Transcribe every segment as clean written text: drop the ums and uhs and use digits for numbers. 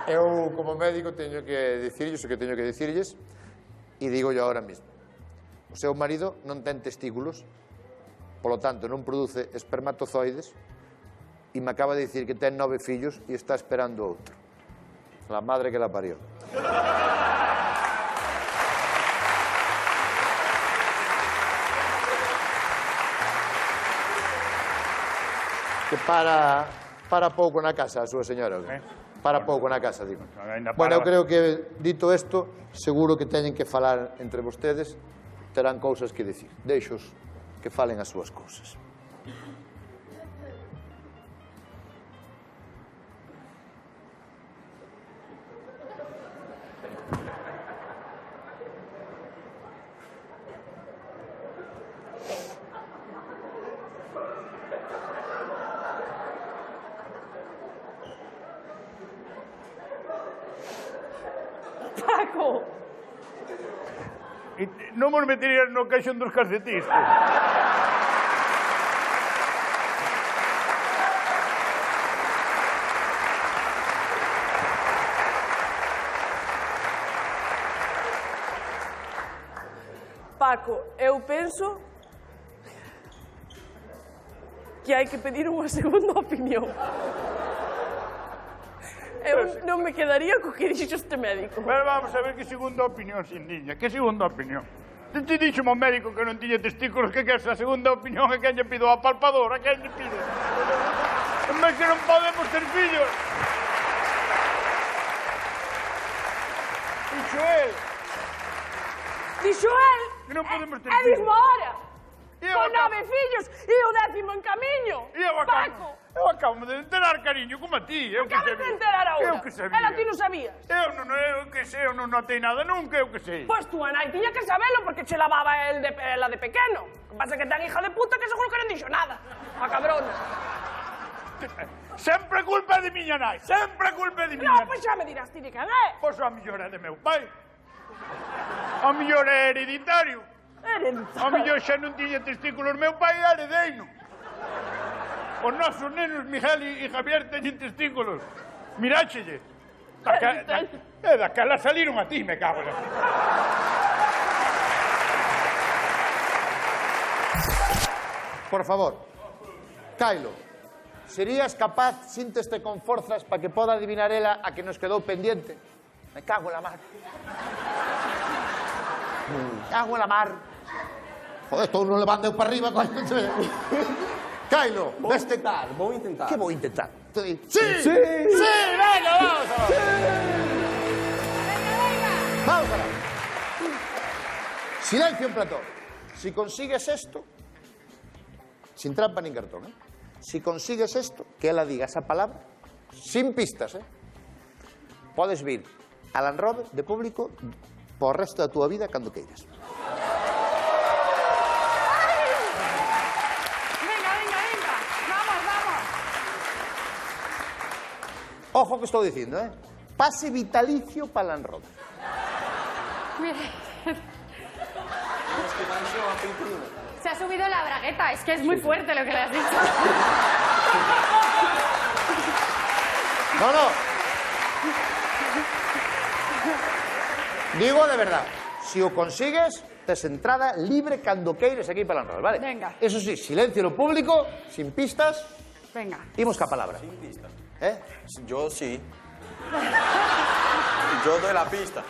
Eu, como médico, teño que dicirlles o que teño que dicirlles e digo yo ahora mismo. O seu marido non ten testículos, polo tanto, non produce espermatozoides e me acaba de dicir que ten 9 fillos e está esperando outro. La madre que la parió. Que para pouco na casa a súa señora. Para pouco na casa, digo. Bueno, eu creo que, dito isto, seguro que teñen que falar entre vostedes, terán cousas que dicir. Deixos que falen as súas cousas. Paco! Non vos meterías no caixón dos calcetistas. Paco, eu penso que hai que pedir unha segunda opinión. Eu non me quedaría co que dixo este médico. Pero vamos a ver que segunda opinión, sin niña. Que segunda opinión? Te dixo o médico que non tiña testículos, que queres a segunda opinión? A quen lle pido a palpadora? A quen lle pido? Mas que non podemos ter fillos. Dixo él. Dixo él? Que non podemos ter E fillos. dixo ahora. Eu Con acabo- 9 fillos e o 10º en camiño. Paco! Eu acabo de enterar, cariño, como a ti. Eu que Acabas sabía. de enterar ahora. Eu que sabía. Ela ti non sabías. Eu que sei, eu non notei nada nunca, eu que sei. Pois túa nai tiña que sabelo porque che lavaba ela de pequeno. O que pasa é que ten hija de puta que seguro que non dixo nada. A cabrona. Sempre culpa de miña nai, sempre culpa de miña Non, nai. pois xa me dirás ti de quen é. Pois a mellor é de meu pai. A mellor é hereditario. A mellor xa non tiña testículos meu pai e heredeino. Os nosos nenos, Miguel e Javier, teñen testículos. Miráchelle. Daquela saliron a ti, me cago na. Por favor, Cailo, serías capaz, sínteste con forzas para que poda adivinar ela a que nos quedou pendiente? Me cago en la mar. Me cago en la mar. Joder, todo non levando para arriba. Cailo, veste... Vou intentar. Que vou intentar? Sí! Sí! Sí, venga, vamos a ver. Vamos a ver. Silencio en plató. Si consigues esto, sin trampa ni cartón, ¿eh? Si consigues esto, que ela diga esa palabra, sin pistas, ¿eh? Podes vir a Land Rover de público por resto da túa vida cando queiras. Ojo que estou dicindo, ¿eh? Pase vitalicio para Land Rover. Se ha subido la bragueta, es que es muy fuerte lo que le has dicho. No, no. Digo de verdad, si o consigues, tes entrada libre cando queires aquí para Land Rover, vale? Venga. Eso sí, silencio no público, sin pistas, Venga. imos ca palabra. Sin pista. ¿Eh? Yo sí. Yo doy la pista.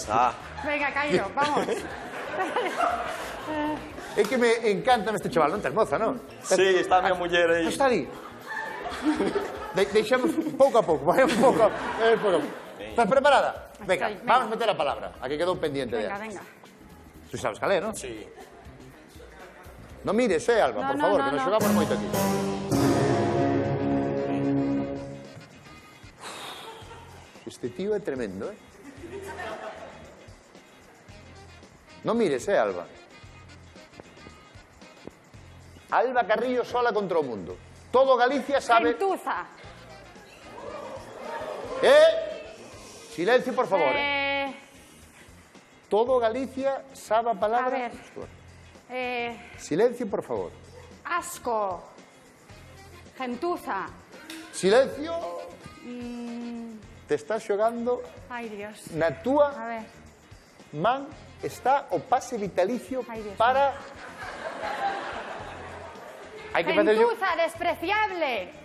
Ah, Venga, Cairo, vamos. É que me encanta este chaval, non tes moza, non? sí, está mi muller aí. Está ali. Deixamos pouco a pouco, vai un pouco. Estás preparada? Venga, Estoy, vamos a venga. meter a palabra, a que quedou pendiente de Venga, antes. venga. Tú sabes cal é, non? Sí. Non mires, Alba, No, por no, favor, no, que nos no. xogamos moito aquí. Este tío é tremendo, ¿eh? Non mires, Alba. Alba Carrillo sola contra o mundo. Todo Galicia sabe... Gentuza. Silencio, por favor. Todo Galicia sabe a palabra... A ver. Silencio, por favor. Asco. Gentuza. Silencio. te estás xogando Ai, Dios. na túa A ver. man está o pase vitalicio Ai, Dios para... Hai que facer... Gentuza despreciable.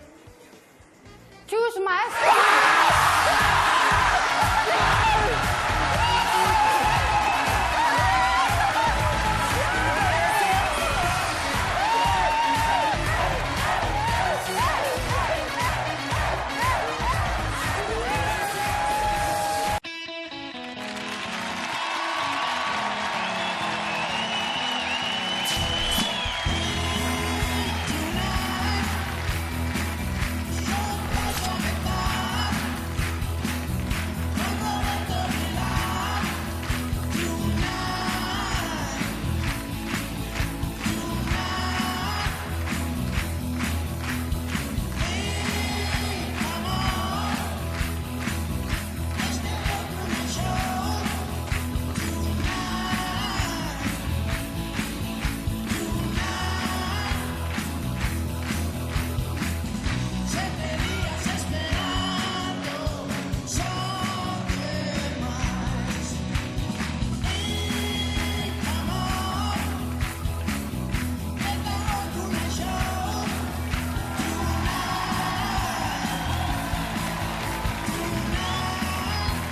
Chusmas.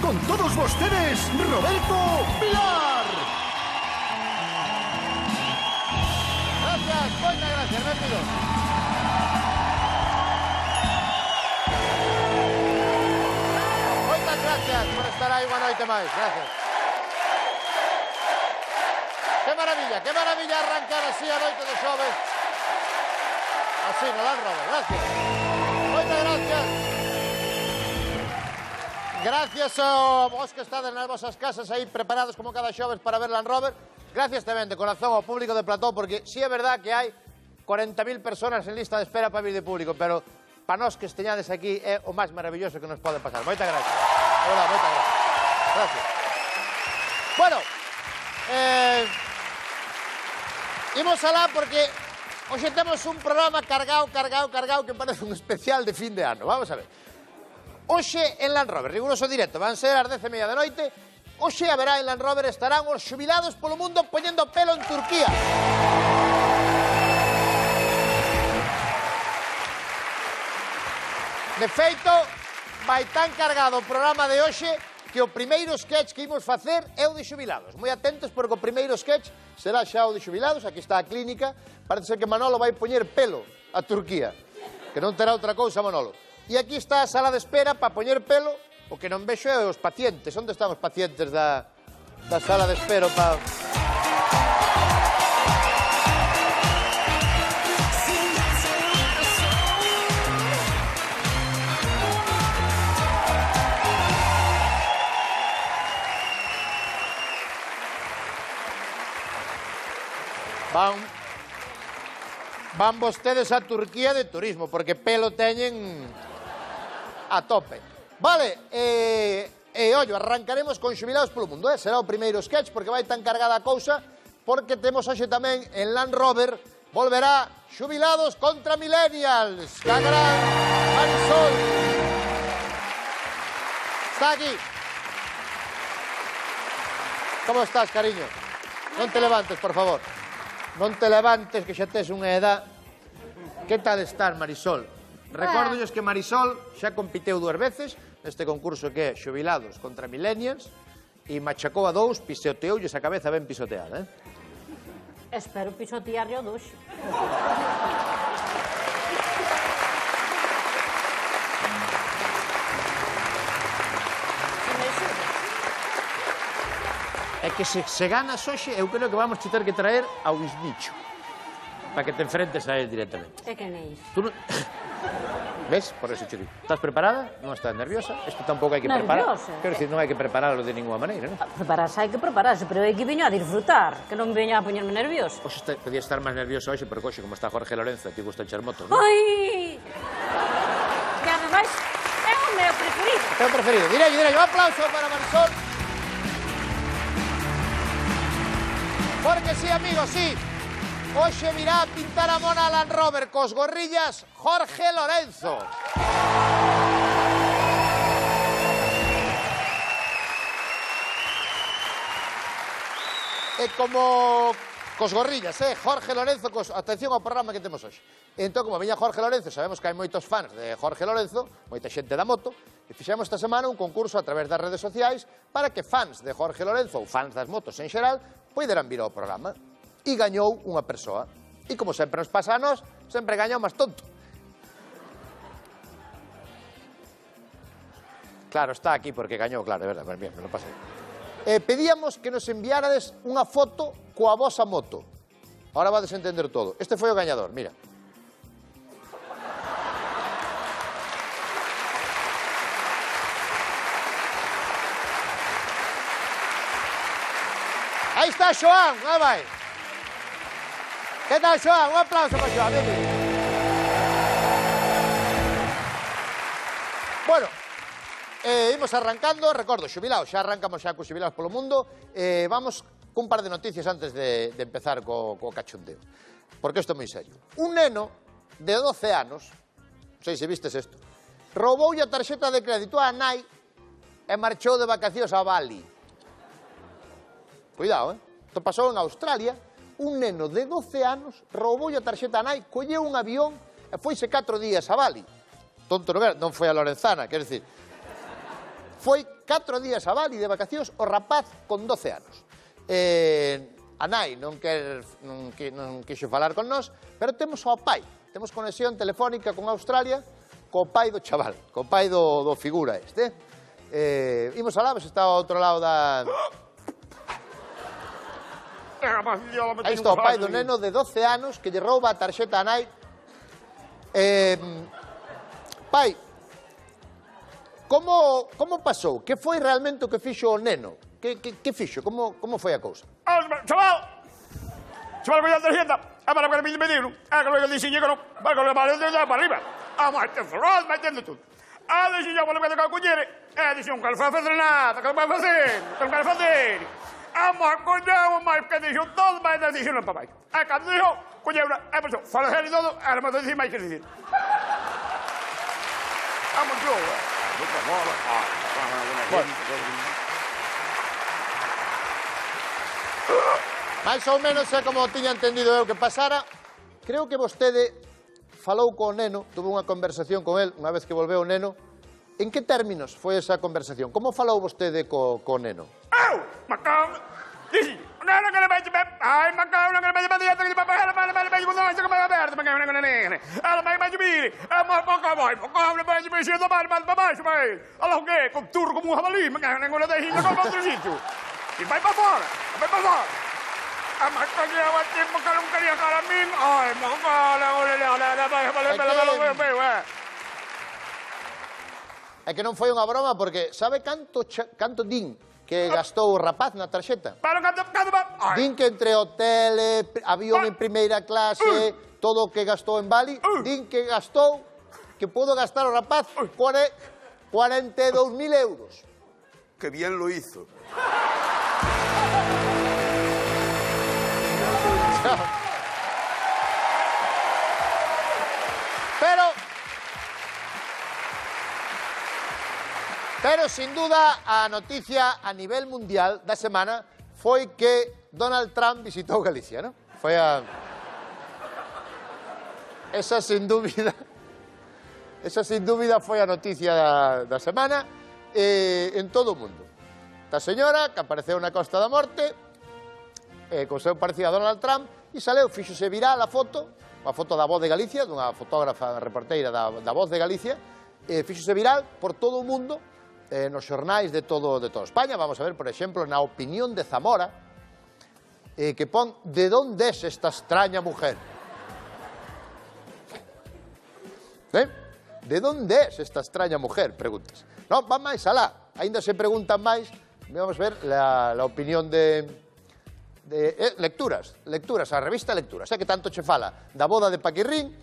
Con todos vostedes, Roberto Vilar. Gracias, moitas gracias, rápido. Moitas gracias por estar aí unha noite máis, gracias. Que maravilla arrancar así a noite de xoves. Así, no Land Rover, gracias. Moitas gracias. Gracias a vos que estades nas vosas casas aí preparados como cada xoves para ver Land Rover. Gracias tamén de corazón ao público de Plató, porque sí é verdad que hai 40.000 personas en lista de espera para vir de público, pero para nós que esteñades aquí é o máis maravilloso que nos pode pasar. Moitas gracias. De verdad, moitas gracias. Gracias. Bueno, imos alá porque hoxe temos un programa cargado que parece un especial de fin de ano. Vamos a ver. Hoxe en Land Rover, riguroso directo, van ser as 10:30 da noite. Hoxe haberá en Land Rover, estarán os xubilados polo mundo poñendo pelo en Turquía. De feito, vai tan cargado o programa de hoxe que o primeiro sketch que imos facer é o de xubilados. Moi atentos porque o primeiro sketch será xa o de xubilados. Aquí está a clínica. Parece ser que Manolo vai poñer pelo a Turquía, que non terá outra cousa Manolo. E aquí está a sala de espera para poñer pelo. O que non vexo é os pacientes. Onde están os pacientes da sala de espera para... Van vostedes a Turquía de turismo, porque pelo teñen a tope. Vale, ollo, arrancaremos con xubilados polo mundo, será o primeiro sketch, porque vai tan cargada a cousa, porque temos hoxe tamén en Land Rover, volverá xubilados contra millennials, que a gran Marisol está aquí. Como estás, cariño? Non te levantes, por favor. Non te levantes, que xa tes unha edad. Que tal estás, Marisol? Recórdolles que Marisol xa compiteu 2 veces neste concurso que é xubilados contra millennials e machacou a 2, pisoteoulles a cabeza ben pisoteada, Espero pisotearlle o duxo. É que se ganas hoxe, eu creo que vamos ter que traer ao Isnicho para que te enfrentes a él directamente. É que neis. Tú non... ¿Ves? Por eso te digo. ¿Estás preparada? ¿No estás nerviosa? Esto tampoco hay que preparar. Nerviosa. Quiero decir, non hai que prepararlo de ninguna maneira, ¿no? Prepararse hai que prepararse, pero hai que viño a disfrutar, que non veña a poñerme nervioso. Hoxe podía estar máis nervioso hoxe, pero hoxe, como está Jorge Lorenzo, ti gusta echar motos, ¿no? Ai! Que ademais é o meu preferido. Teu preferido. Direi, un aplauso para Marisol. Porque sí, amigos, sí. Hoxe virá a pintar a mona a Land Rover cos gorrillas Jorge Lorenzo. como cos gorrillas, Jorge Lorenzo, atención ao programa que temos hoxe. Entón, como viña Jorge Lorenzo, sabemos que hai moitos fans de Jorge Lorenzo, moita xente da moto, e fixemos esta semana un concurso a través das redes sociais para que fans de Jorge Lorenzo ou fans das motos en xeral poideran vir ao programa. E gañou unha persoa. E como sempre nos pasa a nós, sempre gaña o máis tonto. Claro, está aquí porque gañou, claro, de verdade, bien, me lo pasei. Pedíamos que nos enviárades unha foto coa vosa moto. Ahora vades a entender todo. Este foi o gañador, mira. Aí está Xoán, aí vai. Que tal, Xoán? Un aplauso para Xoán. Bueno, imos arrancando, recordo, xubilaos, xa arrancamos xa cos xubilaos polo mundo. Vamos cun par de noticias antes de empezar co cachondeo. Porque isto é moi serio. Un neno de 12 anos, non sei se vistes isto, rouboulle a tarxeta de crédito á nai e marchou de vacacións a Bali. Cuidado, Isto pasou en Australia. Un neno de 12 anos rouboulle a tarxeta a nai, colleu un avión e foise 4 días a Bali. Tonto non era, non foi a Lorenzana, quer dicir. Foi 4 días a Bali de vacacións o rapaz con 12 anos. A nai non quixo falar con nós, pero temos ao pai. Temos conexión telefónica con Australia co pai do chaval, co pai do figura este. Imos alá, se está ao outro lado da... Aí está o pai do neno de 12 anos que lle rouba a tarxeta a nai. Pai, como pasou? Que foi realmente o que fixo o neno? Que fixo? Como foi a cousa? Chaval, cuidado a tarjeta. Para que me pedirlo. Que luego dice que no. Para que lo vale de para arriba. Mate ferroz, metendo tudo. Dice yo para que te coñere. Dice un calfa frenada, que vai facer? Que vai facer? Coñeu, mas que dixo todo, mas non dixo non, papai. Cando dixo, coñeu, pasou, fala sério todo, era máis dicir máis que dicir. Vamos yo, máis ou menos é como tiña entendido eu que pasara. Creo que vostede falou co neno, tuvo unha conversación con el, unha vez que volveu o neno. En que términos foi esa conversación? Como falou vostede co neno? Macao, dici, neno que le vai chupar, ai, Macao, non que le vai chupar, dieta que le papá, la vai chupar, non que vai aberto, Macao, non que nene, ala vai chupar, Macao, le vai chupar, xendo para baixo, vai, ala o que, con turro como un jabalí, Macao, non le deixi con outro sitio, e vai para fora, Macao, que va tempo que non quería cara a min, ai, Macao, É que non foi unha broma porque sabe canto din que gastou o rapaz na tarxeta? Din que entre hotel, avión en primeira clase, todo o que gastou en Bali, din que gastou, que pudo gastar o rapaz 42.000 euros. Que bien lo hizo. Pero, sin duda, a noticia a nivel mundial da semana foi que Donald Trump visitou Galicia, non? Foi a... Esa, sin dúbida, foi a noticia da semana en todo o mundo. Esta señora que apareceu na Costa da Morte, co seu parecido a Donald Trump, e saleu, fíxose viral a foto, a foto da Voz de Galicia, dunha fotógrafa reporteira da Voz de Galicia, fíxose viral por todo o mundo, nos xornais de toda España. Vamos a ver, por exemplo, na Opinión de Zamora, que pon "de onde es esta extraña mujer?". De onde es esta extraña mujer? Preguntas. Non, van máis alá. Ainda se preguntan máis. Vamos a ver la opinión de lecturas, a revista Lecturas, que tanto che fala da boda de Paquirrín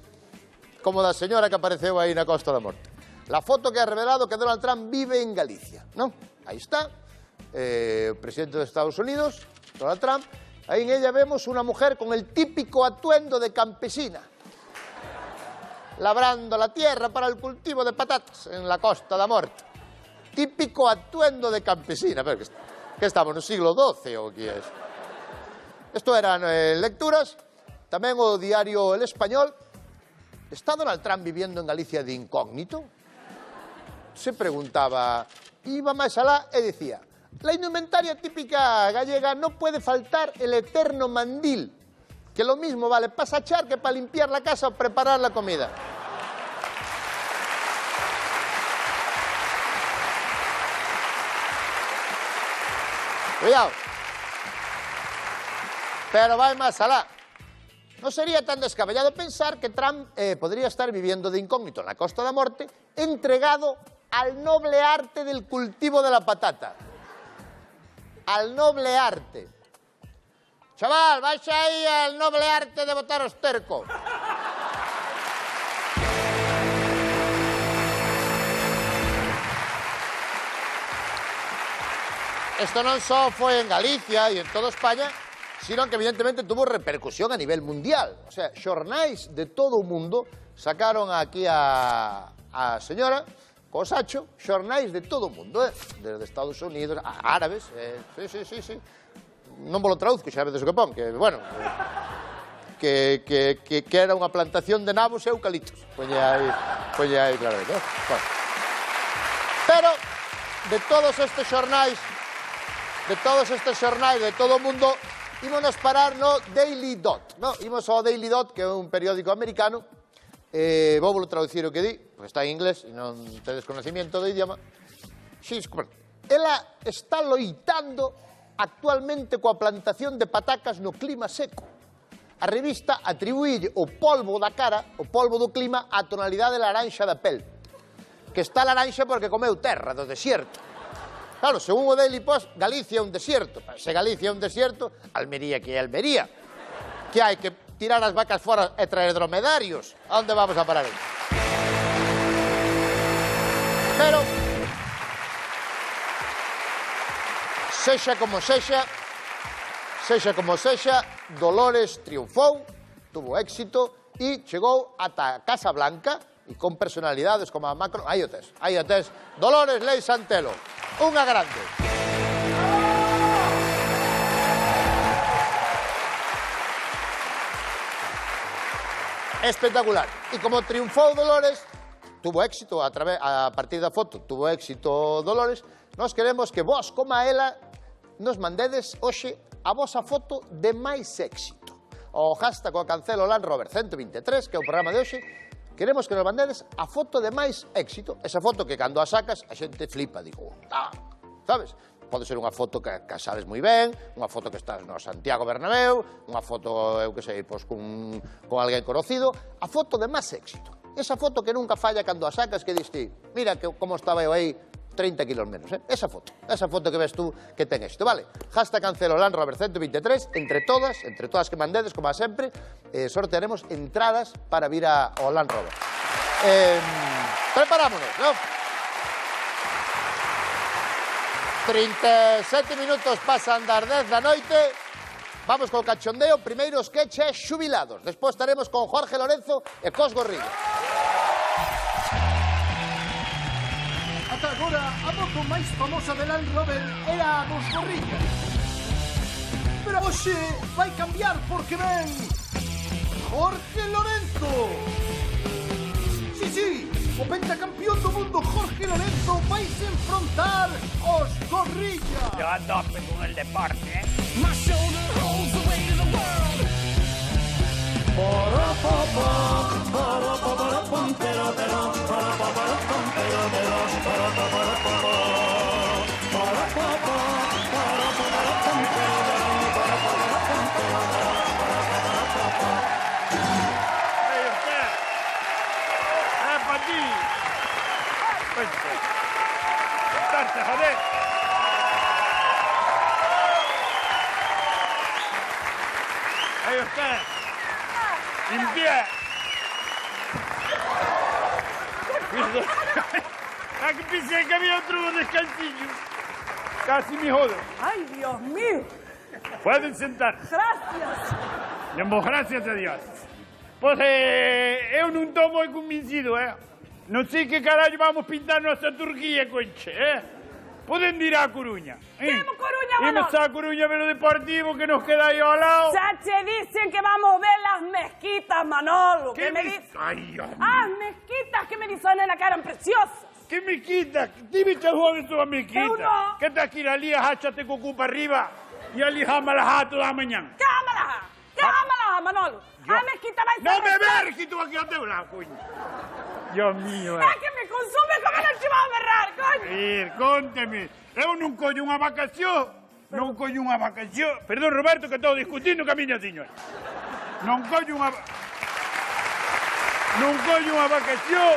como da señora que apareceu aí na Costa da Morte. La foto que ha revelado que Donald Trump vive en Galicia, ¿no? Ahí está, el presidente de Estados Unidos, Donald Trump. Ahí en ella vemos una mujer con el típico atuendo de campesina, labrando la tierra para el cultivo de patatas en la Costa da Morte. Típico atuendo de campesina. Pero, ¿qué estamos, no siglo XII o qué es? Isto eran lecturas. Tamén o diario El Español. Está Donald Trump viviendo en Galicia de incógnito? Se preguntaba, iba máis alá e dicía, la indumentaria típica gallega no puede faltar el eterno mandil, que lo mismo vale para sachar que para limpiar la casa o preparar la comida. Cuidado. Pero vai máis alá. Non sería tan descabellado pensar que Trump podría estar viviendo de incógnito na Costa da Morte, entregado al noble arte del cultivo de la patata. Al noble arte. Chaval, baixa aí al noble arte de botar o esterco. Isto non só foi en Galicia e en toda España, sino que evidentemente tuvo repercusión a nivel mundial. O sea, xornais de todo o mundo sacaron aquí a señora Cosacho, xornais de todo o mundo, desde Estados Unidos, árabes, sí. Non vos lo traduzco, xa vedes o que pon, que, bueno, que era unha plantación de nabos e eucaliptos. Poñe aí claramente. Bueno. Pero, de todos estes xornais, de todo o mundo, ímonos parar no Daily Dot, no? Imos ao Daily Dot, que é un periódico americano, vou vos traducir o que di, porque está en inglés e non tedes conocimiento do idioma. Ela está loitando actualmente coa plantación de patacas no clima seco. A revista atribuílle o polvo da cara, o polvo do clima, a tonalidade laranxa da pel, que está laranxa porque comeu terra do desierto. Claro, según o Daily Post, Galicia é un desierto. Se Galicia é un desierto, Almería que é Almería. Que hai que tirar as vacas fora e traer dromedarios. A onde vamos a parar aí? Pero, sexa como sexa, Dolores triunfou, tuvo éxito e chegou ata a Casa Blanca e con personalidades como a Macron. Aí o tes, Dolores Ley Santelo. Unha grande. Espectacular. E como triunfou Dolores, tuvo éxito a partir da foto, tuvo éxito Dolores, nós queremos que vos, como a ela, nos mandedes hoxe a vosa foto de máis éxito. O hashtag o Cancelo Land Rover 123, que é o programa de hoxe, queremos que nos mandedes a foto de máis éxito. Esa foto que cando a sacas a xente flipa, digo, sabes? Pode ser unha foto que sabes moi ben, unha foto que estás no Santiago Bernabéu, unha foto, eu que sei, pois, con alguén conocido, a foto de máis éxito. Esa foto que nunca falla cando a sacas, que diste, mira como estaba eu aí 30 kilos menos, Esa foto que ves tú que ten éxito, vale? Hashtag Cancelo Land Rover 123, entre todas que mandedes, como a sempre, sortearemos entradas para vir ao Land Rover. Preparámonos, non? 37 minutos pasan das 10 da noite. Vamos co cachondeo. Primeiro sketch é Xubilados. Despois estaremos con Jorge Lorenzo e Cos Gorrilla. Ata agora, a moto máis famosa de Land Rover era a dos Gorrilla. Pero hoxe vai cambiar porque ven Jorge Lorenzo. Sí, o pentacampeón do mundo Jorge Lorenzo vai se enfrontar aos Gorrilla. Yo a tope con el deporte, My shoulder holds the weight of the world. joder. Ahí está. Limpia. Aquí pensé que había otro descansillo. Casi me jodo. Ay, Dios mío. Pueden sentar. Gracias. Gracias a Dios. Pois eu non estou moi convencido, Non sei que carallo vamos pintar nosa Turquía, conche, Poden ir á Coruña. Temos Coruña Imos a Coruña a ver o Deportivo que nos queda aí ao lado. Ya te dicen que vamos a ver las mezquitas, Manolo. ¿Qué me me- dicen? Ay, Dios mío. Ah, mezquitas que me dicen nena que eran preciosas. Que mezquita? Dime che vuoi tua Eu mezquita? no. Che te aqui ali achate com culpa arriba e ali ramalaha toda a manhã. Cámara, Manolo. A mezquita vai ser... Não me vergi tu aqui ao teu lado, coño. Dios mío, É que me consume como non te vai a berrar, coño. Conteme, eu non collo unha vacación, non collo unha vacación. Perdón, Roberto, que estou discutindo ca miña señora. Non collo unha... Non collo unha vacación.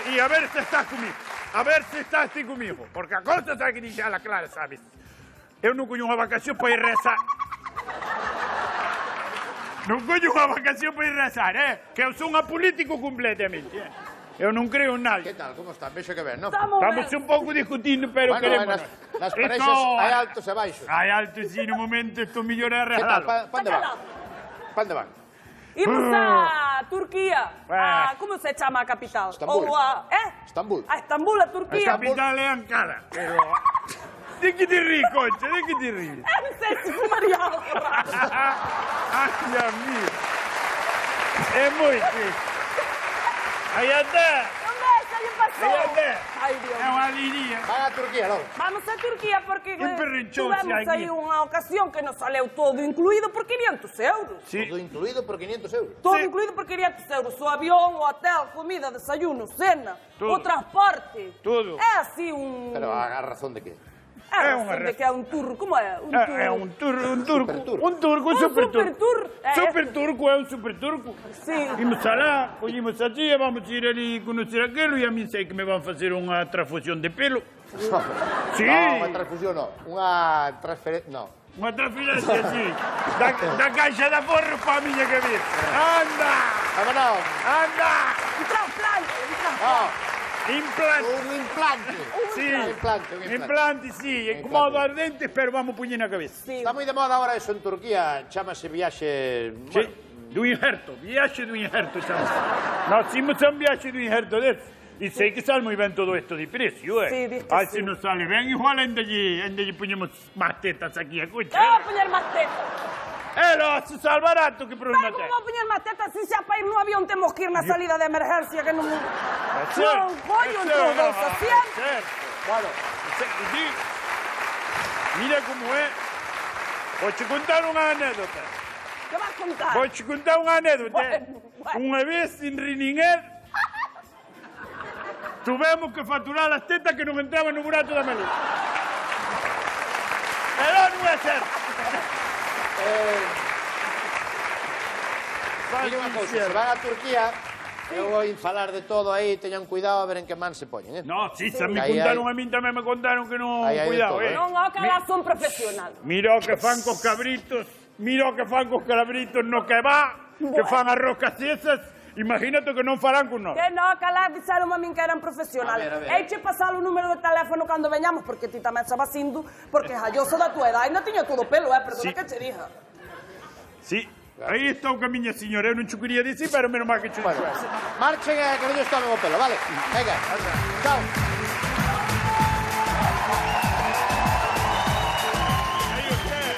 E a ver se estás comigo. A ver se estás ti comigo. Porque a cosa sabe que dixe a la clara, sabes? Eu non collo unha vacación para ir rezar. Non collo unha vacación para ir rezar, Que eu son apolítico completamente, Eu non creo en nadie. ¿Qué tal? ¿Cómo están? Vexo que ben, ¿no? Estamos Estamos un pouco discutindo, pero Bueno, queremos... nas parexas hai altos e baixos. Hai alto, sí, no momento, esto mellor é ¿Qué tal? arreglalo. ¿Pan de van? ¿Pan de van? Imos a Turquía. Ah. Como se chama a capital? Estambul. Ou a... Estambul. A Estambul, a A Turquía. capital é Ankara, pero... De que te rí, concha, de que te rí? Non sei se fumaría. Ai, Dios mío. É moi triste. Aí até, Non ves, aí pasou. aí até. Ai, Dios. É unha alegría. Van a Turquía, logo. Vamos a Turquía porque Que perrinchón se tuvemos hai aí aquí. unha ocasión que nos saleu todo incluído por 500 euros. Sí. Todo incluído por 500 euros. Todo Sí. incluído por 500 euros. O avión, o hotel, comida, desayuno, cena, Todo. o transporte. Todo. É así un... Pero a razón de qué? É É unha razón de que é un tour. Como é? Un tour. É un turco, un Supertour. turco, un Un super turco. supertour. Super turco, é un super turco. Sí. Imos alá, collimos a tía, vamos ir ali conocer aquilo e a mí sei que me van facer unha transfusión de pelo. Sí, No, unha transfusión no. Unha transferencia... No. unha transferencia, sí. Da caixa de forro para a miña cabeza. Anda, Vámonos. anda. Un trasplante. No, Implante. un implante. Sí, Un implante, un implante. implante, sí. Un Como implante. dos dentes, pero vamos poñer na cabeza. Sí. Está moi de moda ahora eso en Turquía. Chámase viaxe... Sí, do injerto, viaxe do injerto, chamamos. Nós imos a un viaxe do injerto desse. E sei que sale moi ben todo isto de precio, Sí, diz que Ai, sí. se non sale ben, igual ainda lle poñemos máis tetas aquí, escucha. Eu vou poñer máis tetas. Se sal barato, que problema Como ten? vou poñer máis tetas se xa para ir no avión temos que ir na salida de emergencia que non... É Non, pollo entre os dous asientos. certo. Claro. Sí, mira como é. Vou te contar unha anécdota. Que vas contar? Vou te contar unha anécdota. Bueno. Unha vez en Rininguer tuvemos que facturar as tetas que non entraban no burato da maleta. Pero non é certo. Mira unha cousa, se van a Turquía, eu vou falar de todo aí, teñan cuidado a ver en que man se poñen, No, sí, se me Aí, contaron aí. a min tamén me contaron que non, Aí hai de cuidado, todo, Non, o calá son profesional. Mira o que fan cos cabritos, mira o que fan cos cabritos no que va, que fan as roscas esas, imagínate que non farán con nós. Que non, calá avisaron a min que eran profesionales. A ver. Eiche pasar o número de teléfono cando veñamos, porque ti tamén sabas indo, porque yo sou da tua edad e non tiño todo pelo, perdona Sí. que che dija. Sí, aí está o camiña, señora, eu non che quería dicir, pero menos mal que che Bueno, marchen que non lles tomen o pelo, vale? Venga, chao. Aí usted.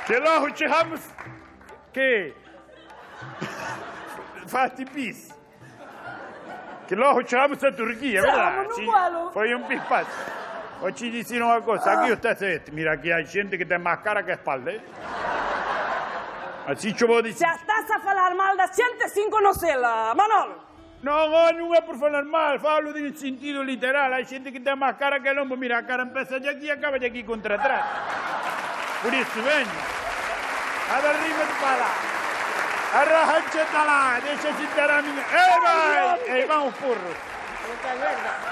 Que logo chegamos, que... Faz-te pis. Que logo chegamos a Turquía, verdade? Chegamos no vuelo. Foi un pispazo. Vou te dizer unha cosa, aquí usted se este. Mira, aquí hai xente que ten máis cara que espalda, Así che vou dicir. Xa estás a falar mal da xente sin conocela, Manolo. Non é por falar mal, falo en sentido literal. Hai xente que ten máis cara que el hombre. Mira, a cara empeza de aquí e acaba de aquí contra atrás. Por iso, veño. A dar rima de para lá. Arrajancheta lá, deixa sentar a miña. Ei, vai os porros.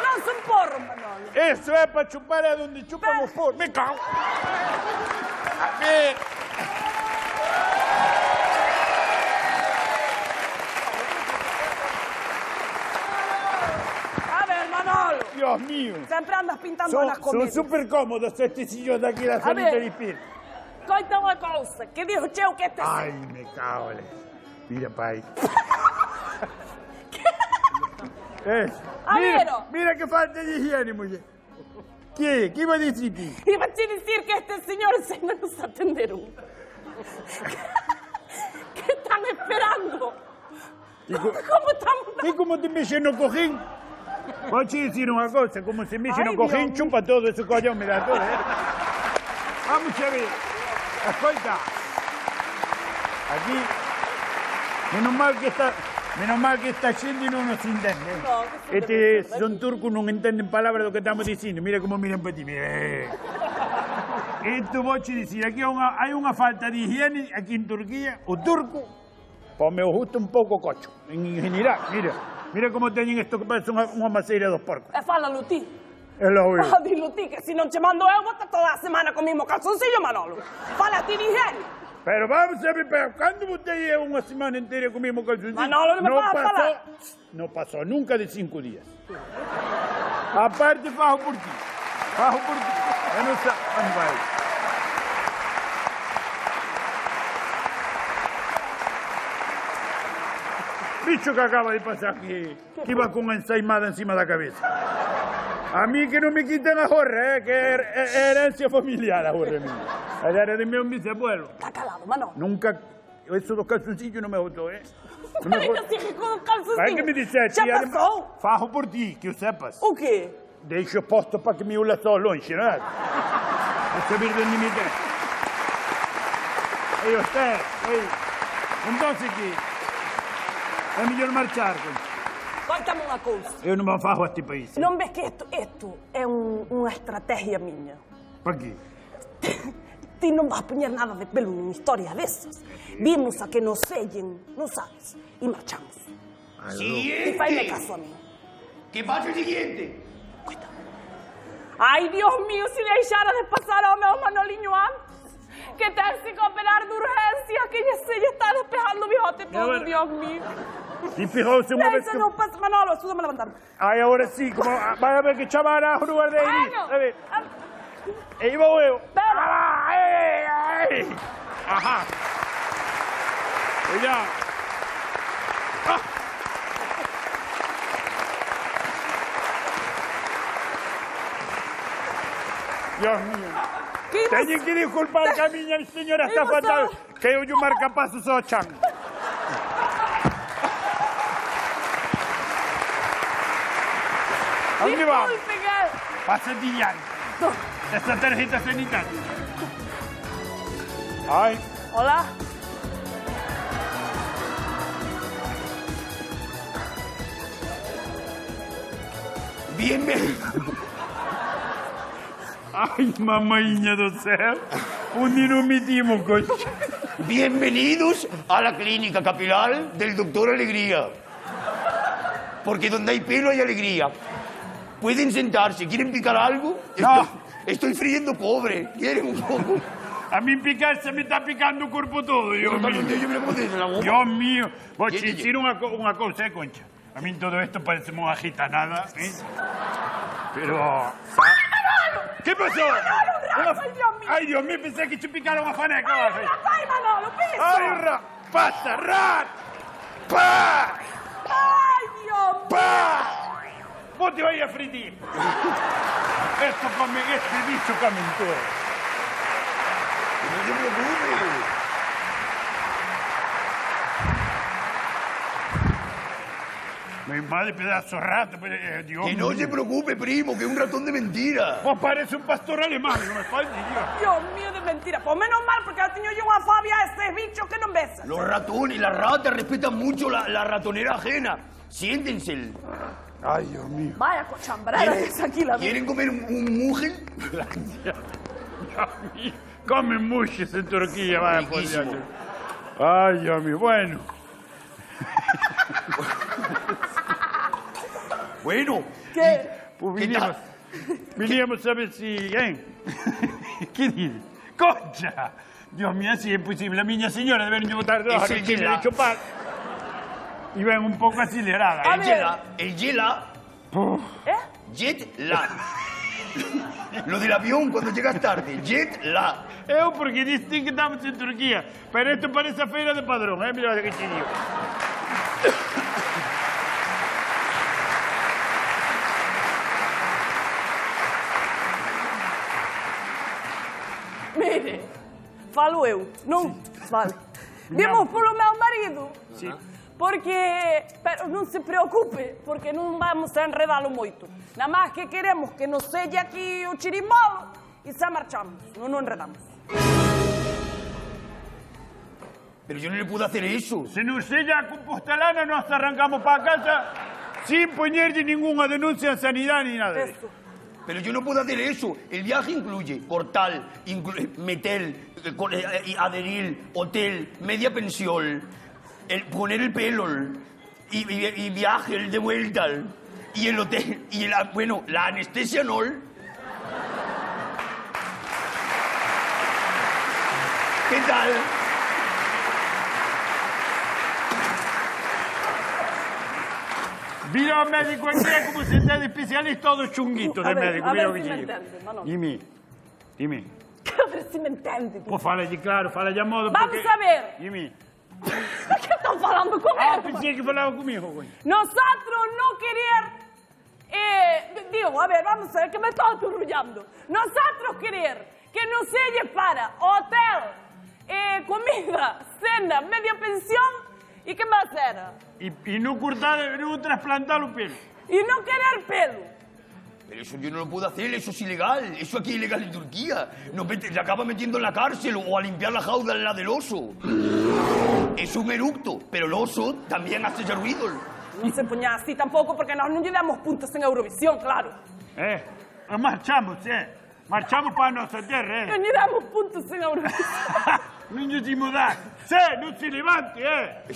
Non son porro, Manolo. Eso é para chupar é donde chupan os porros. Me cago. Aquí. A ver, Manolo. Dios mío. Sempre andas pintando nas Son comidas. super cómodos estes sillos de aquí da salita ver. de Pir. Coita unha cousa, que dixo cheo que este... Ai, me cago. Mira, pai. Avero. Mira che falta di igiene, mujer. Chi va a decirti? Iba a decir que este señor se no nos atenderon. ¿Qué están esperando? ¿Cómo estamos? E come ti messi no cojín? Facci decir una cosa, como se messi no Ay, cojín, Dios chupa todo ese collón me da todo, Vamos a ver. Ascolta. Aquí, menos mal que está yendo y no nos entiende. No, que Son turcos, no entienden palabras de lo que estamos diciendo. Mira cómo miran para ti. Esto voy a decir, aquí hay una falta de higiene aquí en Turquía. O turco, pues me gusta un poco cocho. En general, mira cómo tienen esto que parece una maceira de dos porcos. Fallalo ti. Es lo obvio. Dillo ti che se non ci mando io, vota toda la semana con mismo calzoncillo, Manolo. Falla ti di igiene. Pero vamos a ver, pero ¿cuándo usted lleva una semana entera con mismo calzoncillo? Manolo, no me vas a falar. No pasó nunca de 5 días. Aparte, fajo por ti. Fajo por ti. Ya no sé. Vamos a ver. Bicho que acaba de pasar que iba con una ensaimada encima de la cabeza. A mí que no me quiten la jorra, que es herencia familiar la jorra mía. Era de mi bisabuelo. Está calado, Manolo. Nunca, esos dos calzoncillos no me gustó, No me Pero gustó. si con calzoncillo. Vai que me disseste, Já passou? Fajo por ti, que o sepas. O quê? Deixa o posto para que me olhe só longe, não é? Vou saber de onde me tem. Aí, você, aí. Então, aqui. É melhor marchar. Conta-me uma coisa. Eu não me faço a este país. Não vês que isto é uma estratégia minha? Para quê? Ti não vas poner nada de pelo numa história dessas. Vimos a que nos sellen, não sabes, e marchamos. E faz-me caso a mim. ¿Qué pasa el siguiente? Ai, Deus mío, se deixara de passar ao meu Manolinho antes, que tem que operar de urgência, que se está despejando o bigote todo, Deus mío. E pirou-se uma vez Eso que... no pasa, Manolo, ayúdame a levantarme. Ai, agora sim, como... vai a ver que chamar a rua de aí. Ano. A ver. Aí vou eu. Espera. Ai. Ajá. Cuidado. Ah. Dios mío. Tenho que desculpar que a minha senhora está fatal. Que eu de marca-passo só chan. Onde vamos? Passa diante. Essa tarjeta sanitária. Ai. Hola. Bienvenido. Ai, mamainha do céu. Onde nos metimos, coche? Bienvenidos a la clínica capilar del doctor Alegría. Porque donde hay pelo hay alegría. Pueden sentarse. ¿Quieren picar algo? No. Estoy friendo cobre. ¿Quieren un poco? A mí picar se me está picando o corpo todo, Dios mío. Yo me pongo en la boca. Dios mío. Vou te Gente, decir una cosa, Concha. A mí todo esto parece una gitanada, Pero... ¿Qué pasó? Ay, Dios mío, pensé que te picaron a faneca. Ay, Manolo, piso. Ay, pasa, rat. Pa. Ay, Dios. Pa. Vos te vais a fritir. Esto come, este bicho comen todo. No se preocupe. Mi madre, pedazo de rato, pero, Dios Que no mío. se preocupe, primo, que es un ratón de mentira. Vos parece un pastor alemán, no me falta, Dios. Dios mío, de mentira. Pues menos mal, porque ha tenido yo una fobia a ese bicho que no besa. Los ratones, las ratas respetan mucho la ratonera ajena. Siéntense. Ay, Dios mío. Vaya cochambrada es aquí la vida. ¿Quieren comer un mugen? Dios mío. Comen muchos en Turquía, vaya por Dios. Riquísimo. Ay, Dios mío, bueno. Bueno. ¿Qué? Pues ¿Qué tal? veníamos a ver si... ¿Qué dice? ¡Concha! Dios mío, así es posible. La miña señora deben de botar dos Es el horas que me Gela. de chupar. Y ven un poco acelerada. A El ver. Yela. El Yela. ¿Eh? Jet lag. Lo del avión cuando llegas tarde, jet lag. Eu porque diste que estamos en Turquía, pero esto parece a feira de Padrón, mira que te digo. Mire, falo eu, non? Vale. Vimos polo meu marido. Sí. Porque, pero non se preocupe, porque non vamos a enredalo moito. Nada máis que queremos que nos selle aquí o chirimbolo e xa marchamos, non nos enredamos. Pero yo no le puedo hacer eso. Se nos sella a compostelana, nos arrancamos para casa sin ponerle ninguna denuncia en sanidad ni nada. Eso. Pero yo no puedo hacer eso. El viaje incluye portal, metel, adherir, hotel, media pensión, poner el pelo y viaje el de vuelta y el hotel y la anestesia no. ¿Qué tal? Mira, médico, aquí como se está de especialista todo chunguito de médico. A Mira ver que si me digo. entende, Manolo. Dime. A ver si me entende. Pues fala de claro, fala de a modo. Vamos porque... a ver. Dime. ¿Qué están falando comigo? Ah, pensé que falaba conmigo, güey. Nosotros no querer... digo, a ver, vamos a ver, que me estoy aturrullando. Nosotros querer que nos selle para hotel, comida, cena, media pensión y qué más era. Y no cortar, no trasplantar los pelos. Y no querer pelo. Pero eso yo no lo puedo hacer, eso es ilegal. Eso aquí es ilegal en Turquía. Le acaba metiendo en la cárcel o a limpiar la jaula en la del oso. Es un eructo, pero el oso también hace ese ruido. No se ponía así tampoco porque no llevamos puntos en Eurovisión, claro. Marchamos, Marchamos para nuestra tierra, No llevamos puntos en Eurovisión. Niños de mudar. No se levante,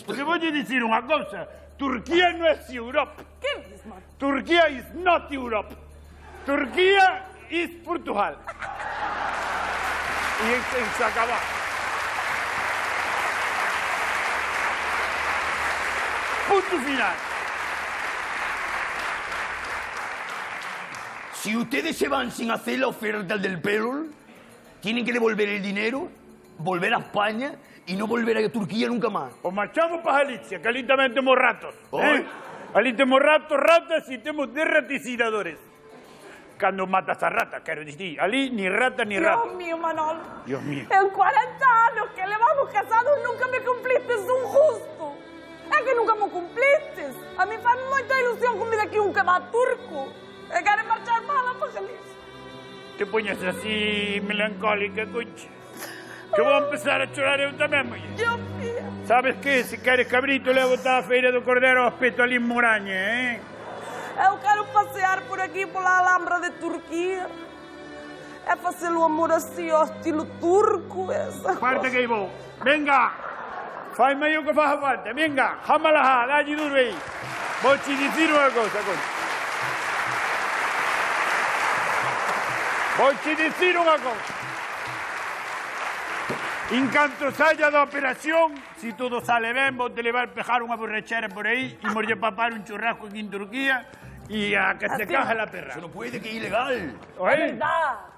Porque voy a decir una cosa. Turquía no es Europa. ¿Qué dices, man? Turquía is not Europe. Turquía is Portugal. Y se acaba. Punto final. Si ustedes se van sin hacer la oferta del pelo, tienen que devolver el dinero, volver a España y no volver a Turquía nunca más. O marchamos para Galicia, que allí también tenemos ratos. Allí tenemos ratas y tenemos derraticidadores. Cuando matas a rata, quiero decir, allí ni rata ni rato. Dios mío, Manolo. Dios mío. En 40 años que levamos casados nunca me cumpliste un justo. É que nunca me cumpliste. A mí faz muita ilusión comer aquí un kebab turco. E quero marchar para para Galicia. Te pones así melancólica, coche. Que voy a empezar a chorar eu tamén, muller. Dios mío. Sabes que, se queres cabrito, levo a feira do Cordero ao espeto ali en Moraña, Eu quero passear por aqui, pola Alhambra de Turquia. É fazer o amor assim, ao estilo turco, essa Parte que aí vou. Venga. Fai-me aí o que faça falta. Venga, jámala, dá-lhe duro aí. Vou te dizer unha cosa, coche. Vou te dizer unha cosa. En canto saia da operación, si todo sale ben, vou te levar pejar unha borrachera por aí e morlle papar un churrasco aquí en Turquía y a que se caja la perra. Eso no puede, que es ilegal. É verdade.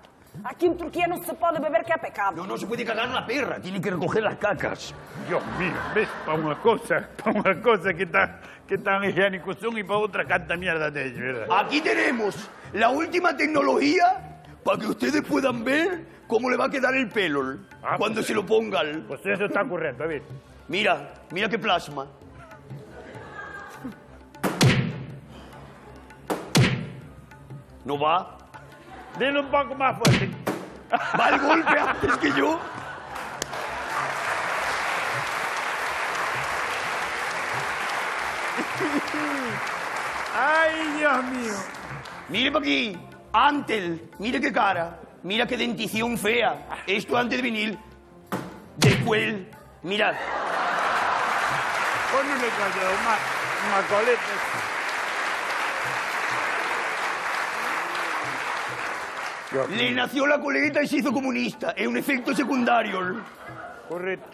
Aquí en Turquía no se pode beber, que é pecado. No se puede cagar una perra, tiene que recoger las cacas. Dios mío, ves, para una cosa que tan higiénicos son y para otra canta mierda de ellos, ¿verdad? Aquí tenemos la última tecnología para que ustedes puedan ver cómo le va a quedar el pelo cuando se lo pongan. Pues eso está correcto, a ver. Mira qué plasma. ¿No va? Dile un poco más fuerte. Va el golpe antes que yo. Ay, Dios mío. Mire para aquí. Antel, mire qué cara. Mira qué dentición fea. Esto antes de venir. Después, mirad. Ponle una coleta. Le nació la coleta y se hizo comunista. Es un efecto secundario. Correcto.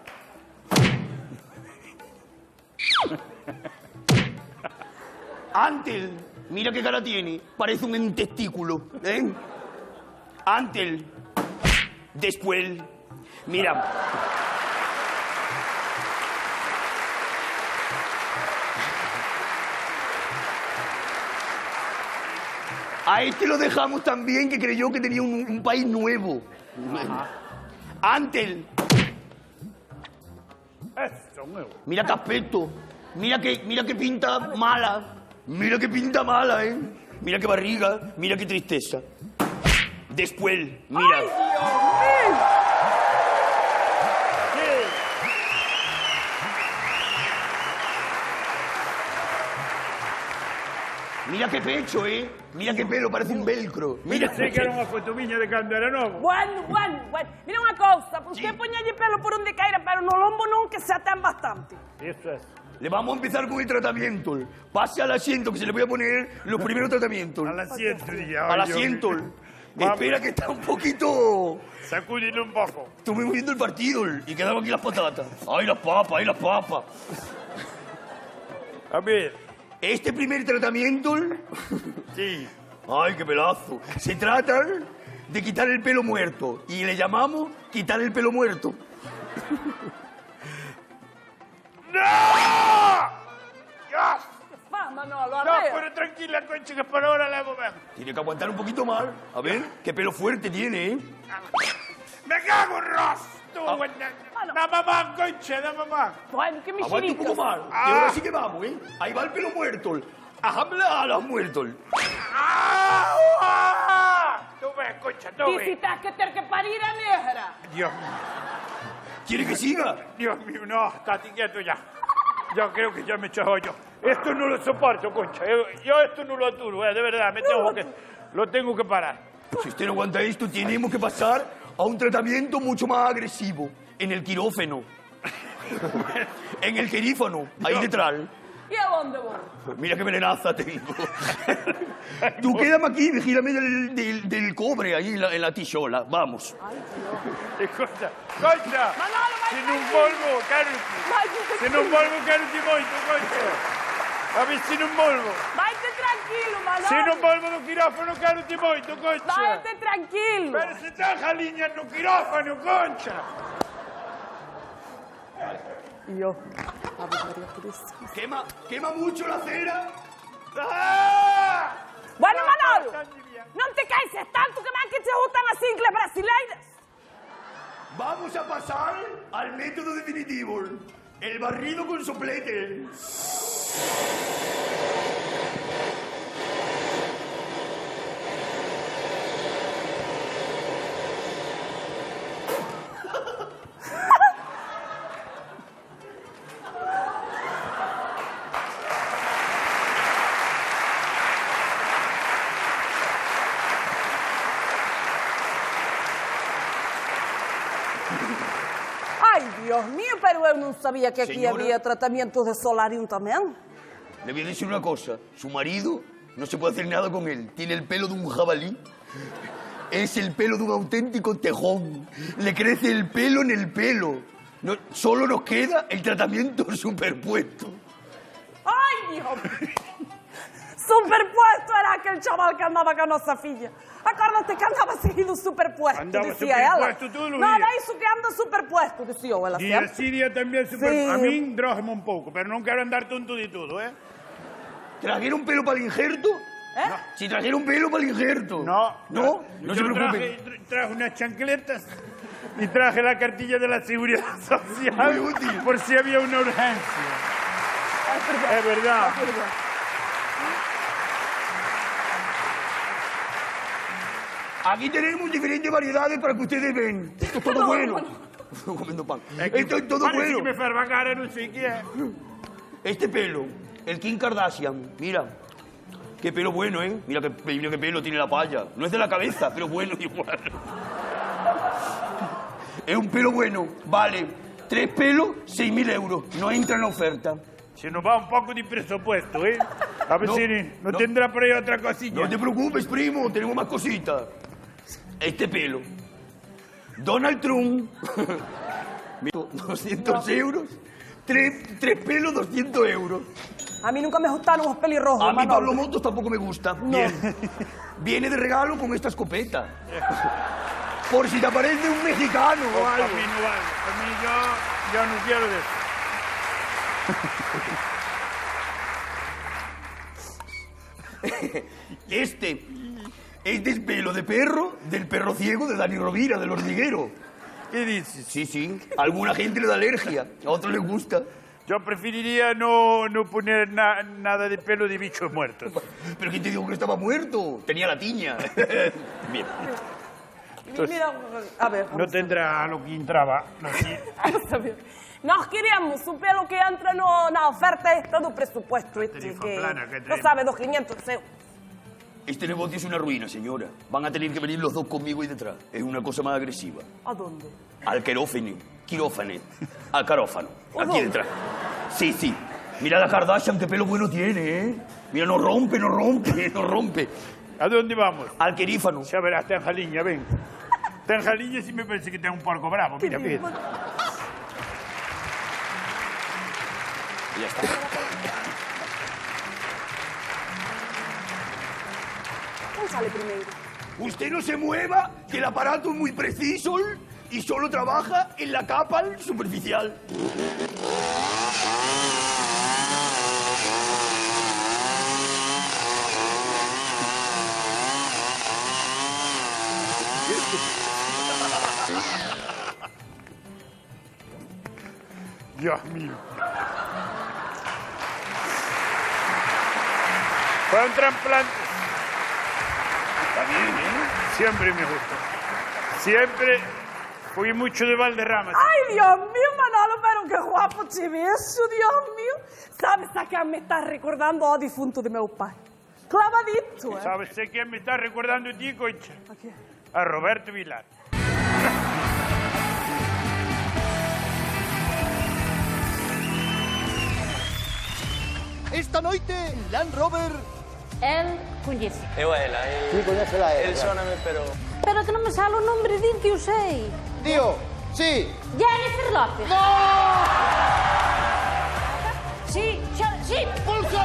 Antel, mira qué cara tiene. Parece un testículo. Antes, después, mira. A este lo dejamos también, que creyó que tenía un país nuevo. Antes. Eso, nuevo. Mira qué aspecto. Mira qué pinta mala. Mira qué pinta mala, ¿eh? Mira qué barriga. Mira qué tristeza. Después, mira. ¡Ay, Dios mío! Mira qué pecho, ¿eh? Mira qué pelo, parece un velcro. Mira, Sei che era unha fotomiña de cando era novo. Bueno. Mira unha cousa, usted poñalle pelo por onde caira, pero no lombo non, que se aten bastante. Eso es. Le vamos a empezar con el tratamiento. Pase al asiento, que se le voy a poner los primeros tratamientos. Al asiento, dije. Al asiento. Espera, que está un poquito... Sacúdilo un poco. Estuve viendo el partido y quedaban aquí las patatas. ¡Ay, las papas! ¡Ay, las papas! A ver. Este primer tratamiento... Sí. ¡Ay, qué pelazo! Se trata de quitar el pelo muerto. Y le llamamos quitar el pelo muerto. ¡No! ¡Ya! Va, Manolo, No, arrea. pero tranquila, Concha, que por ahora la hago mejor. Tiene que aguantar un poquito más. A ver, qué pelo fuerte tiene, ¿eh? ¡Me cago en Ross! ¡Da mamá, Concha, da mamá! Bueno, que me Aguanta un poco más. Y ahora sí que vamos, ¿eh? Ahí va el pelo muerto. ¡Habla a los muertos! Tú ves, Concha, tú Y si ves. tienes que tener que parir a negra. Dios mío, ¿Quiere que siga? Dios mío, no, estate quieto ya. Yo creo que ya me he echado yo. Esto no lo soporto, Concha. Yo esto no lo aturo, de verdad. Lo tengo que parar. Si usted no aguanta esto, tenemos que pasar a un tratamiento mucho más agresivo. En el quirófano. En el quirófano, ahí detrás. ¿Y a dónde voy? Mira qué venenaza tengo. Tú quédame aquí, vigílame del cobre ahí en la tichola. Vamos. Concha, Concha. Manolo, vai Se non tranquillo. volvo, caruti. Vai Se non volvo, caruti moito, Concha. A ver se non volvo. Vaite tranquilo, Manolo. Se non volvo no quirófano, caruti moito, Concha. Vaite tranquilo. Pero se están jaliñas no quirófano, Concha. Yo. Ave María Purísima. Quema mucho la cera. ¡Ah! Bueno, No, Manolo, no, no, no. non te caices tanto que van que te gustan as incles brasileiras. Vamos a pasar al método definitivo. El barrido con soplete. Ai, Dios mío, pero eu non sabía que aquí Señora. había tratamientos de solarium tamén. Le voy a decir una cosa. Su marido no se puede hacer nada con él. Tiene el pelo de un jabalí. Es el pelo de un auténtico tejón. Le crece el pelo en el pelo. No, solo nos queda el tratamiento superpuesto. Ai, Dios mío. Superpuesto era aquel chaval que andaba con nosa filla. Acórdate que andaba seguido superpuesto, Andaba decía ela. superpuesto todos los Nada, días. iso que anda superpuesto, decía ela Y a sempre. Siria también super... Sí. A mí, drójame un poco, pero no quiero andar tonto de todo, ¿eh? ¿Trajeron pelo para el injerto? ¿Eh? Si trajeron pelo para el injerto. No. No se Yo preocupen. traje unas chancletas y traje la cartilla de la Seguridad Social. Muy útil. Por si había una urgencia. Es verdad. Aquí tenemos diferentes variedades para que ustedes vean. Esto es todo bueno. Comiendo pan. Esto es todo Parece que me bueno. fa la cara, no sé qué. Este pelo, el Kim Kardashian, mira. Qué pelo bueno, ¿eh? Mira qué pelo tiene la palla. No es de la cabeza, pero bueno igual. Es un pelo bueno. Vale, 3 pelos, 6.000 euros. No entra en la oferta. Se nos va un poco de presupuesto, ¿eh? A ver No, si no no. tendrá por ahí otra cosilla. No te preocupes, primo, tenemos más cositas. Este pelo. Donald Trump. 200 euros. 3 pelos, 200 euros. A mí nunca me gustaron los pelirrojos, A mí Manolo. Pablo Motos tampoco me gusta. Bien. Viene de regalo con esta escopeta. Por si te aparece un mexicano o algo. A mí no vale. A mí yo no quiero de eso. Este es pelo de perro del perro ciego de Dani Rovira, del hormiguero. ¿Qué dices? Sí. A alguna gente le da alergia, a otros les gusta. Yo preferiría no poner nada de pelo de bichos muertos. Pero ¿quién te dijo que estaba muerto? Tenía la tiña. Bien. Mira, a ver. No tendrá lo que entraba. Vamos a ver. Nós queremos o pelo que entra na oferta esta do presupuesto. No sabe, 2.500 euros. Este negocio es una ruina, señora. Van a tener que venir los dos conmigo y detrás. Es una cosa más agresiva. ¿A dónde? Al quirófano. Al carófano. Aquí ¿Dónde? detrás. Sí. Mira la Kardashian, qué pelo bueno tiene, ¿eh? Mira, no rompe. ¿A dónde vamos? Al querífano. Ya verás, está en Jaliña, ven. Está en Jaliña sí me parece que tenga un porco bravo. Mira. Ya está. ¿Quién sale primero? Usted no se mueva, que el aparato es muy preciso y solo trabaja en la capa superficial. Dios mío. Fue un trasplante. Está bien, ¿eh? Siempre me gustó. Siempre fui mucho de Valderrama. Ay, Dios mío, Manolo, pero qué guapo te ves, Dios mío. ¿Sabes a qué me está recordando ao difunto de meu pai? Clavadito, ¿eh? ¿Sabes a quién me está recordando a ti, Concha? ¿A quién? A Roberto Vilar. Esta noite, Land Rover... El coñece. Eu a ela, Sí, coñécela a ela, el claro. sóname, pero... Pero que non me sale o nombre din que o sei. Tío, sí. Jennifer López. ¡No! Sí. ¡Pulso!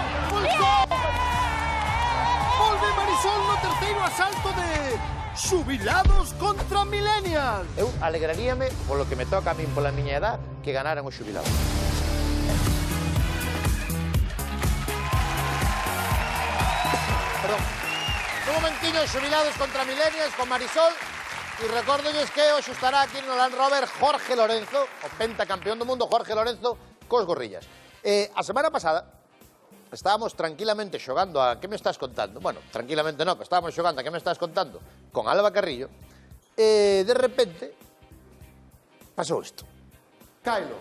Volve Marisol no terceiro asalto de Xubilados contra Millennials. Eu alegraríame, polo que me toca a min pola miña edad, que ganaran os xubilados. Perdón. Un momentiño, xubilados contra Millennials con Marisol. E recórdolles que hoxe estará aquí no Land Rover Jorge Lorenzo, o pentacampeón do mundo Jorge Lorenzo, cos gorrillas. A semana pasada estábamos tranquilamente xogando a ¿qué me estás contando? Bueno, tranquilamente no, pero estábamos xogando a ¿qué me estás contando? Con Alba Carrillo. De repente pasou isto. Kylo,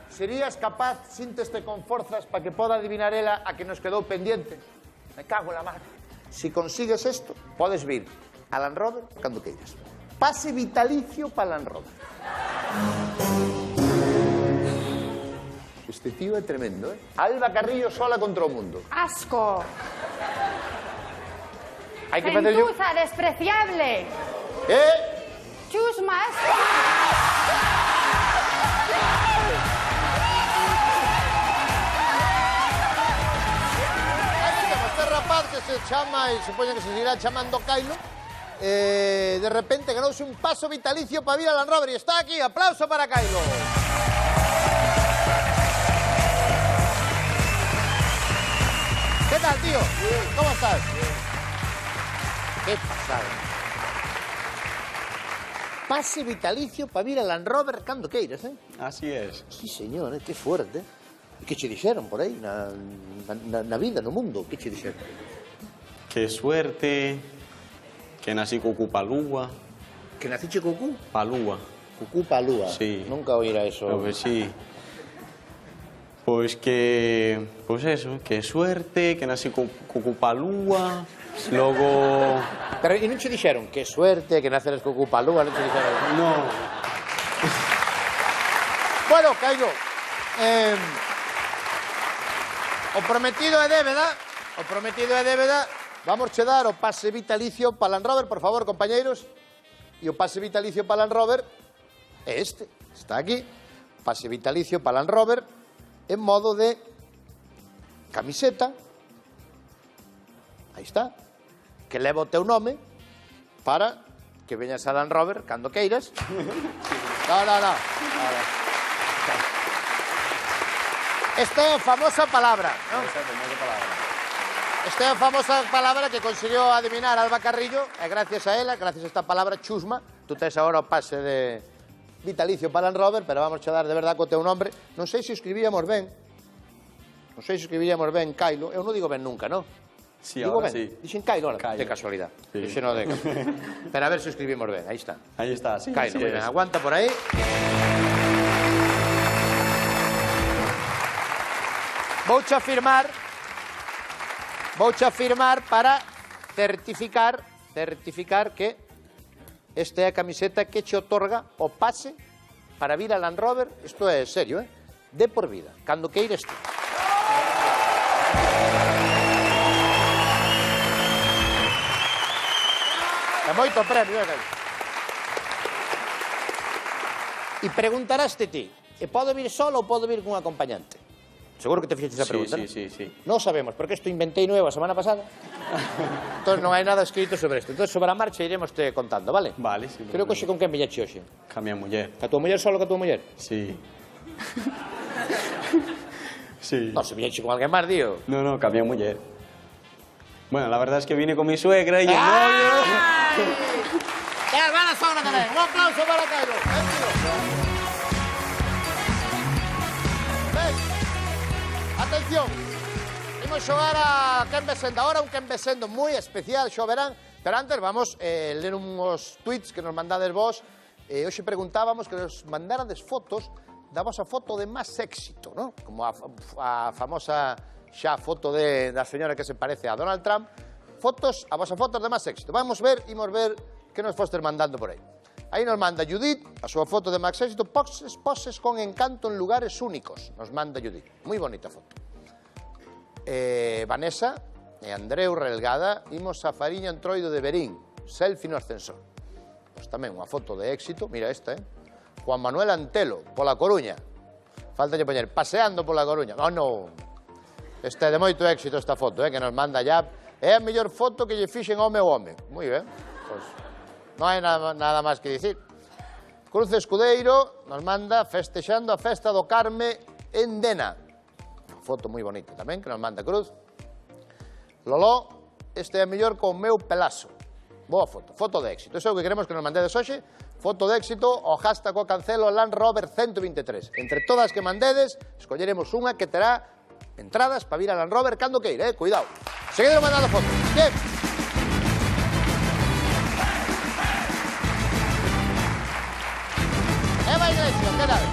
serías capaz, sínteste con forzas para que poda adivinar ela a que nos quedou pendiente? Me cago en la mar. Si consigues esto, podes vir a Land Rover cando queiras. Pase vitalicio para Land Rover. Este tío é tremendo, ¿eh? Alba Carrillo sola contra o mundo. Asco. Hai que facer yo... Gentuza despreciable. Chusmas. Este rapaz que se chama e supoño que se seguirá chamando Kylo, de repente ganouse un paso vitalicio para vir a Land Rover e está aquí, aplauso para Kylo. ¿Qué tal, tío? ¿Cómo estás? Qué pasada. Pase vitalicio para vir a Land Rover cando queiras, eh? Así es. Sí, señor, que fuerte. E que che dixeron por aí na vida, no mundo? Que che dixeron? Qué suerte. Que nací con Cupalúa. Que naciche Cucú? Palúa. Cucú palúa. Sí. Nunca oíra eso. Creo que sí. Pues que... Pues eso, que suerte, que nací con Cupalúa. Logo... Pero e non che dixeron que suerte, que naceres con Cucú palúa, non che dixeron? No. Bueno, Kylo, o prometido é débeda, vamos che dar o pase vitalicio para Land Rover, por favor, compañeiros. E o pase vitalicio para Land Rover é este, está aquí. Pase vitalicio para Land Rover en modo de camiseta, aí está, que leva o teu nome para que veñas a Land Rover cando queiras. No. Esta é a famosa palabra, non? Esta é a famosa palabra que conseguiu adivinar Alba Carrillo, e gracias a ela, gracias a esta palabra chusma, tú tes agora o pase de vitalicio para Land Rover, pero vamos a dar de verdad co teu nombre. Non sei se escribíamos ben, Cailo, eu non digo ben nunca, non? Sí, digo ahora ben? sí. Dixen Cailo, ahora, Cailo. de casualidad. Sí. Dixen no de casualidad. Pero a ver se escribimos ben, aí está. Ahí está, sí. Cailo, así muy bien, es. aguanta por aí. Vouche afirmar para certificar que esta é a camiseta que che otorga o pase para vir a Land Rover, isto é serio, de por vida, cando queires tú. É moito premio, E preguntaraste ti, e podo vir solo ou podo vir cun acompañante? Seguro que te fixeches a pregunta, ¿no? Sí. Non sabemos, porque isto inventei nuevo a semana pasada. Entón non hai nada escrito sobre isto. Entón, sobre a marcha iremos te contando, vale? Vale, sí. Creo que hoxe con quen viñeche hoxe? Ca mi muller. Ca tua muller solo ca tua muller? Sí. Sí. No, se viñeche con alguén máis, tío. No, ca mi muller. Bueno, la verdad es que vine con mi suegra y el novio. ¡Qué hermana sogra tamén! Un aplauso para Cairo. Atención, imos xogar a Quen ve sendo. Ahora un Quen ve sendo moi especial, xo verán, pero antes vamos ler uns tweets que nos mandades vos. Hoxe preguntábamos que nos mandarades fotos da vosa foto de máis éxito, ¿no? Como a famosa xa foto da señora que se parece a Donald Trump. A vosa fotos de máis éxito. Imos ver que nos fostes mandando por aí. Aí nos manda Judith a súa foto de máis éxito, poses con encanto en lugares únicos. Nos manda Judith. Moi bonita foto. Vanessa e Andreu Relgada, imos a Fariña Entroido de Berín, selfie no ascensor. Pois tamén unha foto de éxito, mira esta, Juan Manuel Antelo, pola Coruña. Faltalle poñer, paseando pola Coruña. No. Esta é de moito éxito esta foto, que nos manda ya. É a mellor foto que lle fixen ao meu home. Moi ben, pois non hai nada máis que dicir. Cruz Escudeiro nos manda festexando a festa do Carme en Dena. Unha foto moi bonita tamén, que nos manda Cruz. Loló, este é mellor con o meu pelazo. Boa foto, foto de éxito. Iso é o que queremos que nos mandedes hoxe. Foto de éxito, o hashtag o cancelo Land Rover 123. Entre todas que mandedes, escolleremos unha que terá entradas para vir a Land Rover cando queira, cuidado. Seguido mandando fotos. Bien. Eva Iglesias, que tal?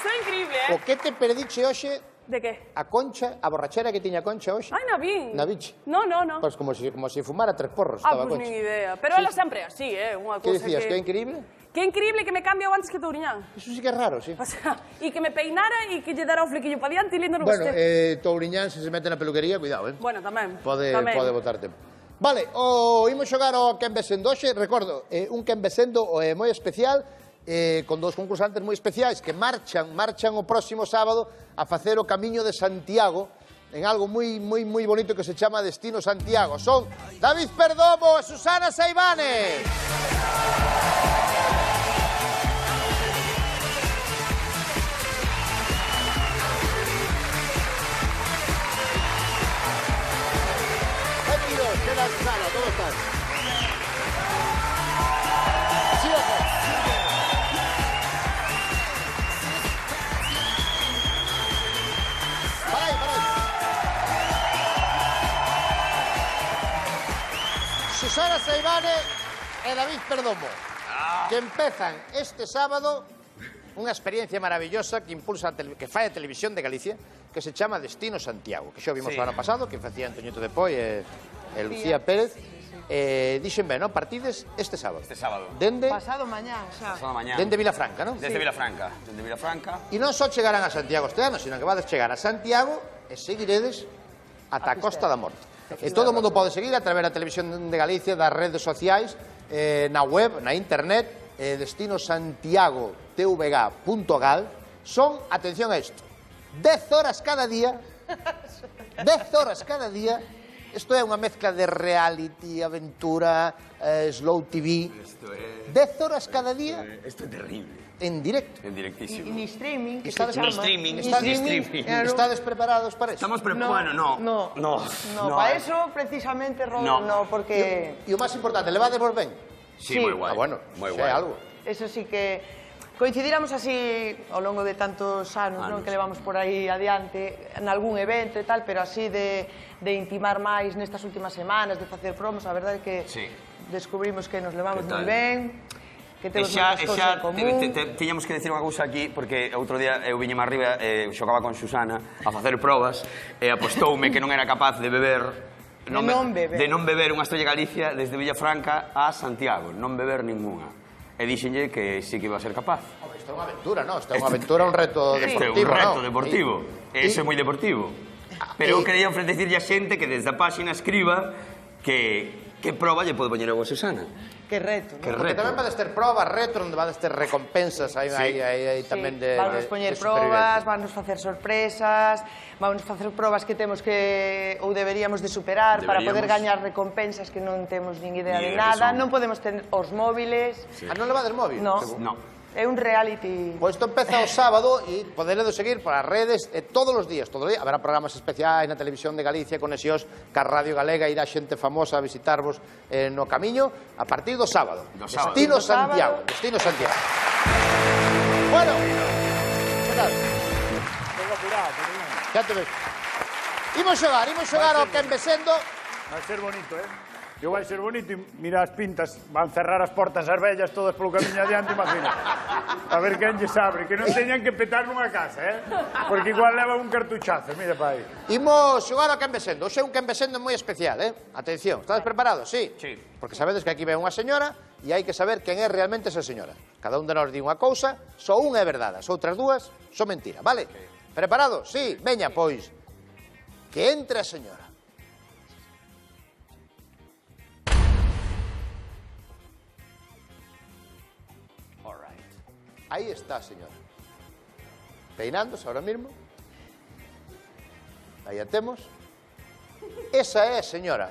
Soy increíble, O que te perdiche hoxe ¿De qué? a Concha, a borrachera que tiña Concha hoxe? Ay, no vi. Na biche. No. Pois como si fumara 3 porros Ah, estaba pues Concha. ni idea. Pero Sí. ela sempre é así, Unha Que cousa decías, que é que... increíble? Que increíble que me cambie antes que Touriñán. Iso sí que é raro, sí. O sea, e que me peinara e que lle dara o flequillo pa diante e lindo no Bueno, gosté. Touriñán, se mete na peluquería, cuidado, Bueno, tamén. Pode botar tempo. Vale, imos xogar ao Quen ve sendo hoxe. Recordo, un Quen ve sendo moi especial, con dous concursantes moi especiais que marchan o próximo sábado a facer o Camiño de Santiago en algo moi bonito que se chama Destino Santiago. Son David Perdomo e Susana Seivane. Bienvenidos, ¿qué tal, Susana? ¿Cómo estás? ¿Sí o no? Para aí. Susana Seivane e David Perdomo, que empezan este sábado unha experiencia maravillosa que impulsa que fai a Televisión de Galicia, que se chama Destino Santiago, que xa vimos o ano pasado, que facía Antoñito de Poi e Lucía Pérez. Dixen ben, non? Partides este sábado. Este sábado. Dende Pasado mañán, xa. Pasado mañán. Dende Vilafranca, non? Desde Vilafranca. Dende Vilafranca. E non só chegarán a Santiago este ano, sino que vades chegar a Santiago e seguiredes ata a Costa da Morte. E todo o mundo pode seguir a través da Televisión de Galicia, das redes sociais, na web, na internet, destinosantiago.tvg.gal son, atención a esto, 10 horas cada día, 10 horas cada día. Isto é unha mezcla de reality, aventura, slow TV. 10 horas cada día. Isto é terrible. En directo. En directísimo. Ni streaming, que Estades se chama. Estades preparados para eso? Estamos preparados. Bueno, no. No, para eso precisamente, Robert, no, porque... E o máis importante, levades vos ben? Sí, moi guai. Bueno, moi xa é algo. Eso sí que... Coincidiramos así ao longo de tantos anos, non, que levamos por aí adiante, en algún evento e tal, pero así de intimar máis nestas últimas semanas, de facer promos, a verdade é que descubrimos que nos levamos moi ben, que temos moitas cousas en común. Tiñamos que decir unha cousa aquí, porque outro día eu viñeme arriba, xogaba con Susana a facer probas, e apostoume que non era capaz de beber de non beber unha Estrella Galicia desde Villafranca a Santiago, non beber ninguna. E dixenlle que sí que iba a ser capaz. Isto é unha aventura, non? Isto é unha aventura, un reto deportivo, Isto é un reto deportivo. Iso é moi deportivo. Pero eu quería ofrecerlle a xente que desde a páxina escriba que proba lle pode poñer a Susana. Que reto, non? Porque tamén vades ter probas, reto, onde vades ter recompensas aí tamén de Vamos poñer probas, vamos facer sorpresas, vamos facer probas que temos que ou deberíamos de superar para poder gañar recompensas que non temos nin idea de nada. Non podemos ter os móviles. Non levades móvil? Non. É un reality. Pois isto empeza o sábado e poderedo seguir polas redes todos os días. Haberá programas especiais na televisión de Galicia, conexións ca Radio Galega, irá xente famosa a visitarvos no camiño a partir do sábado. Destino Santiago. Destino Santiago. Bueno, Tengo apurado, xa te ves. Imos xogar ao quen besendo. Vai ser bonito, Que vai ser bonito e mira as pintas, van cerrar as portas as vellas todas polo camiño adiante, imagina. A ver quen lles abre, que non teñan que petar nunha casa, porque igual leva un cartuchazo, mira pa aí. Imos xogar ao quen besendo. Hoxe é un quen besendo moi especial, Atención, estades preparados? Sí? Sí. Porque sabedes que aquí ven unha señora e hai que saber quen é realmente esa señora. Cada un de nós di unha cousa, só unha é verdade, as outras dúas son mentira, vale? Preparados? Sí, veña, pois. Que entre a señora. Aí está, señora. Peinándose ahora mismo. Aí a temos. Esa é a señora.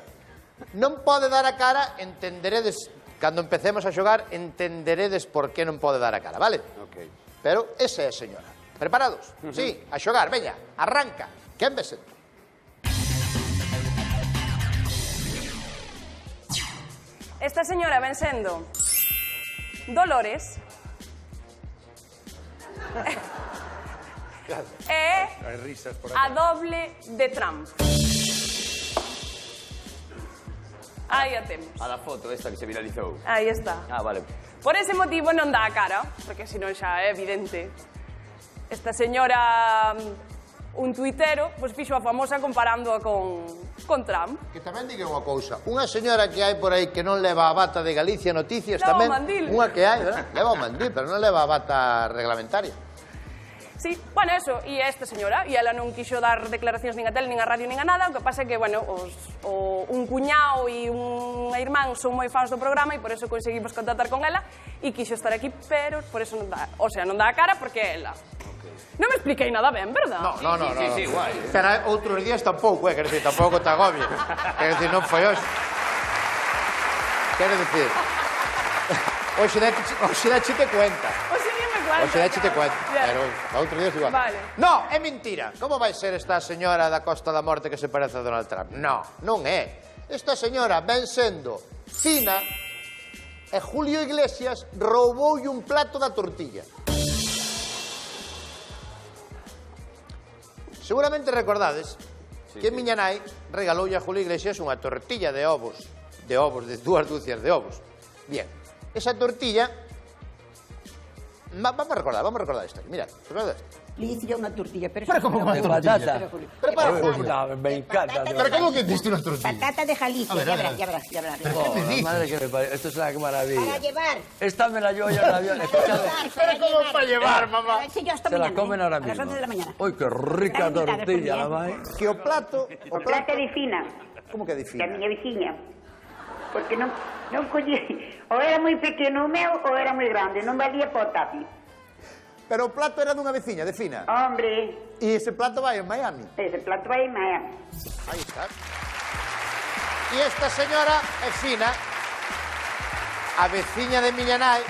Non pode dar a cara, entenderedes, cando empecemos a xogar, entenderedes por que non pode dar a cara, vale? Pero esa é a señora. Preparados? Sí, a xogar, veña, arranca. Quen besento? Esta señora ven sendo Dolores. É a doble de Trump. Aí a temos. A da foto esta que se viralizou. Aí está. Vale. Por ese motivo non dá a cara, porque senón xa é evidente. Esta señora, un tuitero, pois fixo a famosa comparándoa con Trump. Que tamén diga unha cousa, unha señora que hai por aí que non leva a bata de Galicia Noticias tamén, unha que hai, leva o mandil, pero non leva a bata reglamentaria. Sí, bueno, eso, e esta señora, e ela non quixo dar declaracións nin a tele, nin a radio, nin a nada, o que pasa é que, bueno, un cuñado e unha irmán son moi fans do programa e por eso conseguimos contactar con ela e quixo estar aquí, pero por eso non dá, o sea, non dá a cara porque é ela. Non me expliquei nada ben, verdad? No. Sí, guai. Pero outros días tampouco, quero dicir, tampouco te agobies. Quero dicir, non foi hoxe. Quero dicir, hoxe dache cuenta. Hoxe dache cuenta, pero outros días igual. No, é mentira. Como vai ser esta señora da Costa da Morte que se parece a Donald Trump? No, non é. Esta señora ven sendo fina e Julio Iglesias rouboulle un plato da tortilla. Seguramente recordades que miña nai regaloulle a Julio Iglesias unha tortilla de ovos, de 2 dúcias de ovos. Bien, esa tortilla, vamos a recordar esta, mirad, recordad esta. Le hice yo una tortilla, pero como una tortilla. Pero para Julio. Me encanta. ¿Pero cómo que hiciste una tortilla? Patata de Jalisco, ya verás. ¿Qué me dices? Madre que me parece, esto es una maravilla. Para llevar. Esta me la llevo yo en el avión. Pero ¿cómo para llevar, mamá? Se la comen ahora mismo. A las 11 de la mañana. Uy, qué rica tortilla, la vai. Que o plato... O plato de fina. Como que de fina? Da miña veciña. Porque non Non collí. Ou era moi pequeno o meu ou era moi grande. Non valía para o tapi. Pero o plato era dunha veciña, de Fina. Hombre. E ese plato vai en Miami. Ese plato vai en Miami. Aí está. E esta señora é Fina, a veciña de miña nai,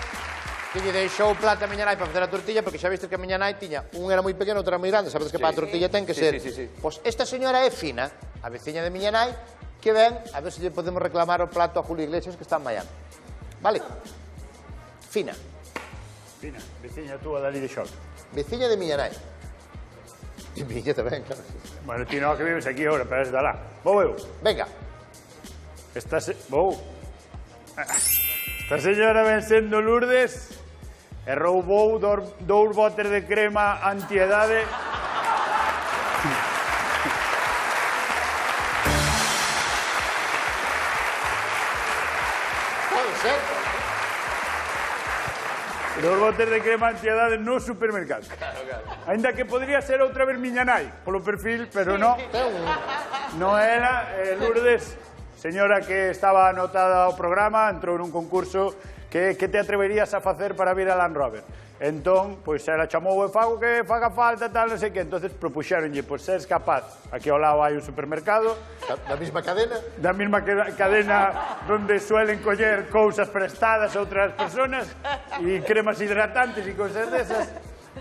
que lle deixou o plato a miña nai para facer a tortilla, porque xa viste que a miña nai tiña, un era moi pequeno, outro era moi grande, sabes que para a tortilla ten que ser. Pois esta señora é Fina, a veciña de miña nai, que ven a ver se lle podemos reclamar o plato a Julio Iglesias, que está en Miami. Vale? Fina. Fina, veciña túa dali de Xol. Veciña de miña nai. E miña tamén, claro. Bueno, ti non que vives aquí agora, pero es de lá. Vou eu. Venga. Vou. Esta señora ven sendo Lourdes e roubou 2 botes de crema antiedade. Pode ser. 2 botes de crema antiedade no supermercado. Ainda que podría ser outra vez miña nai, polo perfil, pero non. Non era Lourdes, señora que estaba anotada ao programa, entrou nun concurso que te atreverías a facer para vir a Land Rover. Entón, pois, ela chamou e fago que faga falta, tal, non sei que. Entonces propuxeronlle, pois, seres capaz, aquí ao lado hai un supermercado. Da mesma cadena? Da mesma cadena donde suelen coller cousas prestadas a outras personas e cremas hidratantes e cousas desas.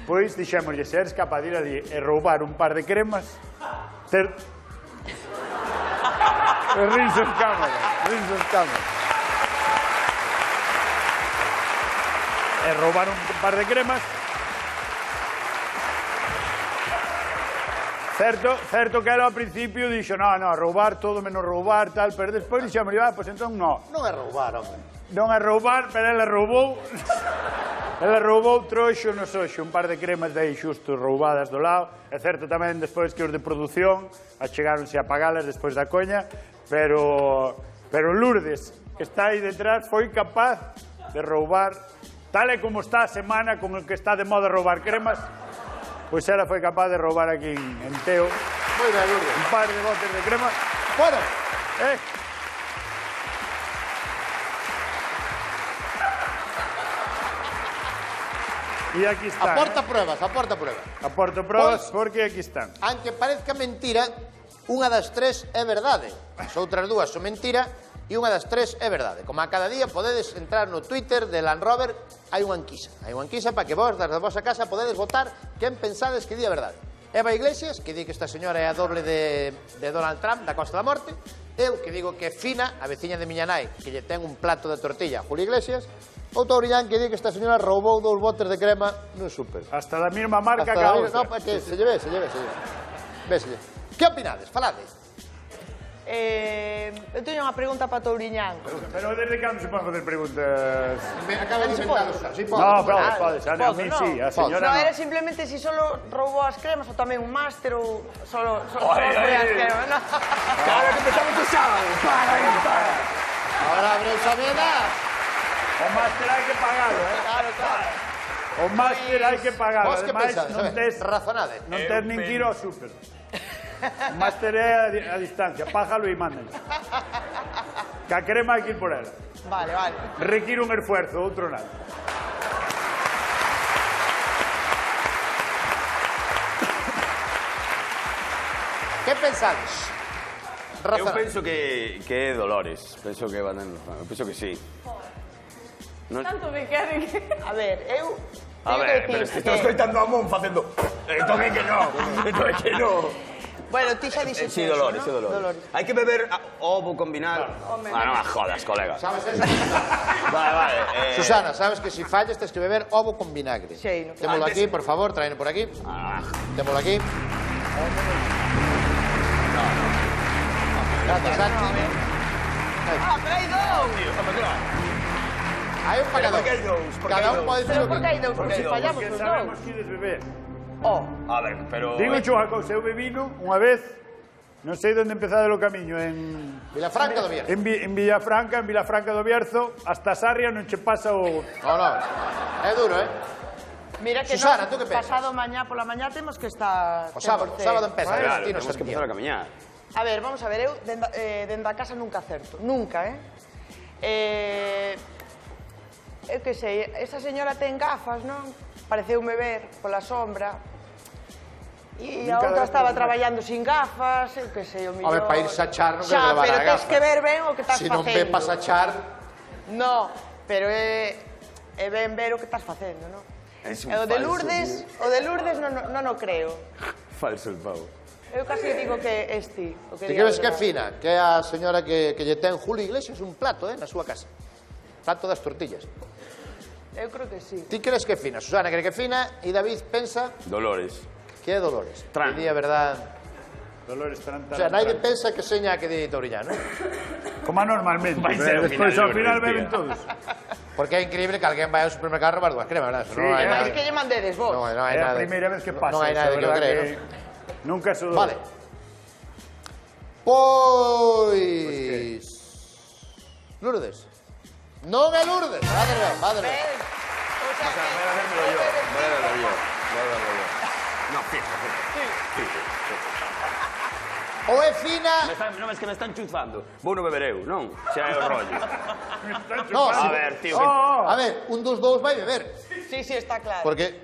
Pois, dixémoslle, seres capaz de ir ali e roubar un par de cremas, Rinsos cámara. E roubar un par de cremas. Certo que ela ao principio dixo, no, roubar todo menos roubar, tal, pero despois dixemos, pois entón non. Non é roubar, home. Non é roubar, pero ela roubou. Ela roubou troxo no soxo, un par de cremas de aí xusto roubadas do lado. É certo tamén despois que os de produción achegáronse a pagalas despois da coña, pero Lourdes, que está aí detrás, foi capaz de roubar, tal e como está a semana con el que está de moda roubar cremas, pois ela foi capaz de roubar aquí en Teo un par de botes de crema. Bueno, e aquí está. Aporta pruebas. Aporto pruebas porque aquí están. Aunque parezca mentira, unha das 3 é verdade. As outras 2 son mentira e unha das 3 é verdade. Como a cada día podedes entrar no Twitter de Land Rover, hai unha enquisa. Hai unha enquisa para que vos, das vosa casa, podedes votar quen pensades que di a verdade. Eva Iglesias, que di que esta señora é a doble de Donald Trump, da Costa da Morte. Eu, que digo que é Fina, a veciña de miña nai, que lle ten un plato de tortilla a Julio Iglesias. O Touriñán, que di que esta señora roubou 2 botes de crema nun súper. Hasta da mesma marca que a outra. Non, para que se lleve. Véselle. Que opinades? Falade. Eu teño unha pregunta para Touriñán. Pero desde cando se poden facer preguntas? Acaba de inventar. No, podes. A mí sí, a señora non. Era simplemente si solo roubou as cremas ou tamén un máster ou solo foi as cremas. Claro que empezamos o sábado. Para. Ahora abre esa veda. O máster hai que pagalo, Claro. O máster hai que pagalo. Vos que pensades? Non tes razonade. Non tes nin que ir ao súper. O máster é a distancia, pájalo e mándalo. Que a crema hai que ir por ela. Vale. Require un esfuerzo, outro nada. Que pensades? Eu penso que é Dolores. Penso que van eu penso que sí. Tanto me queren que... A ver, eu... A ver, pero es que estou escoitando a Mon facendo... Esto é que non. Bueno, ti xa dixes Sí, Dolores. Hai que beber ovo con vinagre. Non me jodas, colega. Sabes eso? Vale. Susana, sabes que si fallas tens que beber ovo con vinagre. Sí, no. Témolo aquí, por favor, traeno por aquí. Témolo aquí. Gracias, Santi. Pero hai 2. Hai un pagador. Cada un pode dicir Pero o por que... que hai 2? Porque se fallamos Porque os sabemos 2. que ides beber. A ver, pero... Digo unha cousa, eu bebino unha vez, non sei onde empezade o camiño, en... Vilafranca do Bierzo. En Vilafranca do Bierzo, hasta Sarria non che pasa o... No, é duro, Mira que Susana, tú que pensas? pasado mañá pola mañá temos que estar... O sábado empeza, Claro, destino temos que empezar a camiñar. A ver, vamos a ver, eu dende a casa nunca acerto, nunca, Eu que sei, esa señora ten gafas, non? Pareceume ver pola sombra. E a outra estaba traballando sin gafas, eu que sei, o millor... Home, para irse a char non xa, quero levar pero a tens gafas. que ver ben o que estás Se non facendo. ve pas a char... No, pero é ben ver o que estás facendo, non? Es un E o de falso, Lourdes non o creo. Falso el pavo. Eu casi digo que es ti. Ti crees que é fina? Que é a señora que lle ten Julio Iglesias un plato, na súa casa. Plato das tortillas. Eu creo que sí. Ti crees que é fina, Susana cree que é fina e David pensa Dolores. que é Dolores. Tran. Que di a verdad... Dolores Tran. O sea, nadie pensa que seña que di Tourillano. Como normalmente. Vai ser o Despois final ao final Lourdes, beben tía. todos. Porque é increíble que alguén vai ao supermercado a robar dúas cremas, verdad? Sí, non hai Mas nada. que lle mandedes vos? Non hai É a nada. primeira vez que pasa. Non hai eso, nada a que o verdad cree, que nunca se dou. Vale. Pois... Lourdes. Non é Lourdes. Madre mía, madre mía. Voy a hacérmelo yo. No, fijo. Ou é fina... Non ves que me están chuzando. Vou no beber eu, non? Xa é o rollo. No, A ver, tío. A ver, un dos dous vai beber. Sí, está claro. Porque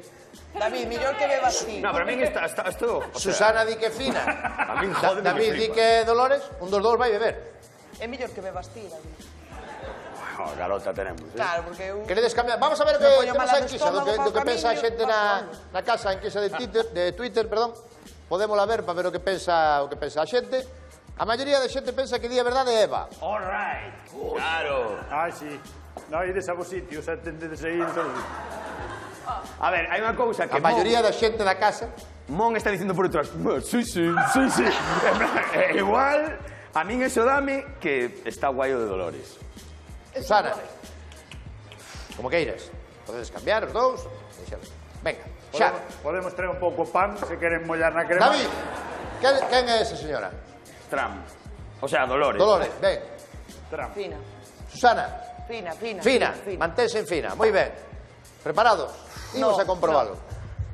David, millor que bebas ti. No, pero a mí está esto... Susana di que é fina. A min jode David di que é Dolores. Un dos dous vai beber. É millor que bebas ti, David. Oh, garota tenemos, Claro, porque eu... Queredes cambiar? Vamos a ver o Me que poño temos mala a do enquisa, do estómago, que fa pensa a camiño, xente na casa, a enquisa de Twitter, perdón. Podémola ver para ver o que pensa a xente. A maioría de xente pensa que di a verdade é Eva. All right. Claro. Ah, sí. No, ides a vos sitios, tendedes aí en todos. A ver, hai unha cousa que... A maioría da xente da casa... Mon está dicindo por detrás, sí. Igual, a min eso dame que está guai o de Dolores. Susana, como queiras. Podedes cambiar os dous. Venga, xa. Podemos traer un pouco pan, se queren mollar na crema. David, quen é esa señora? Tram. O sea, Dolores. Dolores, ven. Tram. Fina. Susana. Fina. Mantense en fina. Moi ben. Preparados? Imos a comprobalo.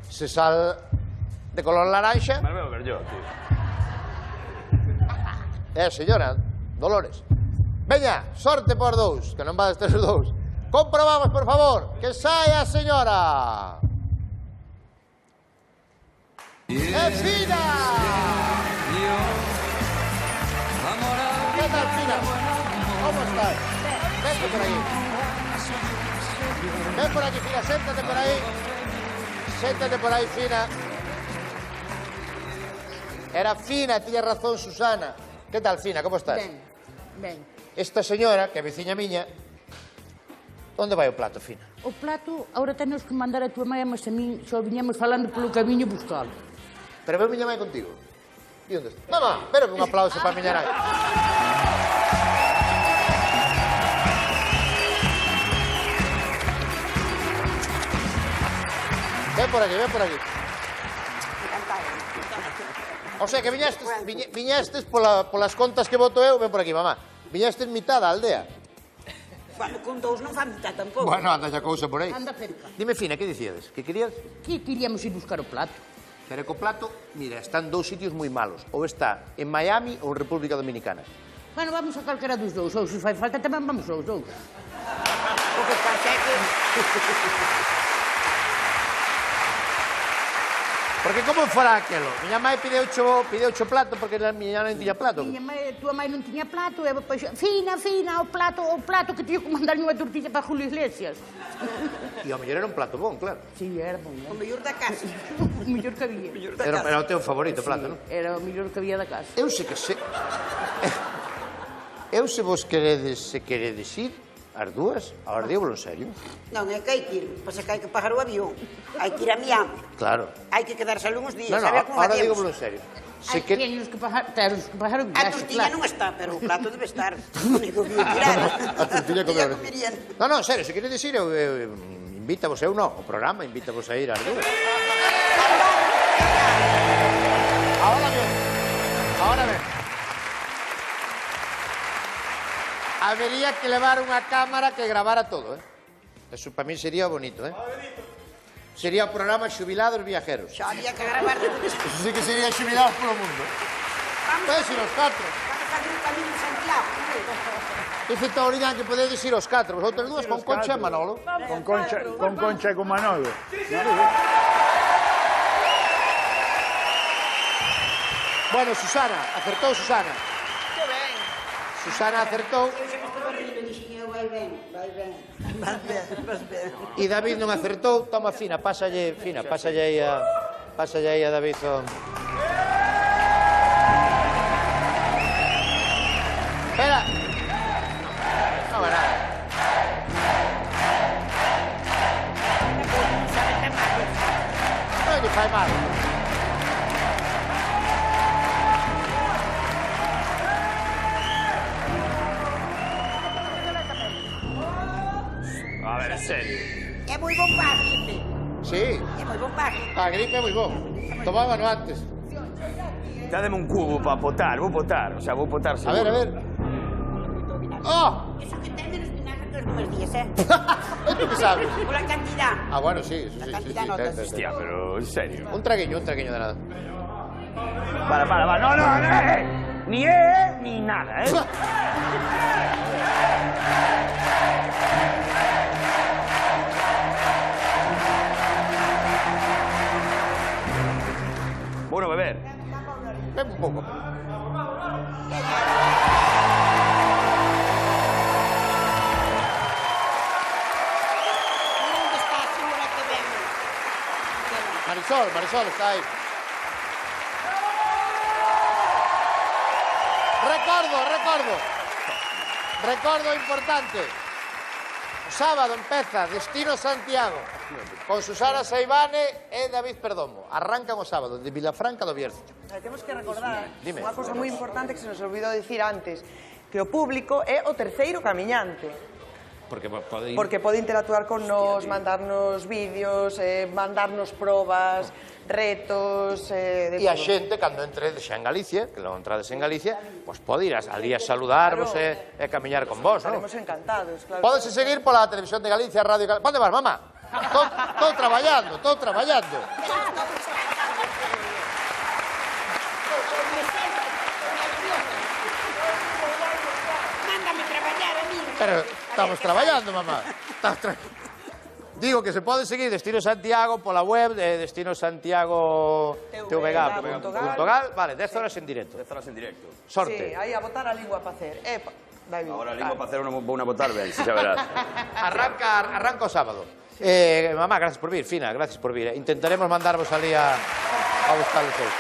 Se sal de color naranja... Me lo veo ver yo, tío. Señora, Dolores. Veña, sorte por dous, que non vades ter os dous. Comprobamos, por favor, que saia a señora. É fina! Que tal, fina? Como estás? Vente por aí. Ven por aquí, fina, séntate por aí. Séntate por aí, fina. Era fina, tiña razón, Susana. Que tal, fina, como estás? Ben. Esta señora, que é veciña miña, onde vai o plato, fina? O plato, ahora tenemos que mandar a tua mãe, mas a min só viñamos falando polo camiño buscalo. Pero veu miña mãe contigo. E onde está? Mamá, pero un aplauso para miña nai. Ven por aquí. O sea, que viñestes polas contas que voto eu, ven por aquí, mamá. Viñestes mitad da aldea. Bueno, con dous non fa mitad tampouco. Bueno, anda xa cousa por aí. Anda cerca. Dime, fina, que dicíades? Que querías? Que queríamos ir buscar o plato. Pero co plato, mira, están dous sitios moi malos. Ou está en Miami ou en República Dominicana. Bueno, vamos a calquera dos dous, ou se fai falta tamén vamos aos dous. O que pasa é que... Porque como fará aquelo? Miña mãe pideucho plato porque miña non tiña plato. Tua mãe non tiña plato, e pois, fina, o plato que tío que mandar unha tortilla para Julio Iglesias. E ao mellor era un plato bon, claro. Sí, era bon. O mellor da casa. O mellor que había. Era o teu favorito plato, non? Era o mellor que había da casa. Eu sei que se... Eu se vos queredes ir, as dúas, agora dígolo en serio. Non, é que hai que ir, pasa que hai que pagar o avión. Hai que ir a Miami. Claro. Hai que quedarse algúns días, No, a ver como ahora hacemos. dígolo en serio. Hai que pagar o A viaxe, tortilla claro. non está, pero o plato debe estar. O único que ia tirar. A tortilla Ya comeron. comerían. No, en serio, se queredes ir, eu invítavos, eu non, o programa invítavos a ir ás dúas. Ahora ben. Habería que levar unha cámara que gravara todo, Eso para mí sería bonito, Sería o programa Xubilados Viajeros. Xa había que gravar de todo isto. Eso sí que sería Xubilados polo mundo. Puedes ir os 4. Vamos a fazer un camino de Santiago. Dice Tauriñán que podedes ir os 4, vosotros dúas con Concha e Manolo. Con Concha e con Manolo. Bueno, Susana, acertou Susana. Que ben. Susana acertou. Vai ben. Vas ben. E David non acertou. Toma, Fina, pásalle aí a David. Espera. Non vai nada. Non lle fai mal. A ver, en serio. É moi bon para a gripe. Sí. É moi bon para a gripe. A gripe é moi bon. Tomábano antes. Dádeme un cubo para potar, vou potar. O sea, vou potar seguro. A ver. ¡Oh! Eso que ten menos vinagre que os demais días, ¿Tú qué sabes? Pola cantidad. Ah, bueno, sí. La cantidad notas. Hostia, pero en serio. Un tragueño de nada. Para. No, ni ni nada, Bueno, beber. Bebe un poco. ¿Dónde está a señora que ven? Marisol está ahí. Recordo importante. O sábado empeza Destino Santiago con Susana Seivane e David Perdomo. Arrancan o sábado de Vilafranca do Bierzo. Temos que recordar Dime. unha cousa moi importante que se nos olvidou dicir antes, que o público é o terceiro camiñante. Porque pode interactuar con nos, mandarnos vídeos, mandarnos probas, retos, de E a todo. xente, cando entre xa en Galicia, que non entrades en Galicia, pois pode ir ali a saludarvos e camiñar con vos, non? Estaremos encantados, claro. Pódese seguir pola Televisión de Galicia, Radio Galicia. Onde vas, mamá? Estou traballando. Mándame traballar a mí. Pero estamos traballando, mamá. Digo que se pode seguir Destino Santiago pola web de destinosantiago.tvg.gal. Vale, 10 horas en directo. 10 horas en directo. Sorte. Sí, aí a botar a lingua para hacer. David. Ahora a lingua para hacer vou a botar ben, xa verás. Arranca o sábado. Mamá, gracias por vir, Fina, gracias por vir. Intentaremos mandarvos ali a buscar os seus.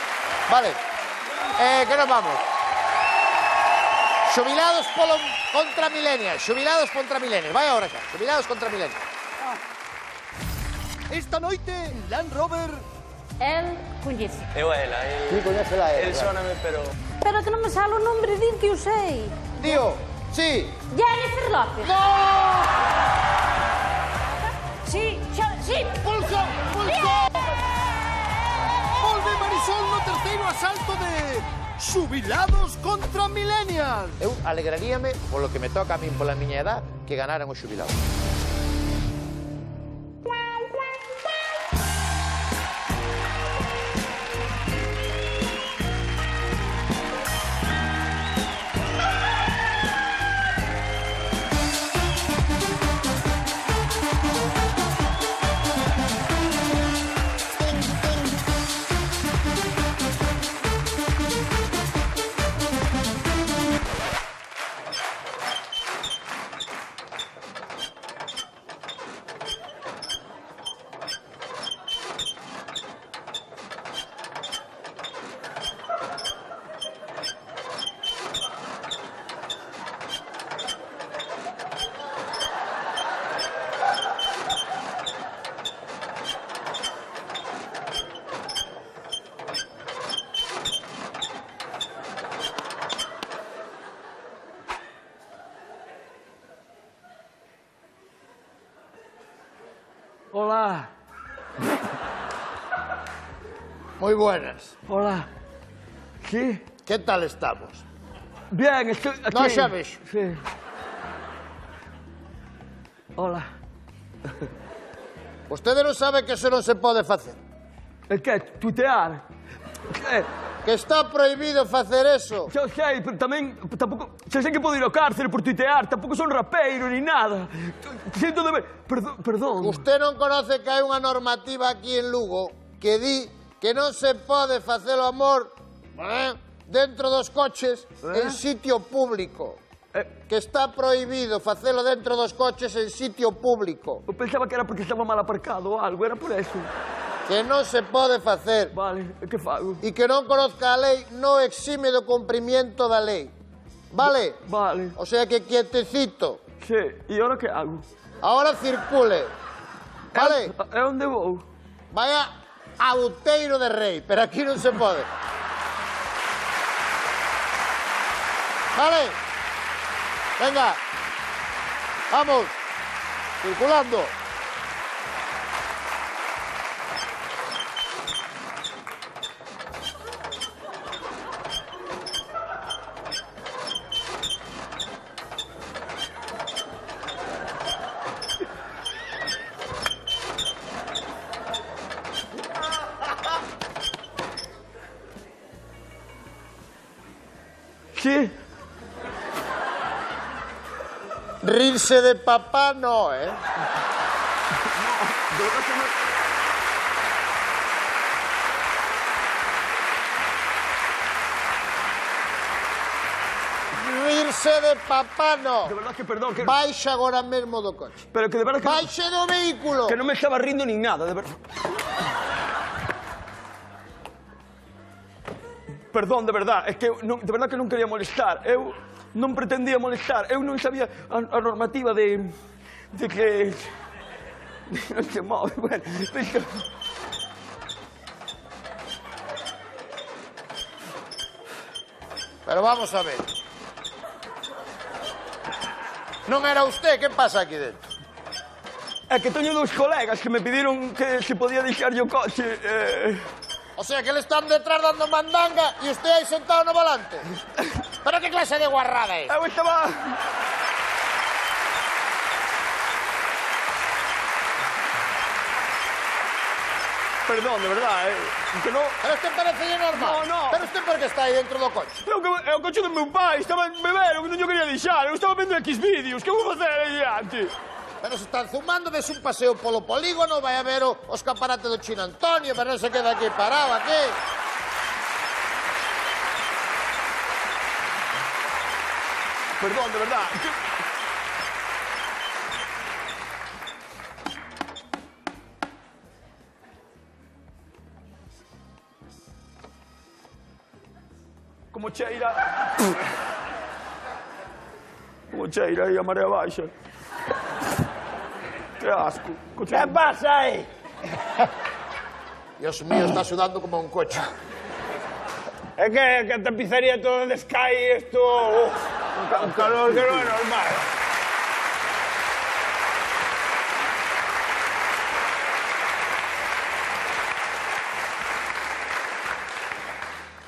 Vale, que nos vamos? Xubilados contra millennials. Vai ahora xa, xubilados contra millennials. Esta noite, Land Rover... El coñece. Eu a ela, Sí, coñécela a ela. El sóname, pero... Pero que non me sale o nombre, din que o sei. Dío, sí. Jennifer López. ¡No! Sí. Pulso! Volve Marisol no terceiro asalto de Xubilados contra Millennials. Eu alegraríame, polo que me toca a min pola miña edad, que ganaran os xubilados. Hola. Muy buenas. Hola. ¿Sí? ¿Qué tal estamos? Bien, estoy aquí. No sabes. Sí. Hola. Vostede non sabe que eso non se pode facer. ¿El qué? ¿Tutear? ¿Qué? Que está prohibido facer eso. Xa sei, pero tamén, tampouco, xa sei que podo ir ao cárcel por tuitear, tampouco son rapeiro ni nada. Sinto de ver, perdón. Usted non conoce que hai unha normativa aquí en Lugo que di que non se pode facer o amor dentro dos coches en sitio público. Que está prohibido facelo dentro dos coches en sitio público. Eu pensaba que era porque estaba mal aparcado ou algo, era por eso. Que non se pode facer. Vale, e que fago? E que non conozca a lei non exime do cumprimento da lei. Vale? Vale. O sea que quietecito. Sí, e ahora que hago? Ahora circule. Vale? E onde vou? Vaya a Outeiro de Rei, pero aquí non se pode. Vale? Venga. Vamos. Circulando. Sí. Rirse de papá no, ¿eh? Rirse de papá no. De verdad que perdón. Que... Baixa agora mesmo do coche. Pero que de verdad que... Baixe do vehículo. Que non me estaba rindo nin nada, de verdad. Perdón, de verdad, é que non, de verdad que non quería molestar. Eu non pretendía molestar. Eu non sabía a normativa de que... Non se move, bueno. Pero vamos a ver. Non era usted, que pasa aquí dentro? É que teño dous colegas que me pediron que se podía deixar o coche... O sea, que le están detrás dando mandanga y usted ahí sentado no volante. ¿Pero qué clase de guarrada es? Eu estaba... Perdón, de verdad, que non... Pero usted parece normal. No, no. Pero usted por que está aí dentro do coche? É o coche do meu pai, estaba en beber, o que non yo quería deixar. Eu estaba vendo X vídeos, que vou facer aí diante? Pero se están zumando, des un paseo polo polígono, vai a ver os escaparate do Chino Antonio, pero non se queda aquí parado, aquí. Perdón, de verdad. Como cheira... Como cheira aí a marea baixa. Que asco. ¿Qué pasa ahí? Dios mío, está sudando como un coche. Es que tapizaría todo el Sky, esto... un calor que no es normal.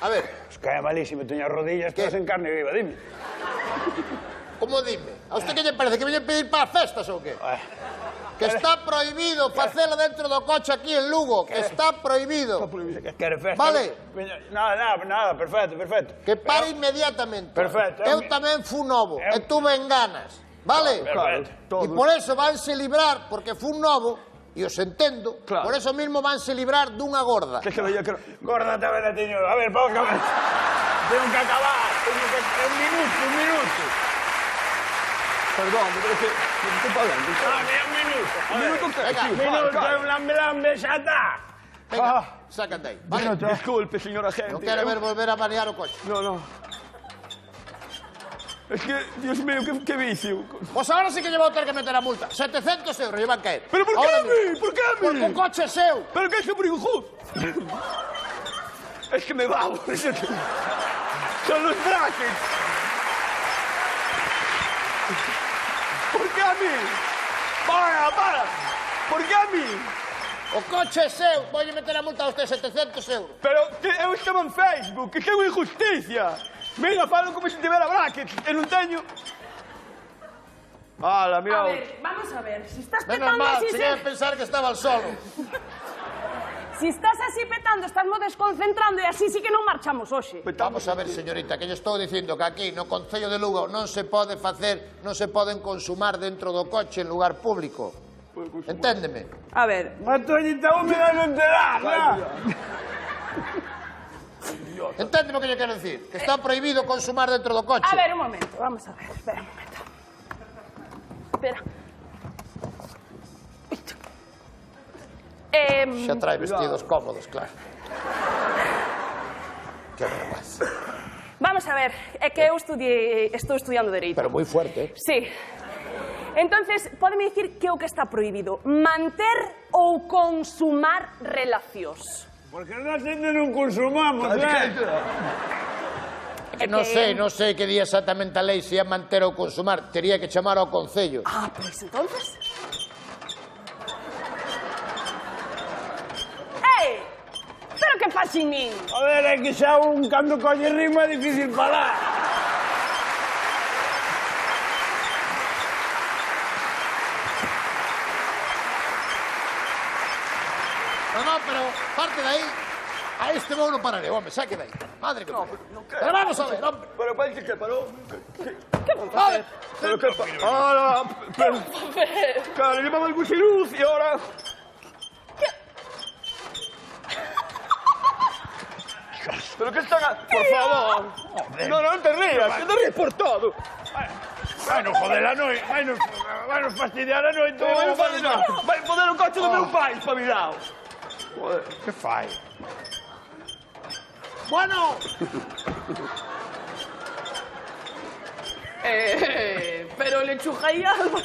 A ver. Sky es malísimo, tenía rodillas todas en carne viva, dime. ¿Cómo dime? ¿A usted qué le parece? ¿Que viene a pedir para festas o qué? Que está prohibido facelo dentro do coche aquí en Lugo. Que está prohibido. Que quere festa? Vale. Nada, perfecto. Que pare inmediatamente. Perfecto. Eu tamén fu novo e tuve en ganas. Vale? Perfecto. E por eso vanse librar, porque fu novo, e os entendo, por eso mismo vanse librar dunha gorda. Que se veía que... Gorda tamén a teño. A ver, vamos a ver. Tengo que acabar. Un minuto. Perdón, pero que... ¿Qué pasa? Un minuto. Un minuto que... Venga, un minuto, lambe, xa está. Venga, sácate aí. Vale? Disculpe, señora gente. Non quero ver volver a manear o coche. No. Es que, Dios mío, qué vicio. Pues ahora sí que llevo a tener que meter a multa. 700 euros llevan a caer. ¿Pero por qué a mí? ¿Por qué a mí? Porque un coche es seu. ¿Pero qué es que por injusto? Es que me va, son los brackets. ¿Por qué a mí? Para. ¿Por qué a mí? O coche é seu. Voy a meter a multa a usted 700 euros. Pero eu estaba en Facebook, que tengo injusticia. Mira, falo como se tivera brackets, e non teño... Ala, mira... A ver, vamos a ver. Si estás Menos petando mal, así... llegué a pensar que estaba al solo. Si estás así petando, estás mo desconcentrando e así sí que non marchamos hoxe. Vamos a ver, señorita, que lle estou dicindo que aquí no Concello de Lugo non se pode facer, non se poden consumar dentro do coche en lugar público. Enténdeme? A ver. Matoñita húmeda non te dá, Enténdeme o que lle quero dicir, que está prohibido consumar dentro do coche. A ver, un momento, vamos a ver, espera un momento. Espera. Xa trae vestidos cómodos, claro. Que vergüenza. Vamos a ver, é que eu estou estudiando Dereito. Pero moi fuerte, Sí. Entonces, pódeme dicir que é o que está prohibido? Manter ou consumar relacións? Porque nós ainda non consumamos, Non sei que di exactamente a lei se é manter ou consumar. Tería que chamar ao Concello. Ah, pois entonces... Ei! Pero que faz sin min? A ver, é que xa un cando colle ritmo é difícil falar. No, pero parte de aí. A este vou non pararé, home, saque de aí. Madre que... Pero vamos a ver, hombre. Pero parece que parou. Vale. Pero que ahora, pero... Claro, llevaba el busiluz y ahora... Pero que están... Por favor. No, no te rías, que te ríes por todo. Bueno, joder, a noi, vai nos fastidiar a noi. Vai poder o coche do meu pai, espabilado. Joder, que fai? Bueno. Pero lechuga y algo.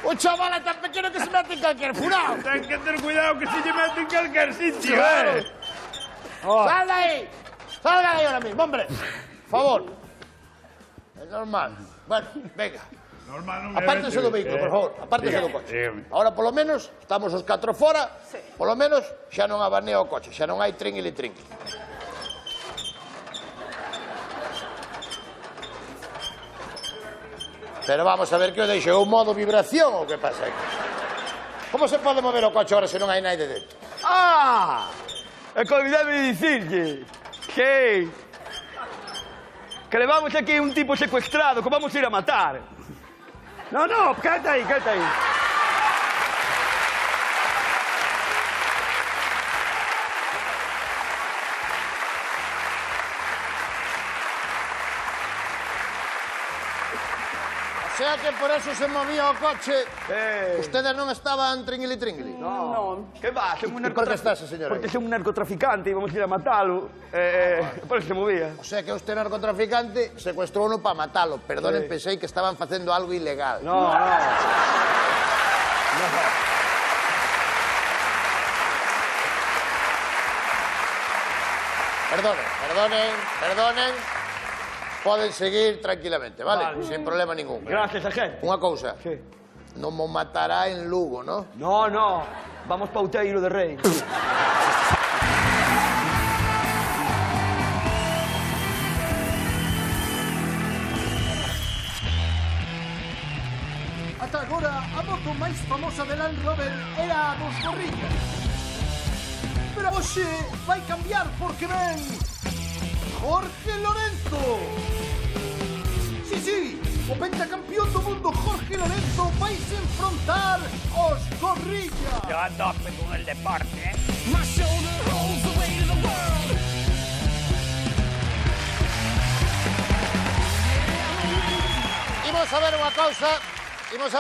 Un chaval tan pequeno que se mete en calquer furado. Ten que ter cuidado que se lle mete en calquer sitio, Sal de aí. Salga de aí ahora mismo, hombre. Por favor. É normal. Bueno, venga. Apártese do vehículo, por favor. Apártese do coche. Ahora, polo menos, estamos os 4 fora. Polo menos, xa non abanea o coche. Xa non hai tringuili-tringuili. Pero vamos a ver que o deixo. É un modo vibración ou que pasa aquí? Como se pode mover o coche ahora se non hai naide dentro? ¡Ah! É que olvidame de dicirlle que levamos aquí un tipo secuestrado que vamos a ir a matar. No, no, quédate aí, quédate aí. O sea que por eso se movía o coche. Ustedes non estaban tringuili-tringuili. No. ¿Qué va? Somos un ¿Por qué está ese señor Porque ahí? somos un narcotraficante y vamos a ir a matarlo. Por eso se movía. O sea que usted narcotraficante secuestrou uno para matalo. Perdonen, pensei que estaban facendo algo ilegal. No, no. Perdonen. Poden seguir tranquilamente, vale? Sin problema ningún. Gracias, agente. Unha cousa. Non mo matará en Lugo, ¿no? No, no. Vamos pa Outeiro de Rei. Ata agora, a moto máis famosa de Land Rover era a dos Gorrillas. Pero hoxe vai cambiar porque ven Jorge Lorenzo. Sí, o pentacampeón do mundo Jorge Lorenzo vai se enfrontar aos Gorrillas. Yo a tope con el deporte, My shoulder holds the weight of the world. Imos a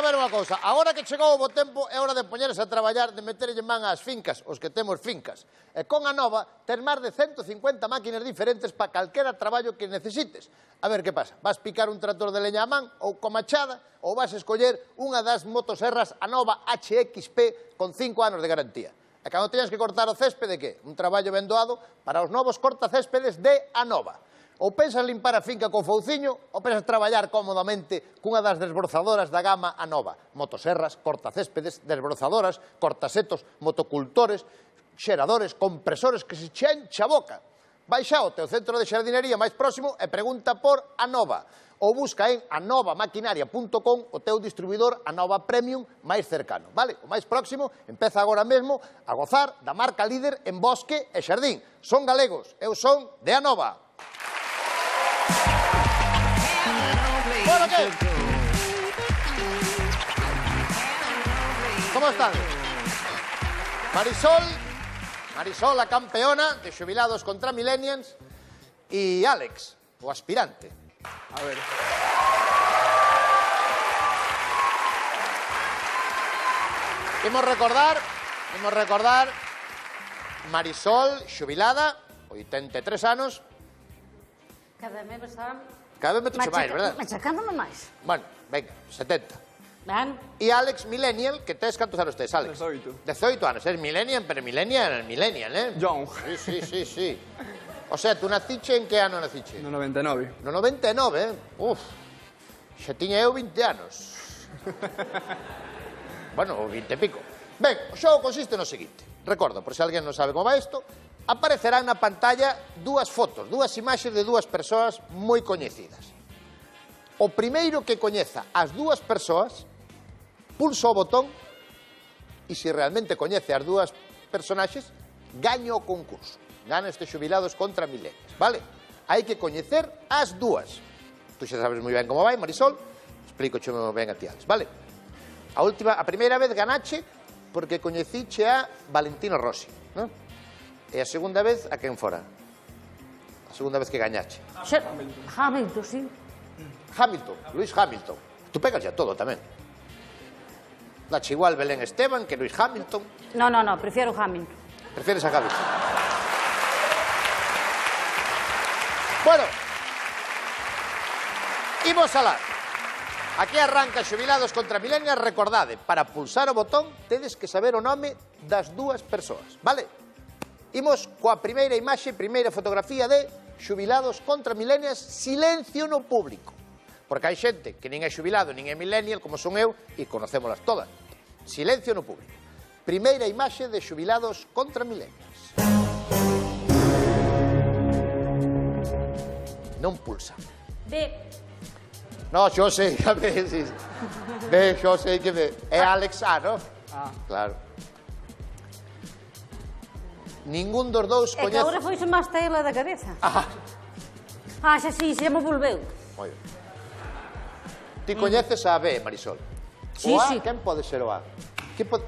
ver unha cousa. Agora que chegou o bo tempo, é hora de poñerse a traballar, de meterlle man ás fincas, os que temos fincas. E con a nova, ten máis de 150 máquinas diferentes para calquera traballo que necesites. A ver que pasa, vas picar un tractor de leña a man ou con machada, ou vas escoller unha das motoserras a nova HXP con 5 anos de garantía. E cando teñas que cortar o céspede, que? Un traballo ben doado para os novos cortacéspedes de Anova. Ou pensas limpar a finca co fouciño ou pensas traballar cómodamente cunha das desbrozadoras da gama Anova. Motoserras, cortacéspedes, desbrozadoras, cortasetos, motocultores, xeradores, compresores que se che enche a boca. Baixa ao teu centro de xardinería máis próximo e pregunta por Anova. Ou busca en anovamaquinaria.com o teu distribuidor Anova Premium máis cercano, vale? O máis próximo empeza agora mesmo a gozar da marca líder en bosque e xardín. Son galegos, eu son de Anova. Bueno, ¿qué? ¿Cómo están? Marisol, la campeona de Xubilados contra Millennials, y Alex, o aspirante. A ver. Imos recordar Marisol, xubilada, 83 anos. Cada vez está... Cada vez me tuxe máis, verdad? Machacándome máis. Bueno, venga, 70. Ben. E Alex, millennial, que tes cantos anos tes, Alex? 18. 18 anos, es millennial, pero millennial, eh? Young. Sí. O sea, tú naciche en que ano naciche? No 99. No 99, eh? Uf, xa tiña eu 20 anos. Bueno, 20 e pico. Ben, o xogo consiste no seguinte. Recordo, por se alguén non sabe como va isto, aparecerán na pantalla dúas fotos, dúas imaxes de dúas persoas moi coñecidas. O primeiro que coñeza as dúas persoas pulsa o botón e se realmente coñece as dúas personaxes, gaña o concurso. Gana este Xubilados contra Millennials, vale? Hai que coñecer as dúas. Tú xa sabes moi ben como vai, Marisol, explico moi ben a ti, Alex, vale? A primeira vez ganache porque coñeciche a Valentino Rossi, non? E a segunda vez a quen fora? A segunda vez que gañache. Hamilton, sí. Hamilton, Luis Hamilton. Tú pegas ya todo tamén. Dache igual Belén Esteban que Luis Hamilton. No, prefiero Hamilton. Prefieres a Hamilton. Bueno, imos alá. Aquí arranca Xubilados contra Millennials. Recordade, para pulsar o botón tedes que saber o nome das dúas persoas, vale? Imos coa primeira imaxe, primeira fotografía de Xubilados contra Millennials, silencio no público. Porque hai xente que nin é xubilado nin é millennial, como son eu, e conocémolas todas. Silencio no público. Primeira imaxe de Xubilados contra Millennials. Non pulsa. B. No, yo sei, a ver, sí. Ve, yo sei que ve. É Alex A, ¿no? Claro. Ningún dos dous coñece... É que agora foise máis tela da cabeza. Xa sí, xa me volveu. Moi ben. Ti coñeces a B, Marisol? Sí, o A, sí. Quen pode ser o A? Que pode...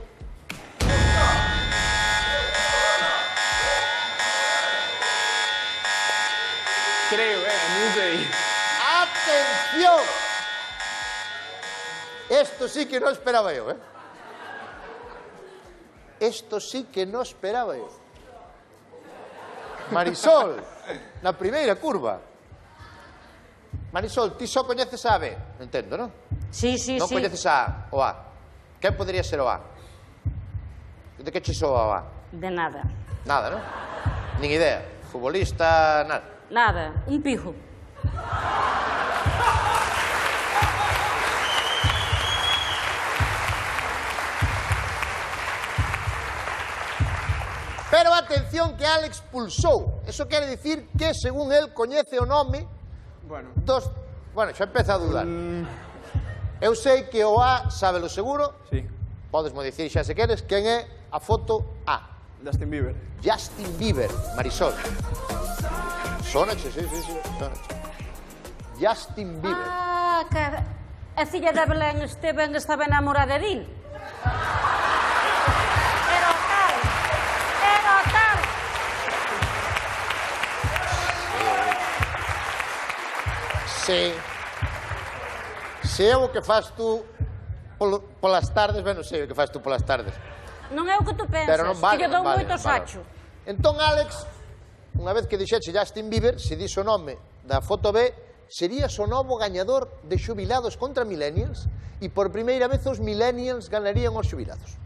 Creo, non sei. ¡Atención! Esto sí que no esperaba yo, ¿eh? Esto sí que no esperaba yo. Marisol, na primeira curva. Marisol, ti só coñeces a B, entendo, non? Sí, sí, non sí. coñeces a o A. Quen podría ser o A? De que che soa o A? De nada. Nada, non? Nin idea. Futbolista, nada. Nada, un pijo. Pero atención que Alex pulsou. Eso quere dicir que, según él, coñece o nome dos... Bueno, xa empeza a dudar. Eu sei que o A sábelo seguro. Sí. Podesmo dicir xa se queres quen é a foto A. Justin Bieber. Justin Bieber, Marisol. Sónache, sí. Sónache. Justin Bieber. Que a filla de Belén Esteban estaba enamorada de él. Era o tal. Sí. Se é o que faz tú polas tardes, ben, non sei o que faz tú polas tardes. Non é o que tú pensas, Pero non vale, que lle dou non vale, moito sacho. Entón, Alex, unha vez que dixeche Justin Bieber, se dixo o nome da foto B, serías o novo gañador de Xubilados contra Millennials e por primeira vez os Millennials ganarían os Xubilados.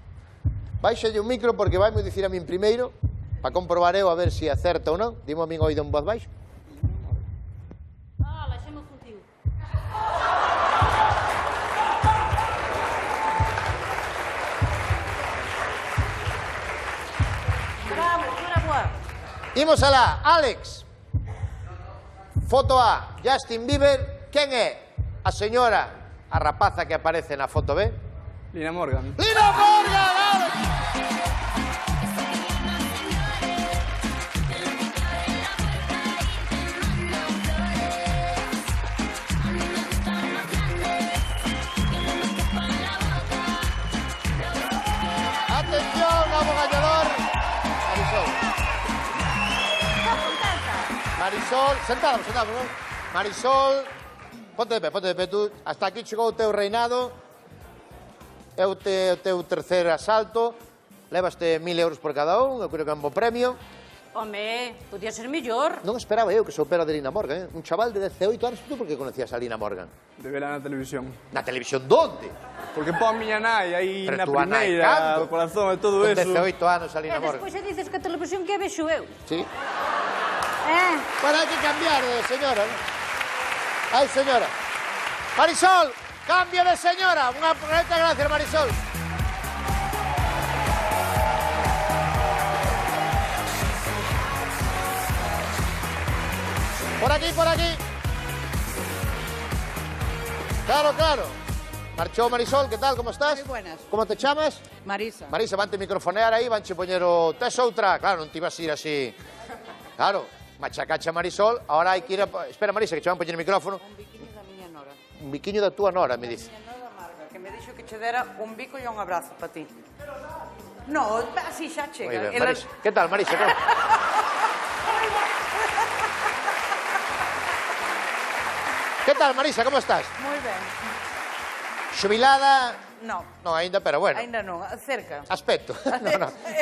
Baixalle o micro porque vai me dicir a min primeiro, para comprobar eu a ver se acerta ou non. Dimo a min oído en voz baixo. Imos alá, Alex. Foto A, Justin Bieber. Quen é a señora, a rapaza que aparece na foto B? Lina Morgan. Lina Morgan, Alex! Atención, novo gañador. Marisol. Marisol, sentado, non? Marisol, ponte de pé, tú. Hasta aquí chegou o teu reinado. É o teu terceiro asalto. Levaste 1000 euros por cada un, eu creo que é un bo premio. Home, podía ser mellor. Non esperaba eu que soupera de Lina Morgan, Un chaval de 18 anos, tú por que conocías a Lina Morgan? De vela na televisión. Na televisión donde? Porque pon miña nai aí Pero na tú a nai primeira, canto? o corazón e todo Con eso. 18 anos a E Lina Morgan. despois dices que a televisión que a vexo eu. Sí. Bueno, hai que cambiar de señora, non? Ai, señora. Marisol, cambio de señora. Unha moita gracias, Marisol. Por aquí, por aquí. Claro, claro. Marchou Marisol, que tal, como estás? Moi buenas. Como te chamas? Marisa. Marisa, vante microfonear aí, vanche poñer o... Tes outra? Claro, non te ibas a ir así. Claro, machacacha Marisol, ahora hai que ir a... Espera, Marisa, que che van poñer o micrófono. Un biquiño da miña nora. Un biquiño da túa nora, me dice. Miña nora Marga, que me dixo que che dera un bico e un abrazo para ti. No, así xa chega. Moi ben, Marisa. Que tal, Marisa? ¿Cómo? Que tal, Marisa? Como estás? Moi ben. Xubilada? No. Non, aínda, pero bueno. Ainda non, cerca. Aspecto.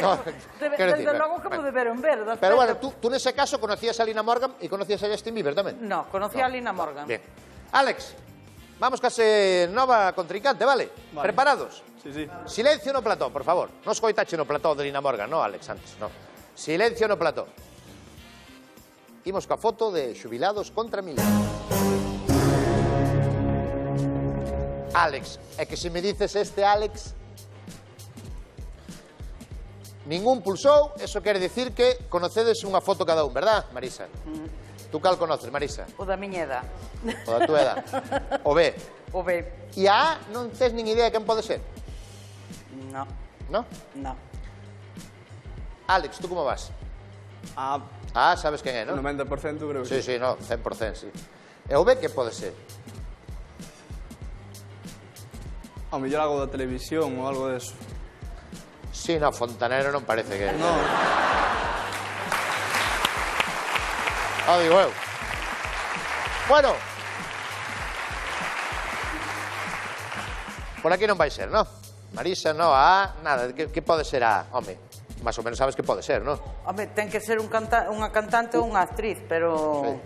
No. Quero Desde decir, logo que me deberon ver. de Pero bueno, aspecto. tú nese caso conocías a Lina Morgan e conocías a Justin Bieber tamén. No, conocí a Lina Morgan. Bien. Alex, vamos case nova contrincante, vale? Preparados? Sí, sí. Silencio no plató, por favor. Non escoitache no plató de Lina Morgan, no, Alex, antes, no. Silencio no plató. Imos coa foto de xubilados contra milenios. Alex, é que se me dices este Alex, ningún pulsou, eso quere dicir que conocedes unha foto cada un, verdad, Marisa? Tú cal conoces, Marisa? O da miña edad. O da túa edad. O B. O B. E a A non tes nin idea de quen pode ser? No. No? No. Alex, tú como vas? A sabes quen é, non? 90% creo que Sí, sí, no, 100%, sí. E o B que pode ser? Ao mellor algo da televisión ou algo deso. Sí, no, Fontanero non parece que... No. Digo eu. Bueno. Por aquí non vai ser, non? Marisa, no, A, nada. Que pode ser A? Home, máis ou menos sabes que pode ser, non? Home, ten que ser unha cantante ou unha actriz, pero...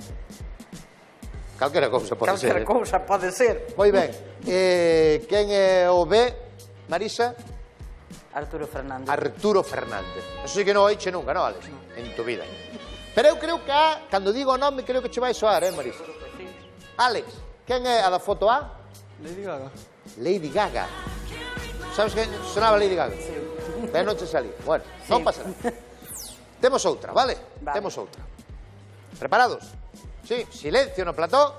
Calquera cousa pode ser. Calquera cousa pode ser. Moi ben. Quen é o B, Marisa? Arturo Fernández. Arturo Fernández. Eso sí que non oiche nunca, non, Alex? En tu vida. Pero eu creo que A, cando digo o nome, creo que che vai soar, Marisa? Alex, quen é a da foto A? Lady Gaga. Lady Gaga. Sabes que sonaba Lady Gaga? Sí. Ben non che salí. Bueno, non pasa nada. Temos outra, vale? Temos outra. Preparados? Sí, silencio no plató.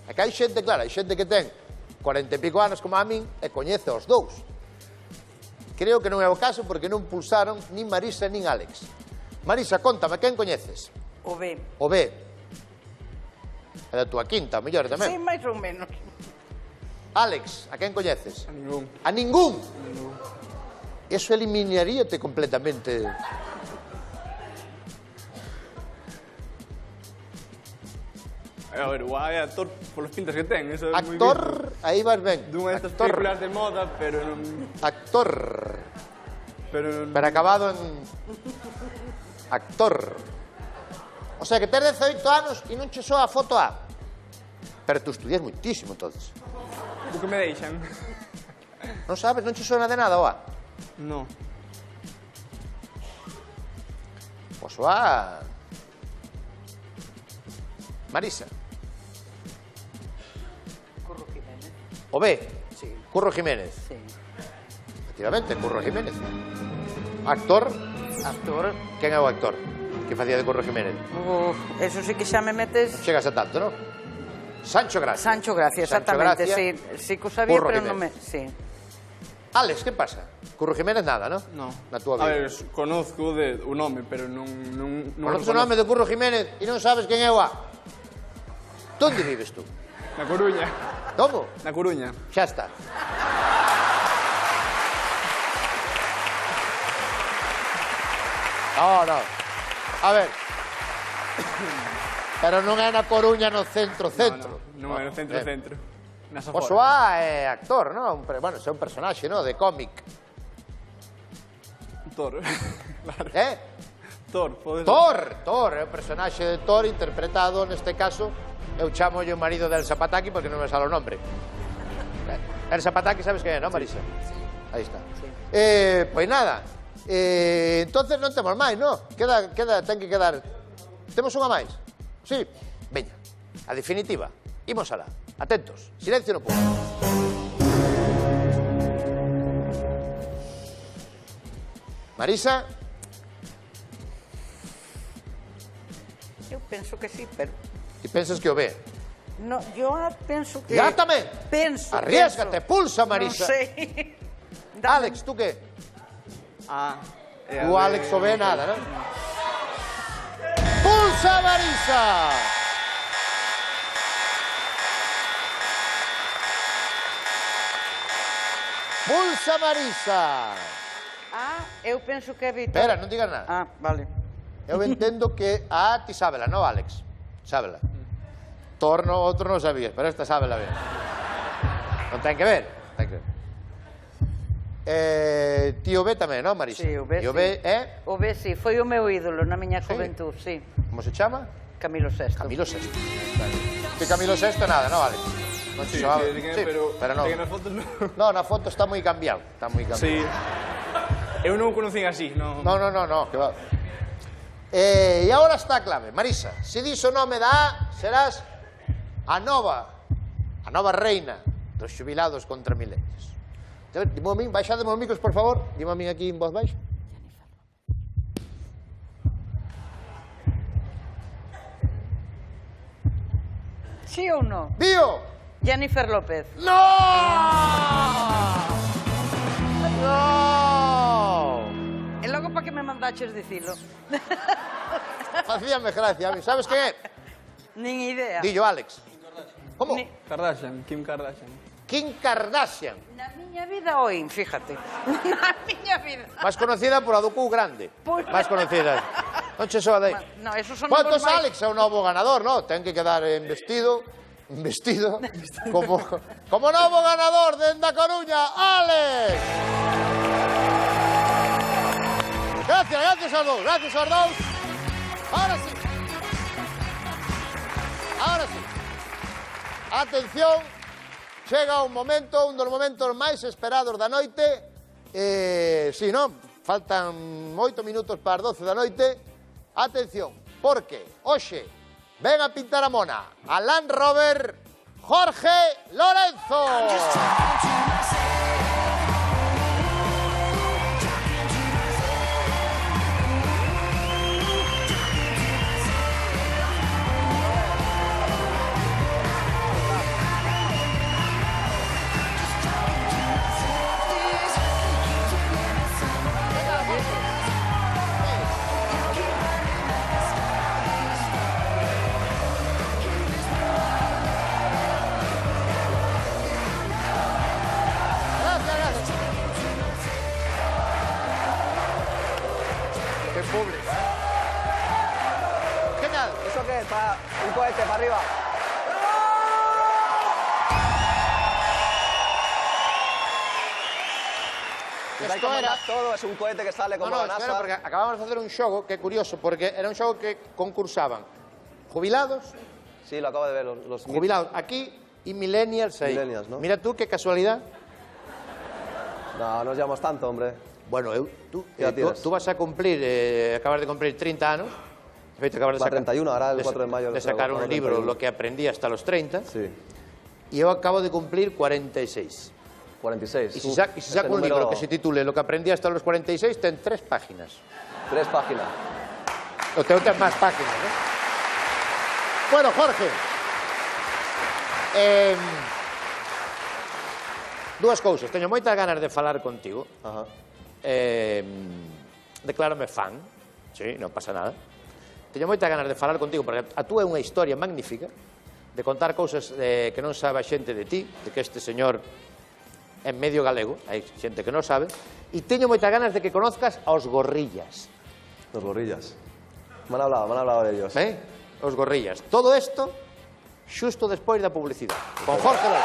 É que hai xente, claro, hai xente que ten 40 e pico anos como a min e coñece os dous. Creo que non é o caso porque non pulsaron nin Marisa nin Alex. Marisa, contame, quen coñeces? O B. O B. É da túa quinta, o mellor tamén. Sí, máis ou menos. Alex, a quen coñeces? A ningún. A ningún? Eso eliminaríate completamente. A ver, o A é actor polos pintas que ten. Eso é moi Actor, aí vas ben. Dunha destas Actor. películas de moda, pero non... Actor. Pero acabado en... Actor. O sea, que tes 18 anos e non che soa a foto A. Pero tú estudias moitísimo, entonces. O que me deixan. Non sabes, non che sona de nada o A? No. Bonsoir. Marisa. Curro Jiménez. O B. Sí. Curro Jiménez. Sí. Efectivamente, Curro Jiménez. Actor. Actor. Quen é o actor que facía de Curro Jiménez? Eso sí que xa me metes... Non chegas a tanto, non? Sancho Gracia. Sancho Gracia, exactamente. Sí, sí que o sabía, Curro pero non Jiménez. me... Sí. Alex, que pasa? Curro Jiménez nada, non? No. Na túa A vida. ver, conozco o nome, pero non Conoces o nome de Curro Jiménez e non sabes quen é o A? Donde vives tú? Na Coruña. Como? Na Coruña. Xa está. No. A ver. Pero non é na Coruña no centro. Non é no centro. Nas O aforas. Soa é actor, non? Bueno, é un personaxe, non? De cómic. Thor. Thor, pode ser. Thor, é o personaxe de Thor interpretado, neste caso, eu chamo o marido de Elsa Pataki porque non me sale o nombre. Elsa Pataki, sabes que é, non, Marisa? Sí. Aí está. Pois nada, entonces non temos máis, non? Ten que quedar... Temos unha máis? Sí? Veña, a definitiva. Imos alá. Atentos, silencio no público. Marisa? Eu penso que sí, pero... Ti pensas que o ve? No, yo penso que... Ya tamén? Penso. Arriésgate, pulsa, Marisa. Non sei. Alex, tú que? Tú, Alex, o ve nada, non? Pulsa, Marisa! Pulsa, Marisa! Eu penso que é Vitor. Espera, non digas nada. Vale. Eu entendo que a ti sábela, non, Alex? Sábela. Torno, outro non sabías, pero esta sábela ben. Non ten que ver. Ti o ve tamén, non, Marisa? Sí, o ve, o ve, O ve, sí, foi o meu ídolo na miña juventud, sí. Como se chama? Camilo VI. Camilo VI. Vale. Que Camilo VI nada, non, Alex? Non se chamaba. Sí, pero non. nas fotos non. No, na foto está moi cambiado. Está moi cambiado. Sí. Eu non o conocín así, non. No, que va. E agora está a clave, Marisa. Se dis o nome da A, serás a nova reina dos xubilados contra milenios. Dimo a min, baixademe os micros, por favor. Dimo a min aquí en voz baixa. Sí ou non? Dío! Jennifer López. No! E logo para que me mandaches dicilo? Facíame gracia a mí. Sabes quen é? Nin idea. Dillo, Alex. Como? Kardashian, Kim Kardashian. Kim Kardashian. Na miña vida oín, fíjate. Na miña vida. Máis conocida por a do cu grande. Máis conocida. Non che soa dai. No, esos son Quantos novos Alex é o novo ganador, non? Ten que quedar investido como novo ganador dende a Coruña, Alex. Gracias aos dous. Ahora sí. Atención, chega un dos momentos máis esperados da noite. Si, non? Faltan 8 minutos para as 12 da noite. Atención, porque hoxe ven a pintar a mona a Land Rover Jorge Lorenzo. Público. Genial. ¿Eso qué es? ¿Para un cohete para arriba? Esto era todo, es un cohete que sale como la NASA. Espera, porque acabamos de facer un xogo que é curioso, porque era un xogo que concursaban jubilados. Sí, lo acabo de ver, los jubilados aquí y millennials ahí. Millennials, ¿no? Mira tú, qué casualidad. No, nos llevamos tanto, hombre. Bueno, tú vas a cumplir, acabas de cumplir 30 anos. De feito, acabas de sacar 31, ahora el 4 de mayo. De sacar un libro, Lo que aprendí hasta los 30. Sí. Y eu acabo de cumplir 46. 46. Y si saco un libro que se titule Lo que aprendí hasta los 46, ten 3 páginas. 3 páginas. O ten máis páginas, ¿no? Bueno, Jorge. Dúas cousas. Teño moitas ganas de falar contigo. Declárame fan. Sí, non pasa nada. Teño moitas ganas de falar contigo porque a túa é unha historia magnífica de contar cousas que non sabe a xente de ti, de que este señor é medio galego, hai xente que non sabe, e teño moitas ganas de que conozcas aos gorrillas. Los gorrillas. Me han hablado de ellos. Os gorrillas. Todo isto xusto despois da publicidade. Con Jorge López.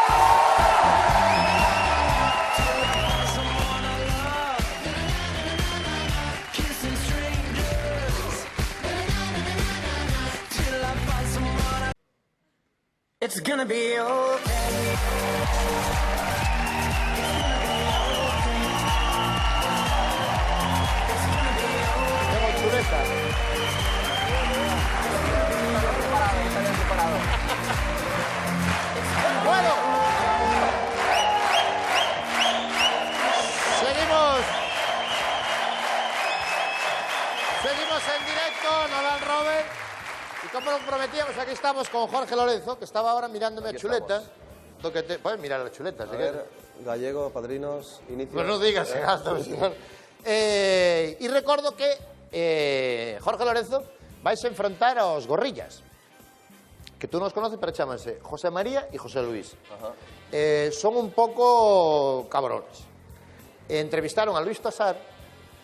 It's gonna be okay. Bueno, seguimos en directo, Nadal Robert, y como lo prometíamos, aquí estamos con Jorge Lorenzo, que estaba ahora mirándome a chuleta. Puedes mirar la chuleta, si quieres. Gallego, padrinos, inicio. Pues no digas, y recuerdo que Jorge Lorenzo vais a enfrentar aos gorrillas, que tú nos conoces, pero chámanse José María y José Luis. Son un pouco cabrones. Entrevistaron a Luis Tosar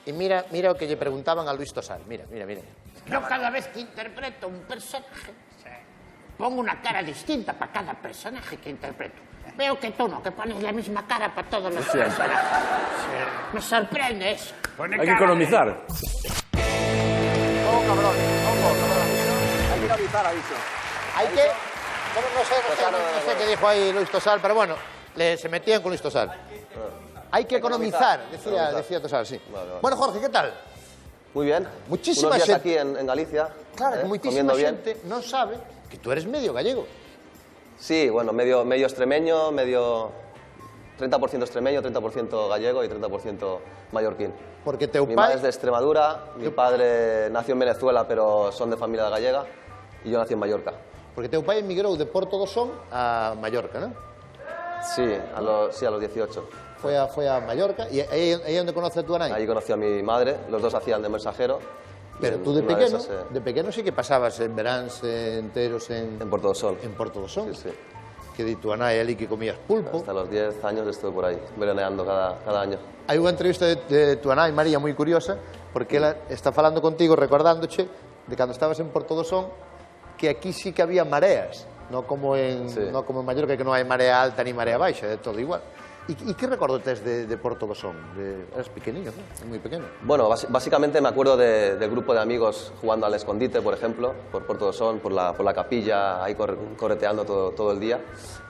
e mira o que lle preguntaban a Luis Tosar. Mira. Yo cada vez que interpreto un personaje pongo una cara distinta para cada personaje que interpreto. Veo que tú no, que pones la misma cara para todos los personajes. Me sorprende eso. Hay que economizar. Hay que economizar, ha dicho. Hay que... No sé qué dijo ahí Luis Tosar, pero bueno, se metían con Luis Tosar. Hay que economizar, decía Tosar, sí. Vale. Bueno, Jorge, ¿qué tal? Muy bien. Muchísima gente aquí en Galicia. Claro, que muchísima gente no sabe que tú eres medio gallego. Sí, bueno, medio extremeño, medio 30% extremeño, 30% gallego y 30% mallorquín. Porque teu mi pai... madre es de Extremadura, mi padre nació en Venezuela, pero son de familia gallega, y yo nací en Mallorca. Porque teu pai emigrou de Porto do Son a Mallorca, ¿no? Sí, a los 18. Fue a Mallorca, y ahí es donde conoce a tu nai. Ahí conocí a mi madre, los dos hacían de mensajero. Pero tú de pequeño sí que pasabas en veráns enteros en Porto do Son. En Porto do Son. Sí. Que di tu nai ali que comías pulpo. Hasta los 10 años estuve por ahí, veraneando cada año. Hai unha entrevista de tu nai, María, moi curiosa, porque ela está falando contigo, recordándoche de cando estabas en Porto do Son, que aquí sí que había mareas, no como en Mallorca, que non hai marea alta ni marea baixa, é todo igual. ¿Y qué recuerdo tes de Porto do Son? Eras pequeño, ¿no? Muy pequeño. Bueno, básicamente me acuerdo del grupo de amigos jugando al escondite, por ejemplo, por Porto do Son, por la capilla, ahí correteando todo el día.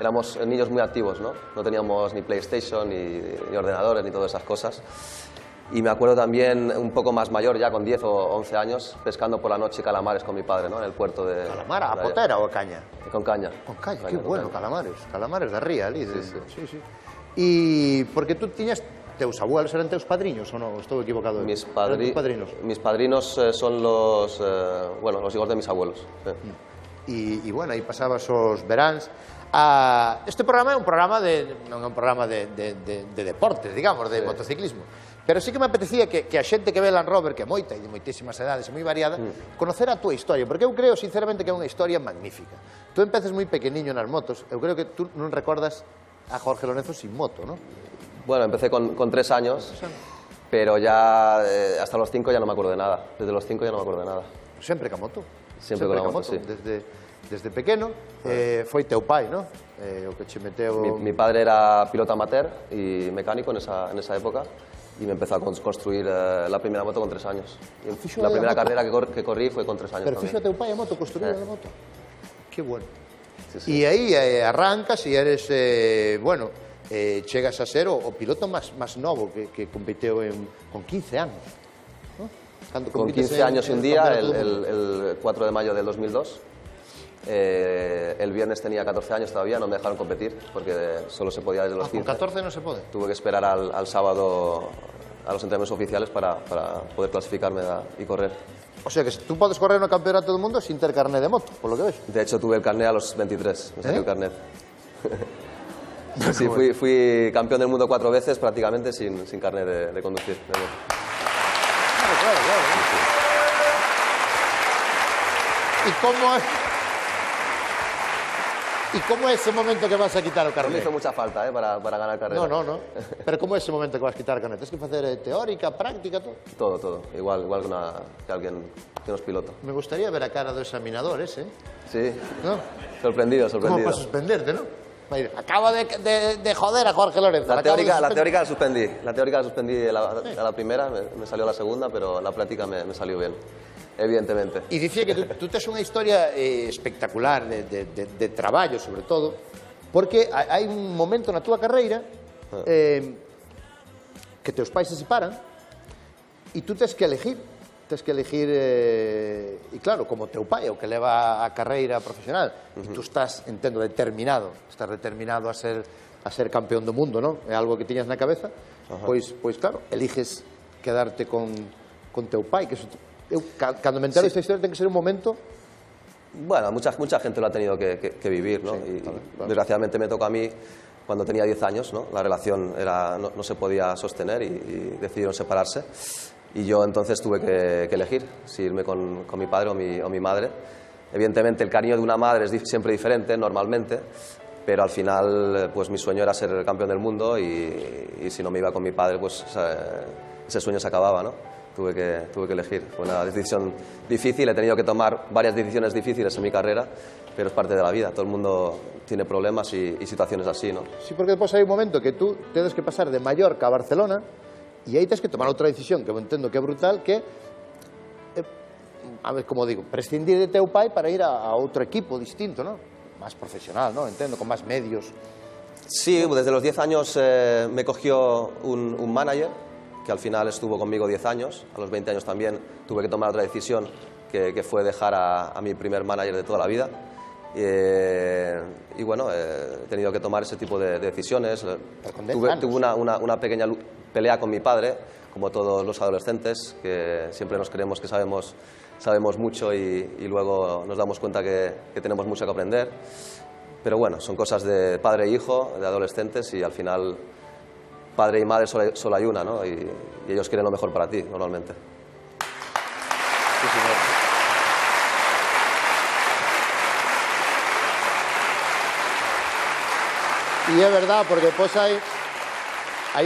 Éramos niños muy activos, ¿no? No teníamos ni PlayStation, ni ordenadores, ni todas esas cosas. Y me acuerdo también, un poco más mayor, ya con 10 o 11 años, pescando por la noche calamares con mi padre, ¿no? En el puerto de... ¿Calamar a potera o a caña? Con caña. Con caña, qué bueno, calamares. Calamares de ría, ali. Sí. Y porque tú tiñas teus abuelos, eran teus padriños ou non? Estou equivocado. Mis padrinos son los hijos de mis abuelos. Sí. Y bueno, aí pasabas os veráns. Este programa é un programa non é un programa de deportes, digamos, de motociclismo. Pero sí que me apetecía que a xente que ve Land Rover, que é moita e de moitísimas edades e moi variada, conocer a túa historia, porque eu creo sinceramente que é unha historia magnífica. Tú empezas moi pequeniño nas motos, eu creo que tú non recordas a Jorge Lorenzo sin moto, ¿no? Bueno, empecé con 3 años, pero ya hasta los 5 ya no me acuerdo de nada. Desde los 5 ya no me acuerdo de nada. Sempre ca moto? Sempre con la moto, sí. Desde pequeno, foi teu pai, ¿no? O que che meteu... Mi padre era piloto amateur y mecánico en esa época, y me empezó a construir la primera moto con 3 años. La primera carrera que corrí fue con 3 años. Pero fixo teu pai a moto, construir a moto? Qué bueno. Sí. Y ahí arrancas y eres, chegas a ser o piloto máis novo que competeu con 15 anos. Con 15 años y un día, el 4 de mayo del 2002. El viernes tenía 14 años todavía, no me dejaron competir porque solo se podía desde los 15. ¿Con 14 no se puede? Tuve que esperar al sábado a los entrenamientos oficiales para poder clasificarme y correr. O sea que tú podes correr no campeonato do mundo sin ter carné de moto, por lo que ves. De hecho, tuve el carné a los 23, me saqué el carnet. Sí, fui campeón del mundo 4 veces prácticamente sin carnet de conducir. Claro. ¿Y cómo es ese momento que vas a quitar el carnet? No me hizo mucha falta para ganar carrera. No. Pero ¿cómo es ese momento que vas a quitar el carnet? ¿Tienes que hacer teórica, práctica, todo? Todo. Igual que alguien que no es piloto. Me gustaría ver a cara do examinador ese. Sí. ¿No? Sorprendido. Como para suspenderte, ¿no? Acabo de joder a Jorge Lorenzo. La teórica la suspendí. La teórica la suspendí a la primera, me salió la segunda, pero la práctica me salió bien, evidentemente. Y dicía que tú tes unha historia espectacular de traballo, sobre todo, porque hai un momento na túa carreira que teus pais se separan e tú tes que elegir. E claro, como teu pai é o que leva a carreira profesional e tú estás, entendo, determinado a ser campeón do mundo, non? É algo que tiñas na cabeza, pois claro, eliges quedarte con teu pai, que cando me entero esta historia ten que ser un momento. Bueno, mucha gente lo ha tenido que vivir, ¿no? Y desgraciadamente me tocó a mí cuando tenía 10 años, ¿no? La relación no se podía sostener y decidieron separarse. Y yo entonces tuve que elegir si irme con mi padre o mi madre. Evidentemente el cariño de una madre es siempre diferente, normalmente, pero al final pues mi sueño era ser el campeón del mundo y si no me iba con mi padre pues ese sueño se acababa, ¿no? Tuve que elegir. Fue una decisión difícil, he tenido que tomar varias decisiones difíciles en mi carrera, pero es parte de la vida, todo el mundo tiene problemas y situaciones así, ¿no? Sí, porque despois hai un momento que tú tienes que pasar de Mallorca a Barcelona e aí tens que tomar outra decisión que eu entendo que é brutal, que a ver, como digo, prescindir de teu pai para ir a outro equipo distinto, ¿no? Más profesional, ¿no? Entendo, con más medios. Sí, desde los 10 años me cogió un manager que al final estuvo conmigo 10 años, a los 20 años también tuve que tomar otra decisión que fue dejar a mi primer manager de toda la vida y bueno, he tenido que tomar ese tipo de decisiones. Tuve una pequeña pelea con mi padre, como todos los adolescentes, que siempre nos creemos que sabemos mucho y luego nos damos cuenta que tenemos mucho que aprender. Pero bueno, son cosas de padre e hijo, de adolescentes, y al final padre y madre solo hay una, ¿no? Y ellos quieren lo mejor para ti, normalmente. Sí, señor. E é verdad, porque depois hai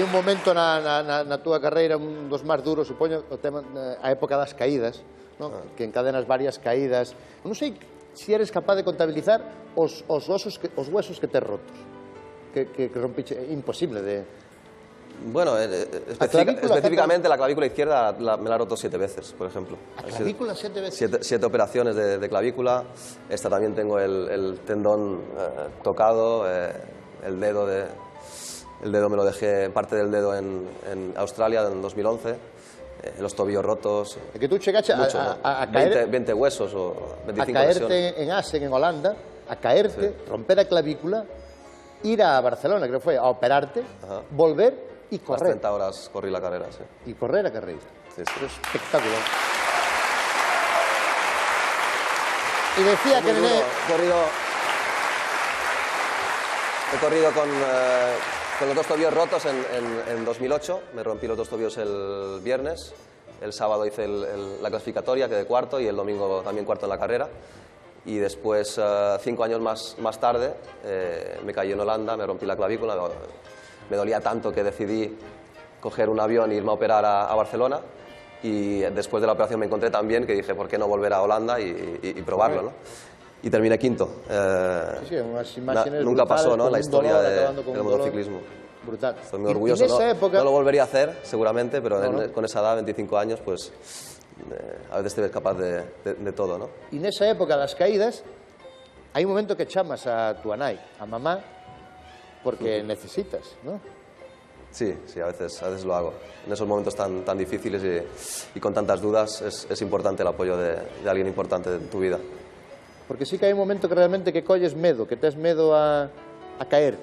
un momento na túa carreira, un dos máis duros, supoño, a época das caídas, que encadenas varias caídas. Non sei se eres capaz de contabilizar os huesos que tes rotos, que rompiche. Imposible de... Bueno, específicamente la clavícula izquierda me la he roto 7 veces, por ejemplo. ¿La clavícula 7 veces? 7 operaciones de clavícula. Esta también tengo el tendón tocado, el dedo me lo dejé, parte del dedo en Australia en 2011, los tobillos rotos. Es que tú chegaste a caer... 20 huesos o 25 a caerte lesiones. en Assen, en Holanda, a caerte, sí, romper la clavícula, ir a Barcelona, creo que fue, a operarte, volver y correr. 30 horas corrí la carrera, sí. Y correr la carrera. Sí. Es espectacular. Y decía que he corrido con los dos tobillos rotos en 2008. Me rompí los dos tobillos el viernes. El sábado hice la clasificatoria, quedé cuarto, y el domingo también cuarto en la carrera. Y después, 5 años más tarde, me caí en Holanda, me rompí la clavícula. Me dolía tanto que decidí coger un avión e irme a operar a Barcelona. Y después de la operación me encontré tan bien que dije, ¿por qué no volver a Holanda y probarlo, ¿no? Y terminé quinto. Sí, unas imágenes nunca pasó, ¿no?, en la historia del del motociclismo. Brutal. Estoy muy orgulloso. No lo volvería a hacer, seguramente, pero con esa edad, 25 años, pues a veces te ves capaz de todo, ¿no? Y en esa época, las caídas, hay un momento que chamas a tu nai, a mamá, porque necesitas, ¿no? Sí, a veces lo hago. En esos momentos tan difíciles y con tantas dudas es importante el apoyo de alguien importante en tu vida. Porque sí que hai un momento que realmente que colles medo, que tes medo a caer.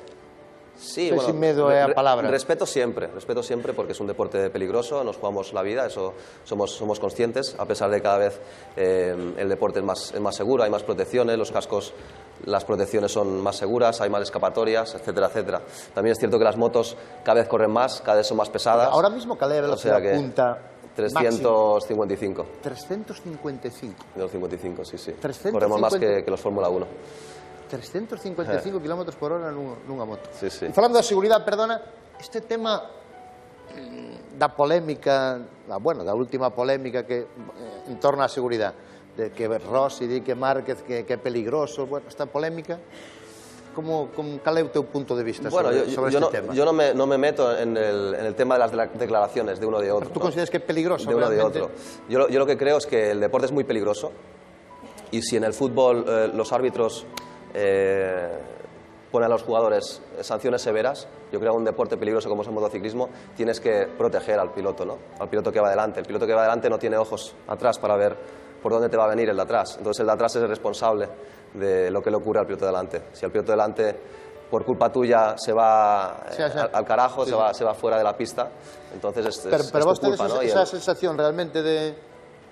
Sí, No sé si medo é a palabra. Respeto siempre porque es un deporte peligroso, nos jugamos la vida, eso somos conscientes, a pesar de que cada vez el deporte es más seguro, hay más protecciones, los cascos, las protecciones son más seguras, hay más escapatorias, etcétera, etcétera. También es cierto que las motos cada vez corren más, cada vez son más pesadas. Ahora mismo, ¿cuál es la velocidad punta? 355. 355. 355, sí. 350. Corremos más que los Fórmula 1. 355 km por hora nunha moto. Sí. E falando da seguridade, perdona, este tema da polémica, da última polémica que en torno á seguridade, de que Rossi di que Márquez que é peligroso, bueno, esta polémica, cal é o teu punto de vista sobre este tema? Yo no me meto en el tema de las declaraciones de uno de otro. ¿Pero tú consideras que es peligroso de uno realmente? de otro. Yo lo que creo es que el deporte es muy peligroso y si en el fútbol los árbitros ponen a los jugadores sanciones severas, yo creo que un deporte peligroso como es el motociclismo tienes que proteger al piloto, ¿no? Al piloto que va delante. El piloto que va delante no tiene ojos atrás para ver por dónde te va a venir el de atrás. Entonces el de atrás es el responsable de lo que le ocurre al piloto delante. Si el piloto delante por culpa tuya se va al carajo, se va fuera de la pista, entonces es pero vos tu culpa, tedes ¿no? esa sensación realmente de,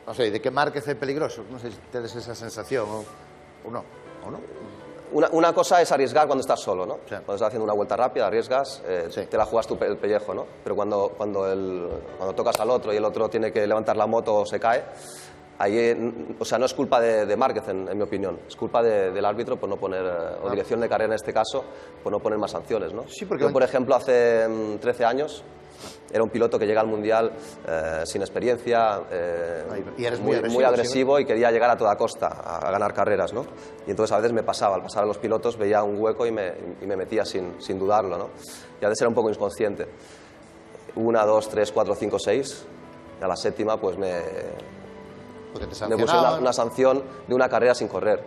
no sé, de que Márquez é peligroso, non sei se tedes esa sensación ou non. Una cosa es arriesgar cuando estás solo, ¿no? Cuando estás haciendo una vuelta rápida, arriesgas, te la juegas el pellejo, ¿no? Pero cuando tocas al otro y el otro tiene que levantar la moto o se cae, ahí, o sea, no es culpa de Márquez, en mi opinión, es culpa del árbitro por no poner, o dirección de carrera en este caso, por no poner más sanciones, ¿no? Sí, porque yo, por ejemplo, hace 13 años era un piloto que llega al Mundial sin experiencia, y eres muy agresivo y quería llegar a toda costa a ganar carreras, ¿no? Y entonces a veces me pasaba, al pasar a los pilotos veía un hueco y me metía sin dudarlo, ¿no? Y a veces era un poco inconsciente. 1, 2, 3, 4, 5, 6, a la séptima pues me pusieron una sanción de una carrera sin correr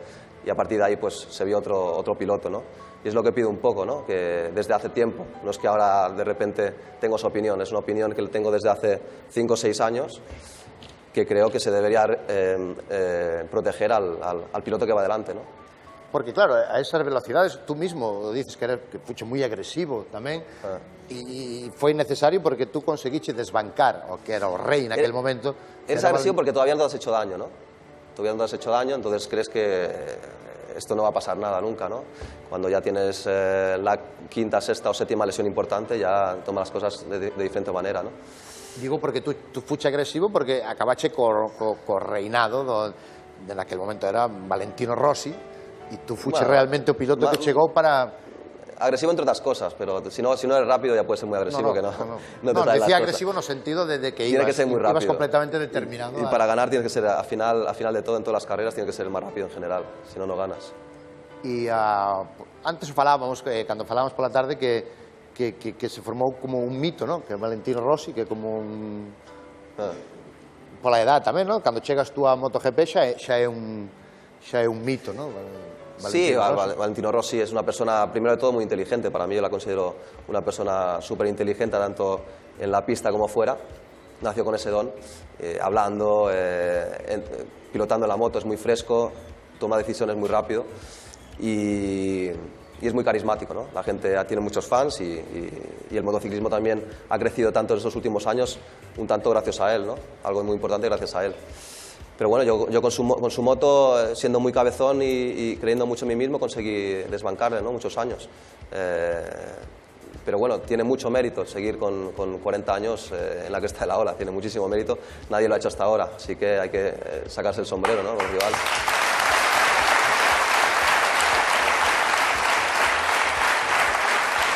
y a partir de ahí pues se vio otro piloto, ¿no? Y es lo que pido un poco, ¿no? Que desde hace tiempo, no es que ahora de repente tengo esa opinión, es una opinión que tengo desde hace 5 o 6 años, que creo que se debería proteger al piloto que va delante, ¿no? Porque claro, a esas velocidades, tú mismo dices que fuche moi agresivo tamén, e foi necesario porque tú conseguiche desbancar o que era o rei naquel momento. Eres agresivo porque todavía no te has hecho daño, ¿no? Todavía no te has hecho daño, entonces crees que esto no va a pasar nada nunca, ¿no? Cuando ya tienes la quinta, sexta o séptima lesión importante, ya tomas las cosas de diferente manera, ¿no? Digo porque tú fuche agresivo porque acabache co reinado de naquel momento era Valentino Rossi e tú fuche realmente o piloto que chegou para... Agresivo entre otras cosas, pero si no eres rápido ya puedes ser muy agresivo, que no te salen las decía cosas. agresivo no sentido de que tiene que ser muy rápido. Ibas completamente determinado. Y para ganar tienes que ser, al final de todo, en todas las carreras, tienes que ser el más rápido en general, si no, no ganas. E antes falábamos, cando falábamos pola tarde, que se formou como un mito, ¿no? Que Valentino Rossi, que como un... Pola edad tamén, ¿no? Cando chegas tú a MotoGP xa é un mito, ¿no? Sí, Valentino Rossi es una persona, primero de todo, muy inteligente. Para mí yo la considero una persona súper inteligente, tanto en la pista como fuera. Nació con ese don, hablando, pilotando la moto, es muy fresco, toma decisiones muy rápido y es muy carismático, ¿no? La gente tiene muchos fans y el motociclismo también ha crecido tanto en estos últimos años, un tanto gracias a él, ¿no? Algo muy importante gracias a él. Pero bueno, yo con su moto, siendo muy cabezón y creyendo mucho en mí mismo, conseguí desbancarle, ¿no? Muchos años. Pero bueno, tiene mucho mérito seguir con 40 años en la cresta de la ola, tiene muchísimo mérito, nadie lo ha hecho hasta ahora, así que hay que sacarse el sombrero, ¿no? Con el rival.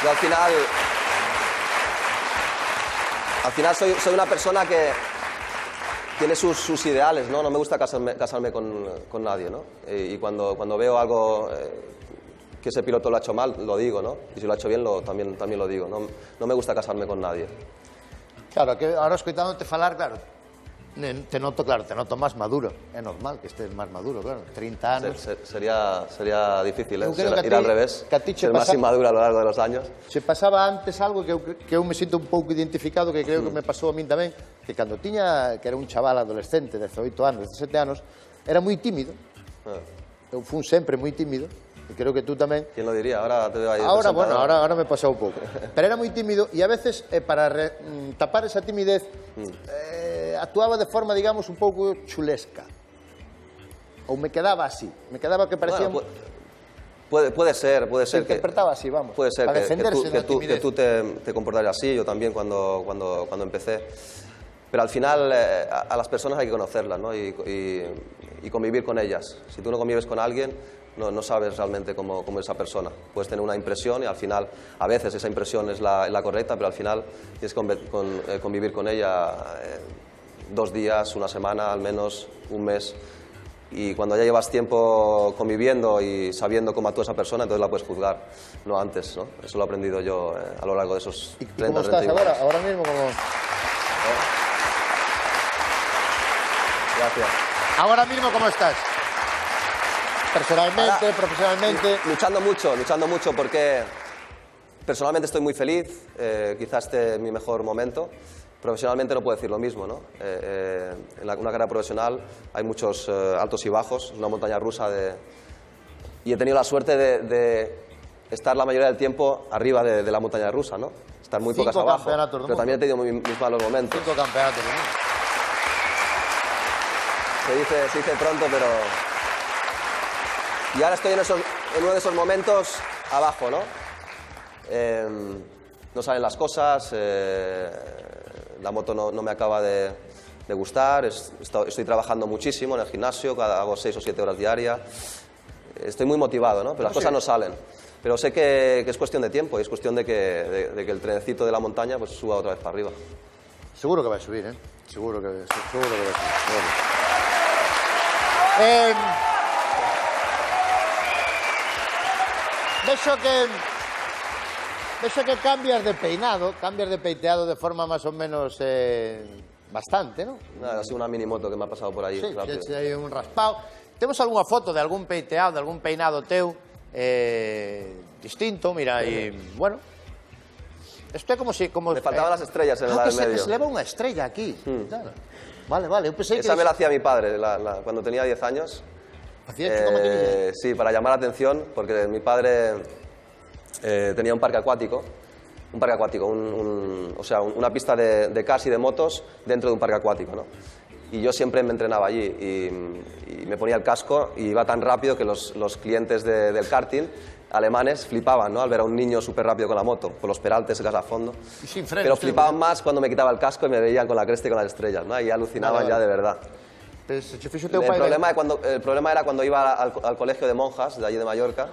Yo al final soy una persona que tiene sus ideales, ¿no? No me gusta casarme con nadie, ¿no? Y cuando veo algo que ese piloto lo ha hecho mal, lo digo, ¿no? Y si lo ha hecho bien, también lo digo. No me gusta casarme con nadie. Claro, que ahora escoitándote falar, claro, Te noto, claro, te noto más maduro. É normal que estés más maduro, claro. 30 anos. Sería difícil, Eu creo ir al revés, ser más inmaduro a lo largo de los años. Se pasaba antes algo que eu me sinto un pouco identificado, que creo que me pasou a min tamén, que cando tiña, que era un chaval adolescente, 18 anos, 17 anos, era moi tímido. Eu fui sempre moi tímido. E creo que tú tamén. ¿Quién lo diría? Ahora te veo ahí. Ahora, bueno, ahora me pasou un pouco. Pero era moi tímido e a veces para tapar esa timidez actuaba de forma, digamos, un pouco chulesca. Ou me quedaba así. Me quedaba que parecía... Bueno, puede ser se interpretaba así, vamos. Puede ser para defenderse que tú te comportaras así, yo también cuando empecé. Pero al final a las personas hay que conocerlas, ¿no? y convivir con ellas. Si tú no convives con alguien, no sabes realmente cómo es esa persona. Puedes tener una impresión y al final, a veces esa impresión es la correcta, pero al final tienes que convivir con ella 2 días, una semana, al menos un mes. Y cuando ya llevas tiempo conviviendo y sabiendo cómo actúa esa persona, entonces la puedes juzgar, no antes, ¿no? Eso lo he aprendido yo a lo largo de esos 30, ¿Cómo estás ahora? Ahora mismo, ¿cómo? Gracias. Ahora mismo, ¿cómo estás? Personalmente, profesionalmente. Luchando mucho porque personalmente estoy muy feliz, quizás este es mi mejor momento. Profesionalmente no puedo decir lo mismo, ¿no? En una carrera profesional hay muchos altos y bajos, una montaña rusa y he tenido la suerte de estar la mayoría del tiempo arriba de la montaña rusa, ¿no? Estar muy pocas abajo, pero también he tenido mis malos momentos. 5 campeonatos del mundo. Se dice pronto, pero... Y ahora estoy en uno de esos momentos abajo, ¿no? No salen las cosas, la moto no me acaba de gustar, estoy trabajando muchísimo en el gimnasio, hago 6 o 7 horas diarias. Estoy muy motivado, ¿no? Pero las cosas no salen. Pero sé que es cuestión de tiempo y es cuestión de que el trenecito de la montaña pues suba otra vez para arriba. Seguro que va a subir, ¿eh? Seguro que va a subir. Vexo que cambias de peinado, cambias de peiteado de forma más o menos bastante, ¿no? Ha sido una mini moto que me ha pasado por ahí. Sí, hay un raspado. Temos algunha foto de algún peiteado, de algún peinado teu distinto, mira, e, bueno... Isto é como si... Me faltaban las estrellas en el medio. Que se leva unha estrella aquí. Claro. Vale, eu pensei que... Esa me la hacía mi padre cuando tenía 10 años. ¿Hacías como tenías? Sí, para llamar la atención, porque mi padre tenía un parque acuático, o sea, una pista de cars y de motos dentro de un parque acuático, ¿no? Y yo siempre me entrenaba allí y me ponía el casco y iba tan rápido que los clientes del karting alemanes flipaban, ¿no? Al ver a un niño súper rápido con la moto, por los peraltes, gas a fondo. Pero flipaban más cuando me quitaba el casco y me veían con la cresta y con las estrellas, ¿no? Y alucinaban ya de verdad. El problema era cuando iba al colegio de monjas, de allí de Mallorca,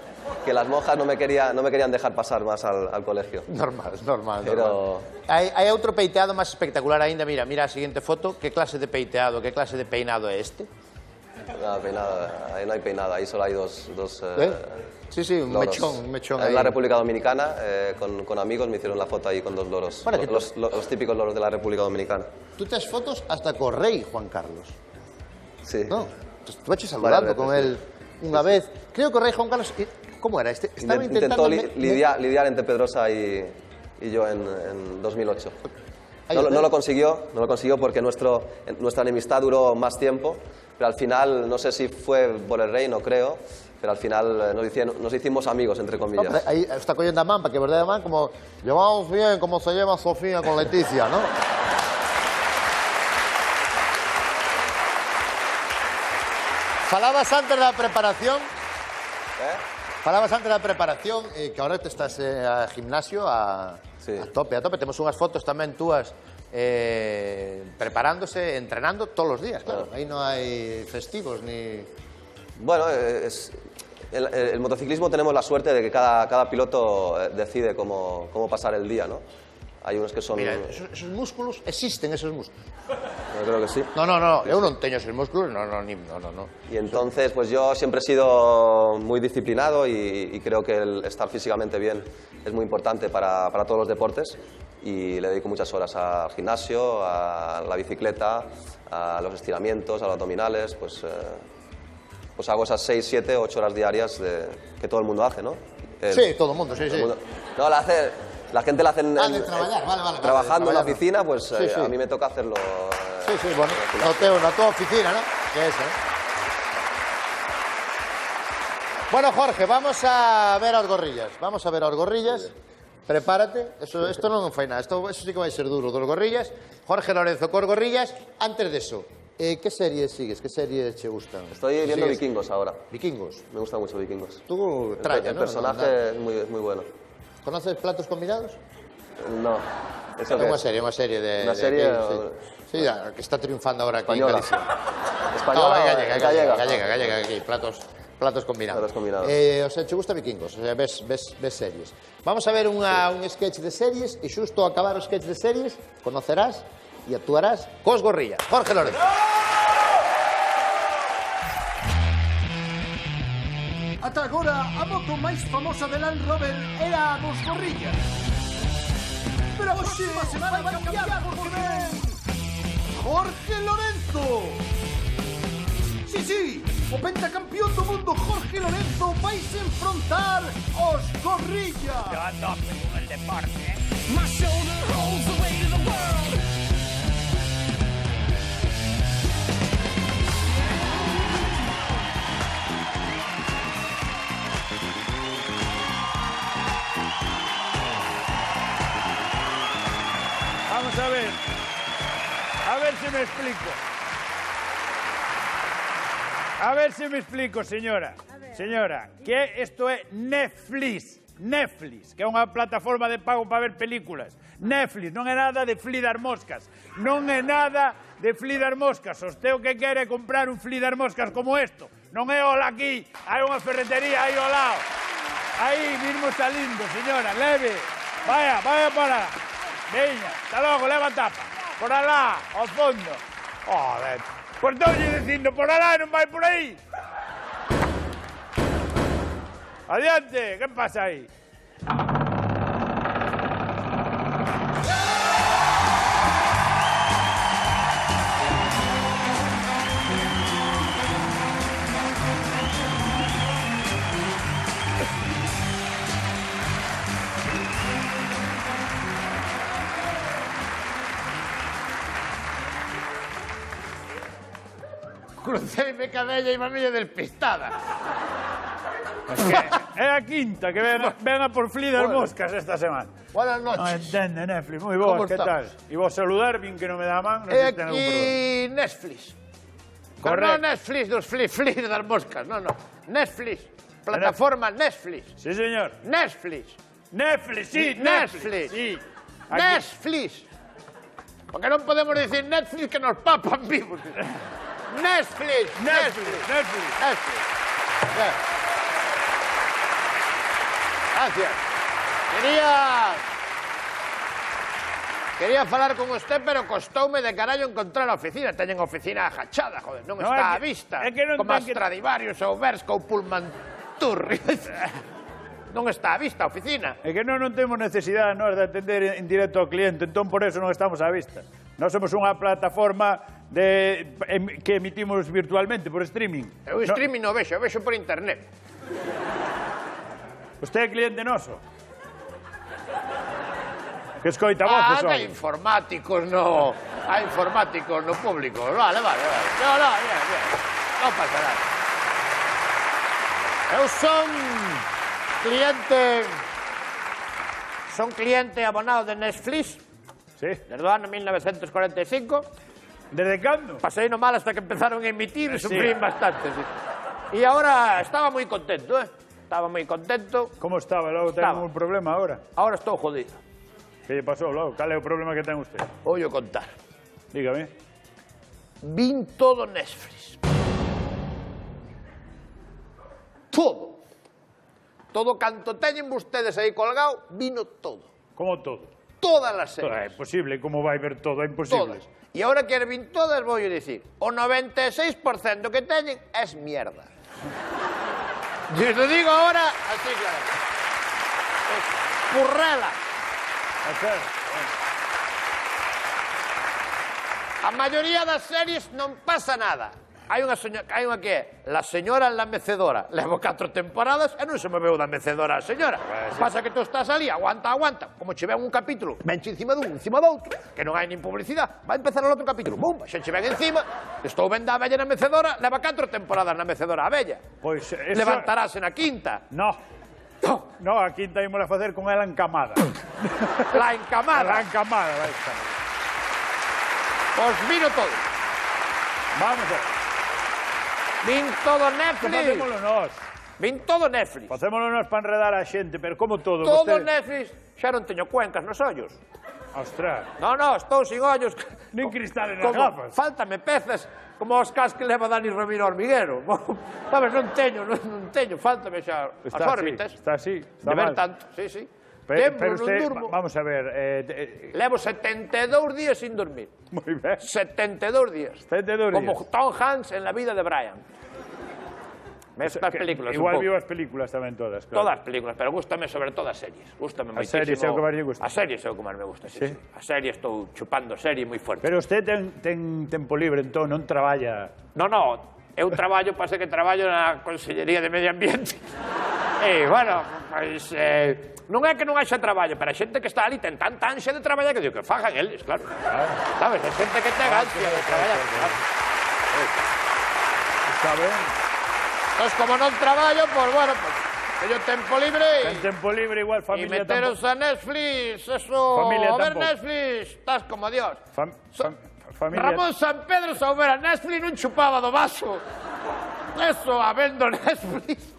que las monjas no me querían dejar pasar más al colegio. Normal. Pero... Hai outro peiteado máis espectacular aínda. Mira a siguiente foto. Que clase de peiteado, que clase de peinado é este? No, peinado, ahí no hay peinado, ahí solo hay dos Sí, un mechón ahí. En la República Dominicana, con amigos, me hicieron la foto ahí con 2 loros, bueno, los típicos loros de la República Dominicana. Tú tes fotos hasta co rei Juan Carlos. Sí. No, tú eches saludando con él una vez. Creo que o rei Juan Carlos... ¿Cómo era? Estaba intentó lidiar entre Pedrosa y yo en 2008. No lo consiguió porque nuestra enemistad duró más tiempo, pero al final, no sé si fue por el rey, no creo, pero al final nos hicimos amigos, entre comillas. No, ahí está cogiendo a man, para que verdad a man, como llevamos bien, como se lleva Sofía con Leticia, ¿no? Falabas antes da preparación, que ahora te estás a gimnasio a tope. Temos unhas fotos tamén túas preparándose, entrenando todos los días, claro. Ahí no hay festivos ni... Bueno, el motociclismo tenemos la suerte de que cada piloto decide cómo pasar el día, ¿no? Hay unos que son... Mira, esos músculos, existen esos músculos. Yo creo que sí. No, eu non teño esos músculos, no. Y entonces, pues yo siempre he sido muy disciplinado y creo que el estar físicamente bien es muy importante para todos los deportes y le dedico muchas horas al gimnasio, a la bicicleta, a los estiramientos, a los abdominales, pues hago esas 6, 7, 8 horas diarias que todo el mundo hace, ¿no? Sí, todo el mundo, sí. No, la gente la hace de traballar, vale. trabajando en la oficina, pues Sí. a mí me toca hacerlo. Sí, bueno, na tua oficina, ¿no? Que es, Bueno, Jorge, vamos a ver aos gorrillas. Prepárate, esto non fai nada, eso sí que vai ser duro dos gorrillas. Jorge Lorenzo cos gorrillas. Antes de eso, ¿qué series sigues? ¿Qué series te gustan? Estoy viendo Vikingos ahora. ¿Vikingos? Me gusta mucho Vikingos. Tú tralla, El personaje es muy bueno. ¿Conoces Platos Combinados? No. ¿Eso qué Unha es? serie de... ¿Una serie? Sí, que está triunfando ahora aquí en Española. Galicia. Española No, gallega. gallega, aquí, platos combinados. O sea, te gusta Vikingos, o sea, ves series. Vamos a ver un sketch de series e xusto ao acabar o sketch de series conocerás e actuarás cos gorrillas. Jorge Lorenzo. Ata agora, a moto máis famosa de Land Rover era a dos gorrillas. Pero a próxima semana vai cambiar porque ven Jorge Lorenzo. Sí, o pentacampeón do mundo Jorge Lorenzo vai se enfrontar aos gorrillas. Yo a tope con el deporte, ¿eh? My shoulder holds the weight of the world. Vamos a ver si me explico. A ver si me explico, señora. Señora, que isto é Netflix, que é unha plataforma de pago para ver películas. Netflix, non é nada de flidar moscas. Non é nada de flidar moscas. Usted o que quere é comprar un flidar moscas como isto. Non é hola aquí, hai unha ferretería aí ao lado. Aí mismo salindo, señora, leve. Vaya para. Veña, hasta logo, leva a tapa. Por alá, ao fondo. Joder. Por todo lle dicindo, por alá, non vai por aí. Adiante, que pasa aí? Cruceime cabella e mamilla despistada. É a quinta que ven a por flidar moscas esta semana. Buenas noches. Non entende, Netflix. Moi boas, que tal? E vos saludar, vin que non me dá a man. Non É sei se ten algún problema. aquí Netflix. Pero Correcto. non Netflix dos flis das moscas, no. Netflix. Plataforma Netflix. Sí, señor. Netflix. Netflix, sí, Netflix. Sí. Netflix. Porque non podemos dicir Netflix que nos papan vivos. Netflix. Gracias. Quería falar con usted, pero costoume de carallo encontrar a oficina. Teñen a oficina agachada, joder, non está á vista. É que non como ten que... Stradivarius ou Berska ou Pullman Tour. Non está á vista a oficina. É que non temos necesidade nós de atender en directo ao cliente, entón por eso non estamos á vista. Nós somos unha plataforma que emitimos virtualmente por streaming. Eu streaming non vexo por internet. Usted é cliente noso. Que escoita voces, hai informáticos no público. Vale. No, bien. Non pasa nada. Eu son cliente abonado de Netflix. Sí. Desde o ano 1945. Desde cando? Pasei no mal hasta que empezaron a emitir e Sí. sufrí bastante. Sí. E agora estaba moi contento, Estaba moi contento. Como estaba? Logo ten un problema agora? Agora estou jodido. Que lle pasou logo? Cal é o problema que ten usted? Voy a contar. Dígame. Vin todo Netflix. Todo canto teñen vostedes aí colgado, vino todo. Como todo? todas as É series. imposible, como vai ver todo? É imposible. Todas. E agora que vin todas, vou dicir, o 96% que teñen é mierda. E lo digo ahora así claro. Es purrela. A maioría das series non pasa nada. Hai unha que é La señora en la mecedora. Levo 4 temporadas e non se me veu da mecedora a señora. Pasa que tú estás ali, aguanta. Como che ven un capítulo, venche encima dun, encima doutro, que non hai nin publicidade, vai empezar o outro capítulo, bum, xa che ven encima, estou vendo a vella na mecedora, leva 4 temporadas na mecedora a vella. Pois eso... Levantarase na quinta. No, a quinta ímola a facer con ela encamada. La encamada. La encamada, vai estar. Pois vino todo. Vamos a ver. Vin todo Netflix. Facémolo nós. Vin todo Netflix. Facémolo nós para enredar a xente, pero como todo? Todo Netflix. Xa non teño cuencas nos ollos. Ostras. No, estou sin ollos. Nin cristales nas gafas. Fáltame pezas como os cas que leva Dani Romero Hormiguero. Sabes, non teño, fáltame xa as órbitas. Está así, está de ver mal. tanto, sí. Pero usted, vamos a ver... Levo 72 días sin dormir. Moi ben. 72 días. 72 días. Como Tom Hanks en la vida de Brian. Ves estas películas Igual un pouco. viu as películas tamén todas, claro. Todas as películas, pero gústame sobre todo as series. Gústame As moitísimo. series é o que máis lle gusta. As series é o que máis me gusta, sí. As series estou chupando serie moi forte. Pero usted ten tempo libre, entón, non traballa... No, eu traballo, pase que traballo na Consellería de Medio Ambiente. E, bueno, pois... non é que non haxa traballo, pero a xente que está ali ten tanta ansia de traballar que digo que fajan eles, claro. Sabes, a xente que ten ansia de traballar, claro. Está ben. Pois como non traballo, pois, bueno, teño tempo libre Ten tempo libre, igual e familia meteros tampouco. a Netflix, eso, Familia a ver tampouco. Netflix, estás como Dios. Familia... Ramón San Pedro ao ver a Netflix non chupaba do vaso. Eso, a vendo Netflix.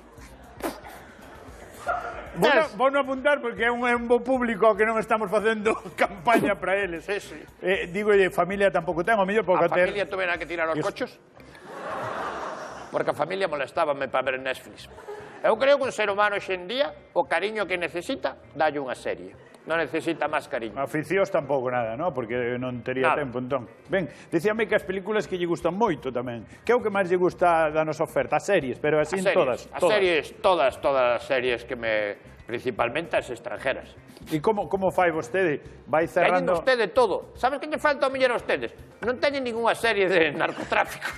Vou apuntar porque é un bo público que non estamos facendo campaña para eles. Sí. Digolle, familia tampouco ten, o mellor porque A familia tuvera que tirar os cochos. Porque a familia molestábame para ver Netflix. Eu creo que un ser humano hoxe en día, o cariño que necesita, dalle unha serie. Non necesita máis cariño. Aficios tampouco nada, non? Porque non tería tempo, entón. Ben, dicíame que as películas que lle gustan moito tamén. Que é o que máis lle gusta da nosa oferta? As series, pero así en todas. As series, todas as series que me... Principalmente as extranjeras. E como fai vostede? Vai cerrando... Teñen vostede todo. Sabes que lle falta a muller a ustedes? Non teñen ninguna serie de narcotráfico.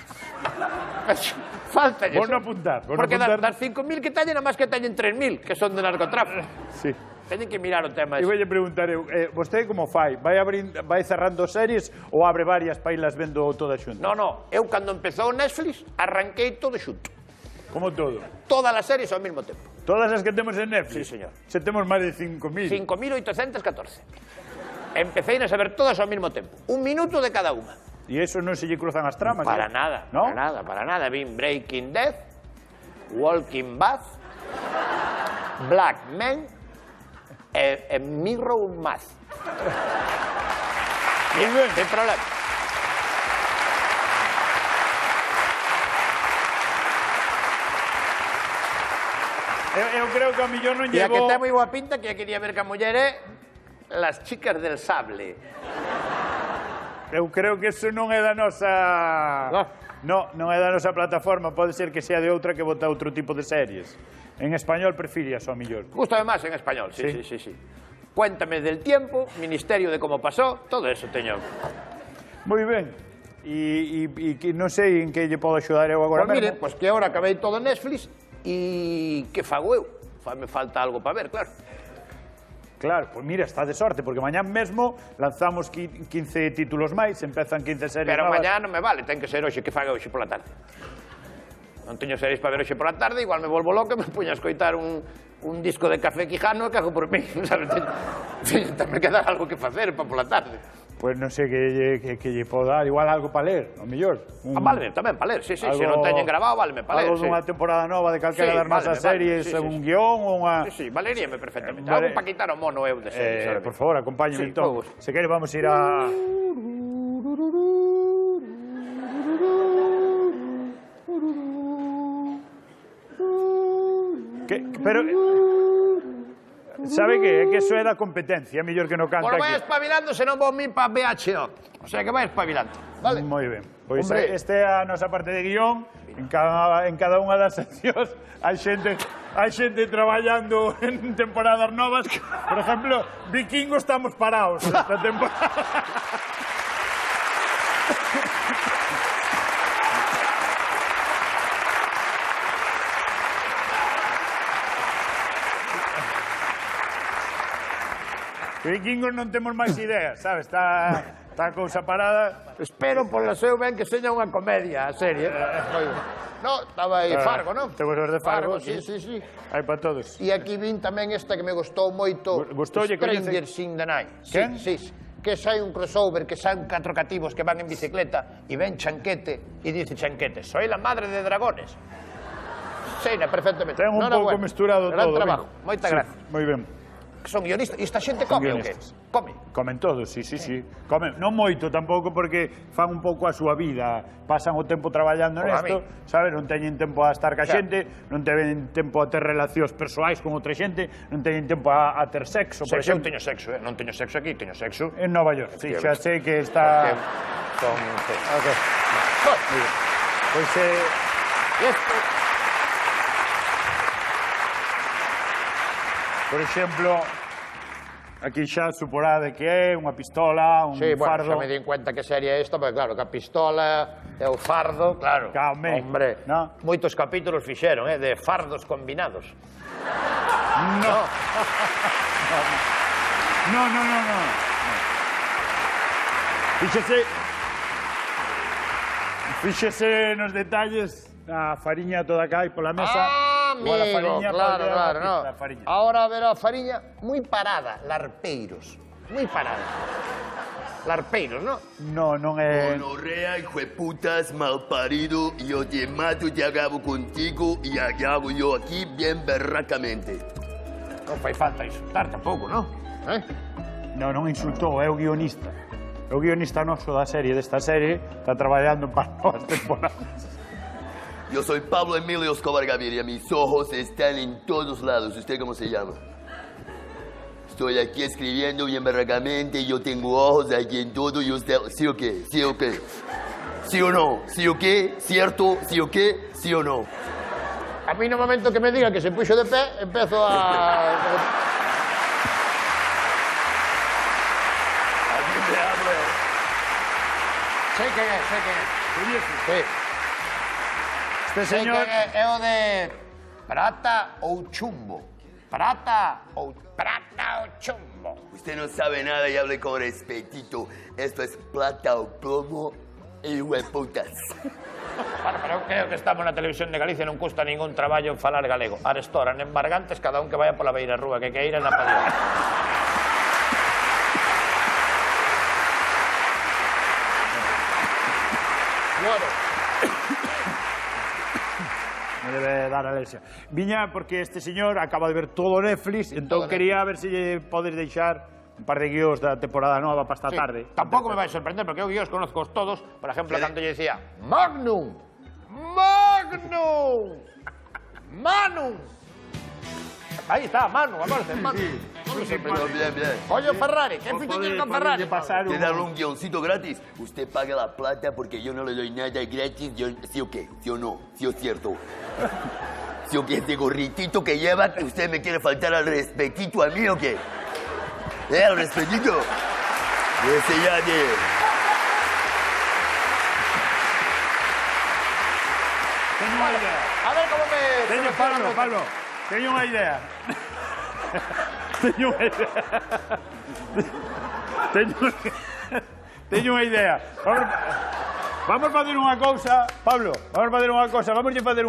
Falta Vou non apuntar. Porque das 5.000 que teñen, a máis que teñen 3.000 que son de narcotráfico. Sí. Teñen que mirar o tema. E voulle preguntar eu, vostede como fai? Vai cerrando series ou abre varias para irlas vendo todas xuntas? No, eu cando empezou Netflix arranquei todo xunto. Como todo? Todas as series ao mesmo tempo. Todas as que temos en Netflix? Sí, señor. Se temos máis de 5.000. 5.814. Empecé a saber todas ao mesmo tempo. 1 minuto de cada unha. E eso non se lle cruzan as tramas? Para nada, ¿no? para nada. Vin Breaking Bad, Walking Bad, Black Men e Mirror Math. Bien, sin problema. Eu creo que a millón non E a que llevo... ten moi boa pinta que a quería ver que a muller é Las Chicas del Sable. Eu creo que eso non é da nosa... Non é da nosa plataforma, pode ser que sea de outra que bota outro tipo de series. En español prefirías ao millón. Gústame máis en español, sí. Cuéntame del tiempo, Ministerio de cómo pasó, todo eso teño. Moi ben. E que non sei en que lle podo axudar eu agora Pois mire, mesmo. pois que agora acabei todo en Netflix e que fago eu? Me falta algo para ver, claro. Claro, pois mira, está de sorte, porque mañán mesmo lanzamos 15 títulos máis, empezan 15 series Pero novas. mañá non me vale, ten que ser hoxe, que faga hoxe pola tarde. Non teño series para ver hoxe pola tarde, igual me volvo loco e me puño a escoitar un disco de Café Quijano e cago por mí, sabes? Teño que dar algo que facer para pola tarde. Pois non sei que lle podo dar, igual algo para ler, ao mellor. Váleme tamén para ler, sí, se non teñen grabado, váleme para ler. Algo dunha temporada nova de calquera das nosas series, un guión ou unha... Sí, valeríame perfectamente. Algo para quitar o mono eu de series. Por favor, acompáñeme entón. Se quere vamos ir a... Pero... sabe que? É que eso é da competencia, é mellor que non canta Bueno, vai aquí. espabilando, senón vou mi pa BHO. O sea, que vai espabilando. Vale? Moi ben. Pois Hombre. este é a nosa parte de guión. En cada unha das seccións hai xente traballando en temporadas novas. Por exemplo, Vikingo estamos parados esta temporada. Vikingos non temos máis ideas, sabes? Está a cousa parada. Espero, por la seu ben, que seña unha comedia, a serie. No, estaba aí Fargo, non? Temos os de Fargo, sí. Hai para todos. E aquí vin tamén esta que me gustou moito. Gustoulle, Strangers in the Night. Quen? Sí. Que sai un crossover, que saen 4 cativos que van en bicicleta e ven Chanquete e dice Chanquete, soy la madre de dragones. Seina, perfectamente. Ten un pouco mesturado Gran todo. trabajo, moita gracia. Moi ben. Son guionistas. E esta xente come o que? Come. Comen todos, sí. Comen, non moito tampouco porque fan un pouco a súa vida, pasan o tempo traballando nesto, sabes, non teñen tempo a estar ca xente, non teñen tempo a ter relacións persoais con outra xente, non teñen tempo a ter sexo, por Eu exemplo. teño sexo, non teño sexo aquí, teño sexo En Nova York, sí, xa sei que está... Ok. Pois por exemplo, aquí xa suporá de que é unha pistola, un fardo... Sí, bueno, xa me di cuenta que sería esta, porque claro, que a pistola e o fardo, claro, hombre, moitos capítulos fixeron, de fardos combinados. No. Fíxese nos detalles, a fariña toda cae pola mesa. Igual a fariña, claro, no. a fariña. Ahora verá a fariña moi parada, larpeiros, moi parada. Larpeiros, ¿no? No, non é... Gonorrea, hijo de putas, malparido, yo te mato, te acabo contigo y acabo yo aquí bien berracamente. Non fai falta insultar tampouco, ¿no? Non insultou, é o guionista. É o guionista noso desta serie, está traballando para novas temporadas. Yo soy Pablo Emilio Escobar Gaviria, mis ojos están en todos lados. ¿Usted cómo se llama? Estoy aquí escribiendo bien berracamente, yo tengo ojos aquí en todo y usted... ¿Sí o qué? ¿Sí o qué? ¿Sí o no? ¿Sí o qué? ¿Cierto? ¿Sí o qué? ¿Sí o no? A mí no momento que me diga que se puxo de pé, empezo a... Alguien me habla. Sei quen é. Sí. Este señor... É o de prata ou chumbo. Prata ou chumbo. Usted no sabe nada y hable con respetito. Esto es plata o plomo y hueputas. Bueno, pero eu creo que estamos na televisión de Galicia, non custa ningún traballo en falar galego. Arestoran, embargantes, cada un que vaya pola beira rúa, que queira na padilla. Bueno. Me debe dar alergia. Viña porque este señor acaba de ver todo Netflix, entón quería ver se lle podes deixar un par de guións da temporada nova para esta tarde. Tampouco me vai sorprender, porque eu guións conozco todos. Por exemplo, cando lle decía Magnum. Aí está, Manu, aparece, Manu. Bien. Oye, Ferrari, ¿qué fichaste con Ferrari? ¿Te dan un guioncito gratis? Usted paga la plata porque yo no le doy nada gratis. ¿Sí o qué? ¿Sí o no? ¿Sí o cierto? ¿Sí o qué? Este gorritito que lleva, que usted me quiere faltar al respetito a mí o qué? ¿Al respetito? Ese ya de... Teño unha idea. A ver como me... Teño, Pablo, teño unha idea. Teño unha idea. Vamos facer unha cousa, Pablo, vamos facer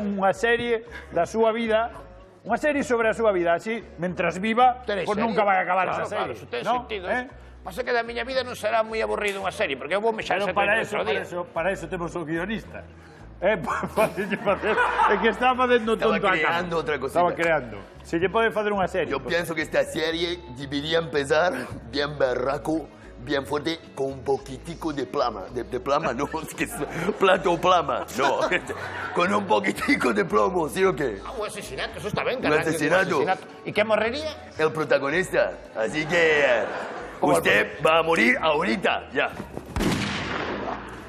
unha serie da súa vida, unha serie sobre a súa vida, así, mentras viva, pois nunca vai acabar esa serie. Claro, ten sentido. Pasa que da miña vida non será moi aburrido unha serie, porque eu vou mexar Pero para eso temos o guionista. É que estaba facendo tonto Estaba a creando cara. otra cosita. Estaba creando. Se lle pode facer unha serie. Yo pienso que esta serie debería empezar bien berraco bien fuerte con un poquitico de plama. De plama, no, es que es plato o plama, no. Con un poquitico de plomo, ¿sí o qué? Un asesinato, eso está bien. Un asesinato. ¿Y qué morrería? El protagonista. Así que usted va a morir ahorita, ya.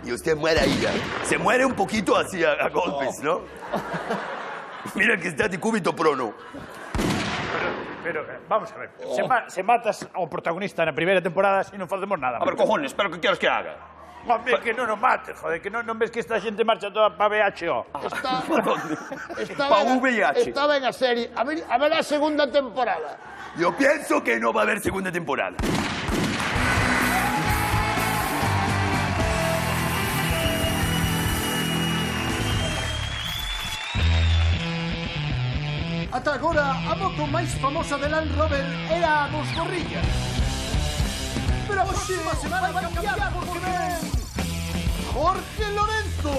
Y usted muere ahí ya. Se muere un poquito así a golpes, ¿no? Mira que está de cúbito prono. Pero, vamos a ver, se matas ao protagonista na primeira temporada e non facemos nada. A ver, cojones, pero que queres que haga? Home, que non nos mates, joder, que non ves que esta xente marcha toda pa VHO. Pa VIH. Estaba en a serie. A ver a segunda temporada. Yo pienso que no va a haber segunda temporada. Ata agora, a moto máis famosa de Land Rover era a dos gorrillas. Pero a próxima semana vai cambiar porque ven Jorge Lorenzo.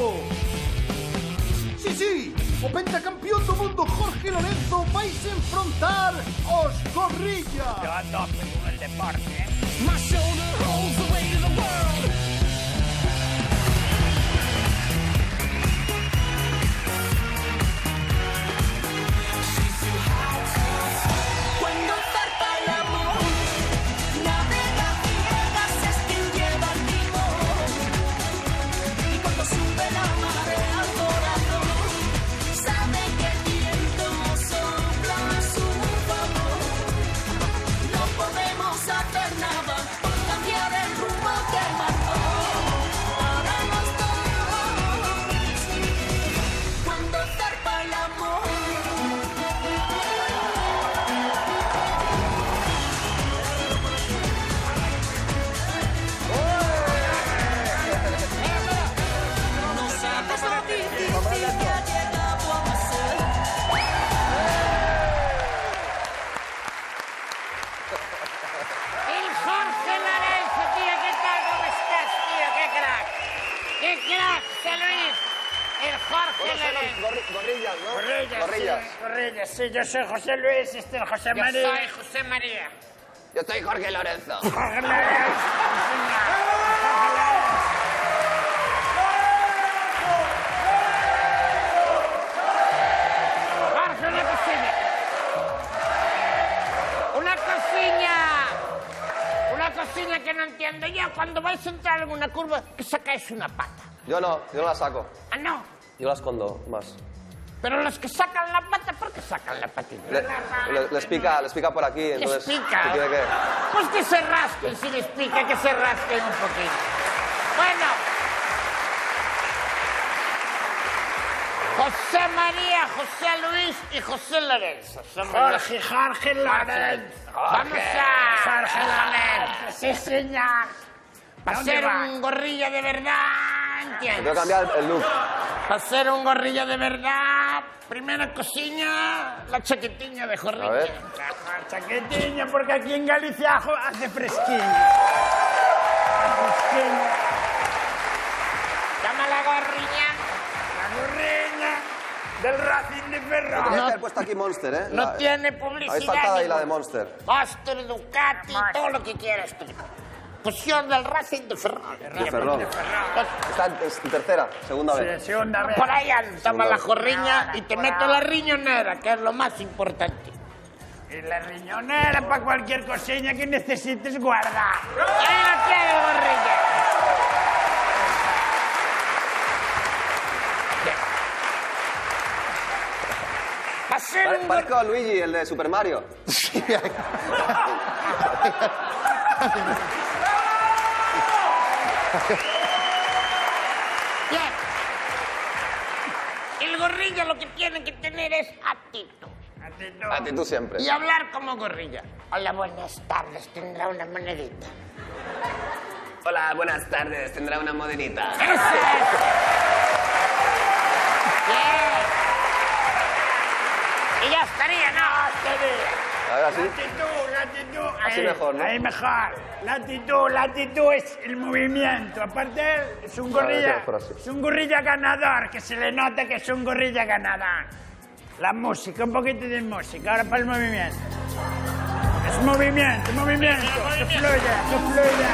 Sí, o pentacampeón do mundo Jorge Lorenzo vai se enfrontar aos gorrillas. Yo a tope con el deporte, My shoulder holds the weight of the world. Cuando zarpa el amor, navega ciegas, es quien lleva el timón. Y cuando sube la marea al corazón, sabe que el viento sopla a su favor. No podemos hacer nada por cambiar el rumbo que marcó para los dos. Cuando zarpa el amor. No sabes lo difícil que ha llegado a ser. El Jorge Lorenzo, tío, ¿qué tal? ¿Cómo estás, tío? ¡Qué crack! ¡Qué crack, José Luis! El Jorge Lorenzo. Gorrillas, ¿no? Gorrillas. Gorrillas, sí, yo soy José Luis, este es José Yo María. soy José María. Yo soy Jorge Lorenzo. Jorge Lorenzo. Jorge, una cocina. Una cocina que no entiendo yo. Cuando vais a entrar en una curva, que sacáis una pata. Yo no la saco. Ah, no. Yo la escondo más. Pero los que sacan la pata, ¿por qué sacan la patita? Les pica por aquí, entonces... ¿Les pica? se tiene que... Pues que se rasquen, si les pica, que se rasquen un poquito. Bueno. José María, José Luis y José Lorenzo. Jorge Lorenzo. Vamos a... Jorge Lorenzo. Sí, señor. Para ser un gorrilla de verdad, ¿entiendes? Tengo que cambiar el look. Para ser un gorrilla de verdad, primera cocina, la chaquetiña de jorrilla. A ver. La chaquetiña, porque aquí en Galicia hace fresquillo. Llama la gorriña. La gorriña del Racing de Ferrol. Tenía que haber puesto aquí Monster, ¿eh? No tiene publicidad. Habéis faltado ahí la de ninguna. Monster. Monster, Ducati, todo lo que quieras tú. Fusión del Racing de Ferrol. De Ferrol. Está en tercera, segunda vez. Segunda vez. Por ahí anda, toma la jorriña Ahora, y te por meto ahora. la riñonera, que es lo más importante. Y la riñonera para cualquier cosilla que necesites guardar. Ahí la tiene el gorrilla. Va a ser un Parezco a Luigi, el de Super Mario. Bien. El gorrilla lo que tiene que tener es actitud. Actitud siempre. Y hablar como gorrilla. Hola, buenas tardes. ¿Tendrá una monedita? Hola, buenas tardes. ¿Tendrá una modenita? ¡Ese es! Bien. Y ya estaría, ¿no? Ahora sí. La actitud. Así mejor, ¿no? Ahí mejor. La actitud es el movimiento. Aparte, es un Vale, gorrilla. mejor así. Es un gorrilla ganador, que se le nota que es un gorrilla ganador. La música, un poquito de música. Ahora para el movimiento. Es movimiento. Que fluya, que fluya.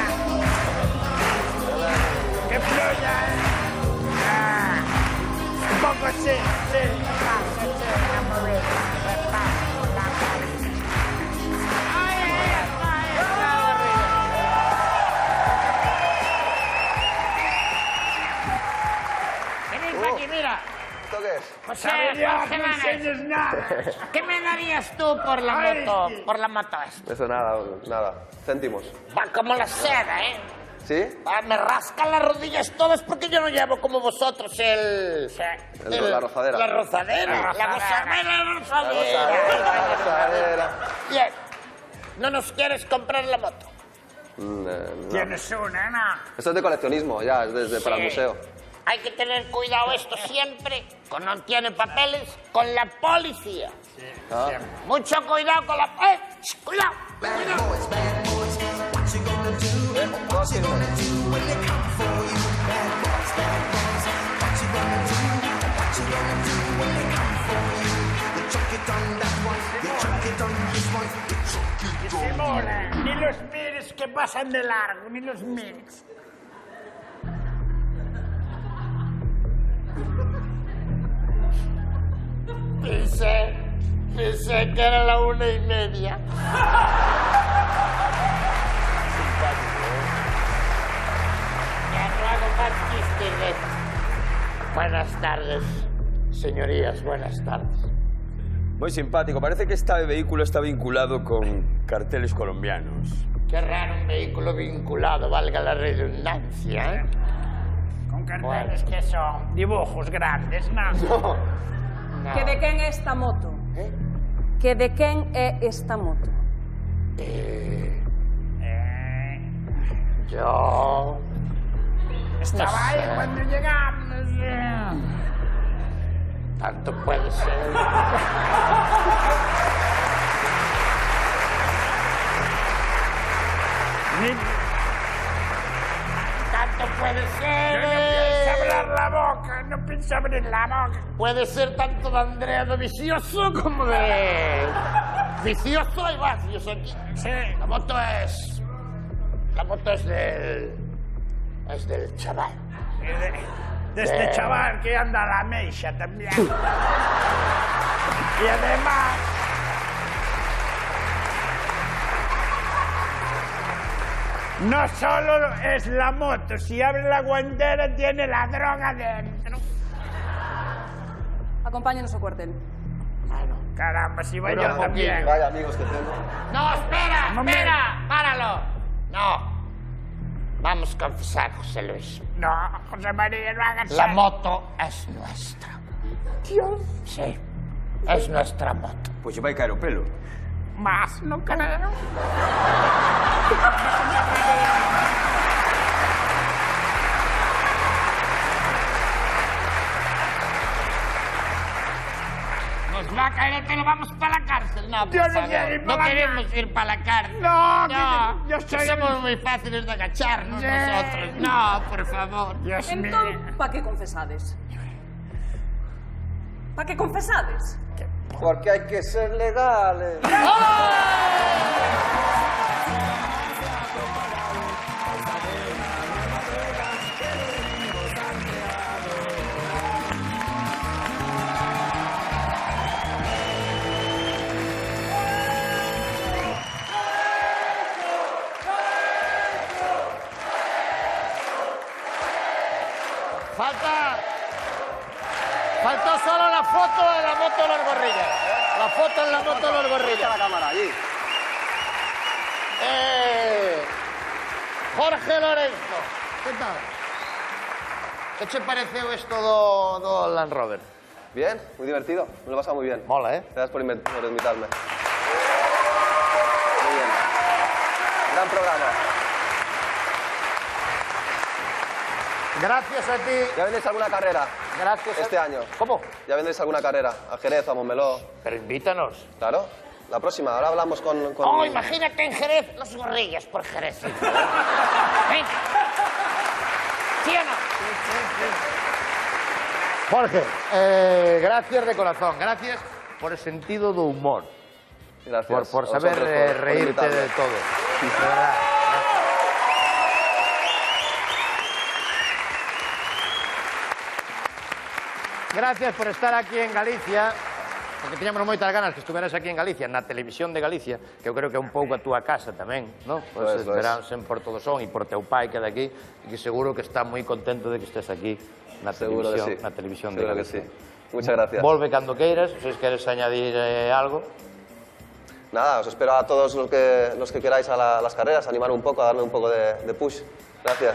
Un poco sí, Vení pa' aquí, mira. ¿Esto qué es? José Manuel, ¿qué me darías tú por la moto? Por la moto esta. Eso nada, nada. Céntimos. Va como la seda, ¿eh? ¿Sí? Me rascan las rodillas todas porque yo no llevo como vosotros La rozadera. La rozadera. La rozadera. Bien. ¿No nos quieres comprar la moto? No. Tienes una, ¿no? Esto es de coleccionismo, ya, es desde para el museo. Hay que tener cuidado esto siempre, con no tiene papeles, con la policía. Ah. Mucho cuidado con la... ¡Cuidado! Simona, ni los mires que pasan de largo, ni los mires. Pensé que era la 1:30. Ya no hago más chistes de esto. Buenas tardes, señorías, buenas tardes. Muy simpático. Parece que este vehículo está vinculado con carteles colombianos. Qué raro un vehículo vinculado, valga la redundancia, ¿eh? Con carteles que son dibujos grandes, ¿no? No. Que de quen é esta moto? Que de quen é esta moto? Yo... Estaba no ahí sé. cuando llegamos. Tanto puede ser. Tanto puede ser. Yo no pienso abrir la boca, no pienso abrir la boca. Puede ser tanto de Andrea de Vicioso como de... Vicioso y vacíos aquí. Sí. La moto es del... Es del chaval. De este chaval que anda a la mecha también. Y además... No solo es la moto, si abre la guantera tiene la droga dentro. Acompáñanos ao cuartel. Caramba, si voy Pero yo un también. poquillo. Vaya amigos que tengo. No, espera, páralo. No. Vamos a confesar, José Luis. No, José María, no hagas La eso. moto es nuestra. Dios. Sí, es nuestra moto. Pues se va a caer o pelo. Más, no creo. Nos va a caer el pelo, vamos para la cárcel. No, por Yo no favor. quiero ir No para la queremos ir para la cárcel. No, No, que yo soy... que somos muy fáciles de agacharnos Sí. nosotros. No, por favor. Dios mío. Entón, pa que confesades? Pa que confesades? Porque hay que ser legales. Faltó solo la foto de la moto de los gorrillas. La foto en la moto de los gorrillas. La cámara allí. Jorge Lorenzo, ¿qué tal? ¿Qué te pareceu esto do Land Rover? Bien, muy divertido. Me lo he pasado muy bien. Mola, ¿eh? Gracias por invitarme. Muy bien. Gran programa. Gracias a ti. ¿Ya vendréis a alguna carrera? Gracias. Este año. ¿Cómo? ¿Ya vendréis a alguna carrera? A Jerez, a Montmeló. Pero invítanos. Claro. La próxima. Ahora hablamos con... Oh, imagínate en Jerez los gorrillas por Jerez. ¿Sí o no? Jorge, gracias de corazón. Gracias por el sentido de humor. Gracias. Por a saber vosotros por reírte invitarme. de todo. De verdad. Gracias por estar aquí en Galicia, porque tiñamos moitas ganas que estuveras aquí en Galicia, na televisión de Galicia, que eu creo que é un pouco a túa casa tamén, non? Pois verán sempre por todo son e por teu pai que é daqui, e que seguro que está moi contento de que estés aquí na televisión de Galicia. Muchas gracias. Volve cando queiras, non sei se queres añadir algo. Nada, os espero a todos los que queráis a las carreras, animar un poco, a darme un poco de push. Gracias.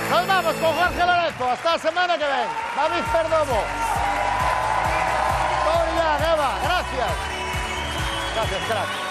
Nos vamos con Jorge Loreto. Hasta la semana que viene. David Perdomo. Torian, Eva, gracias. Gracias, crack.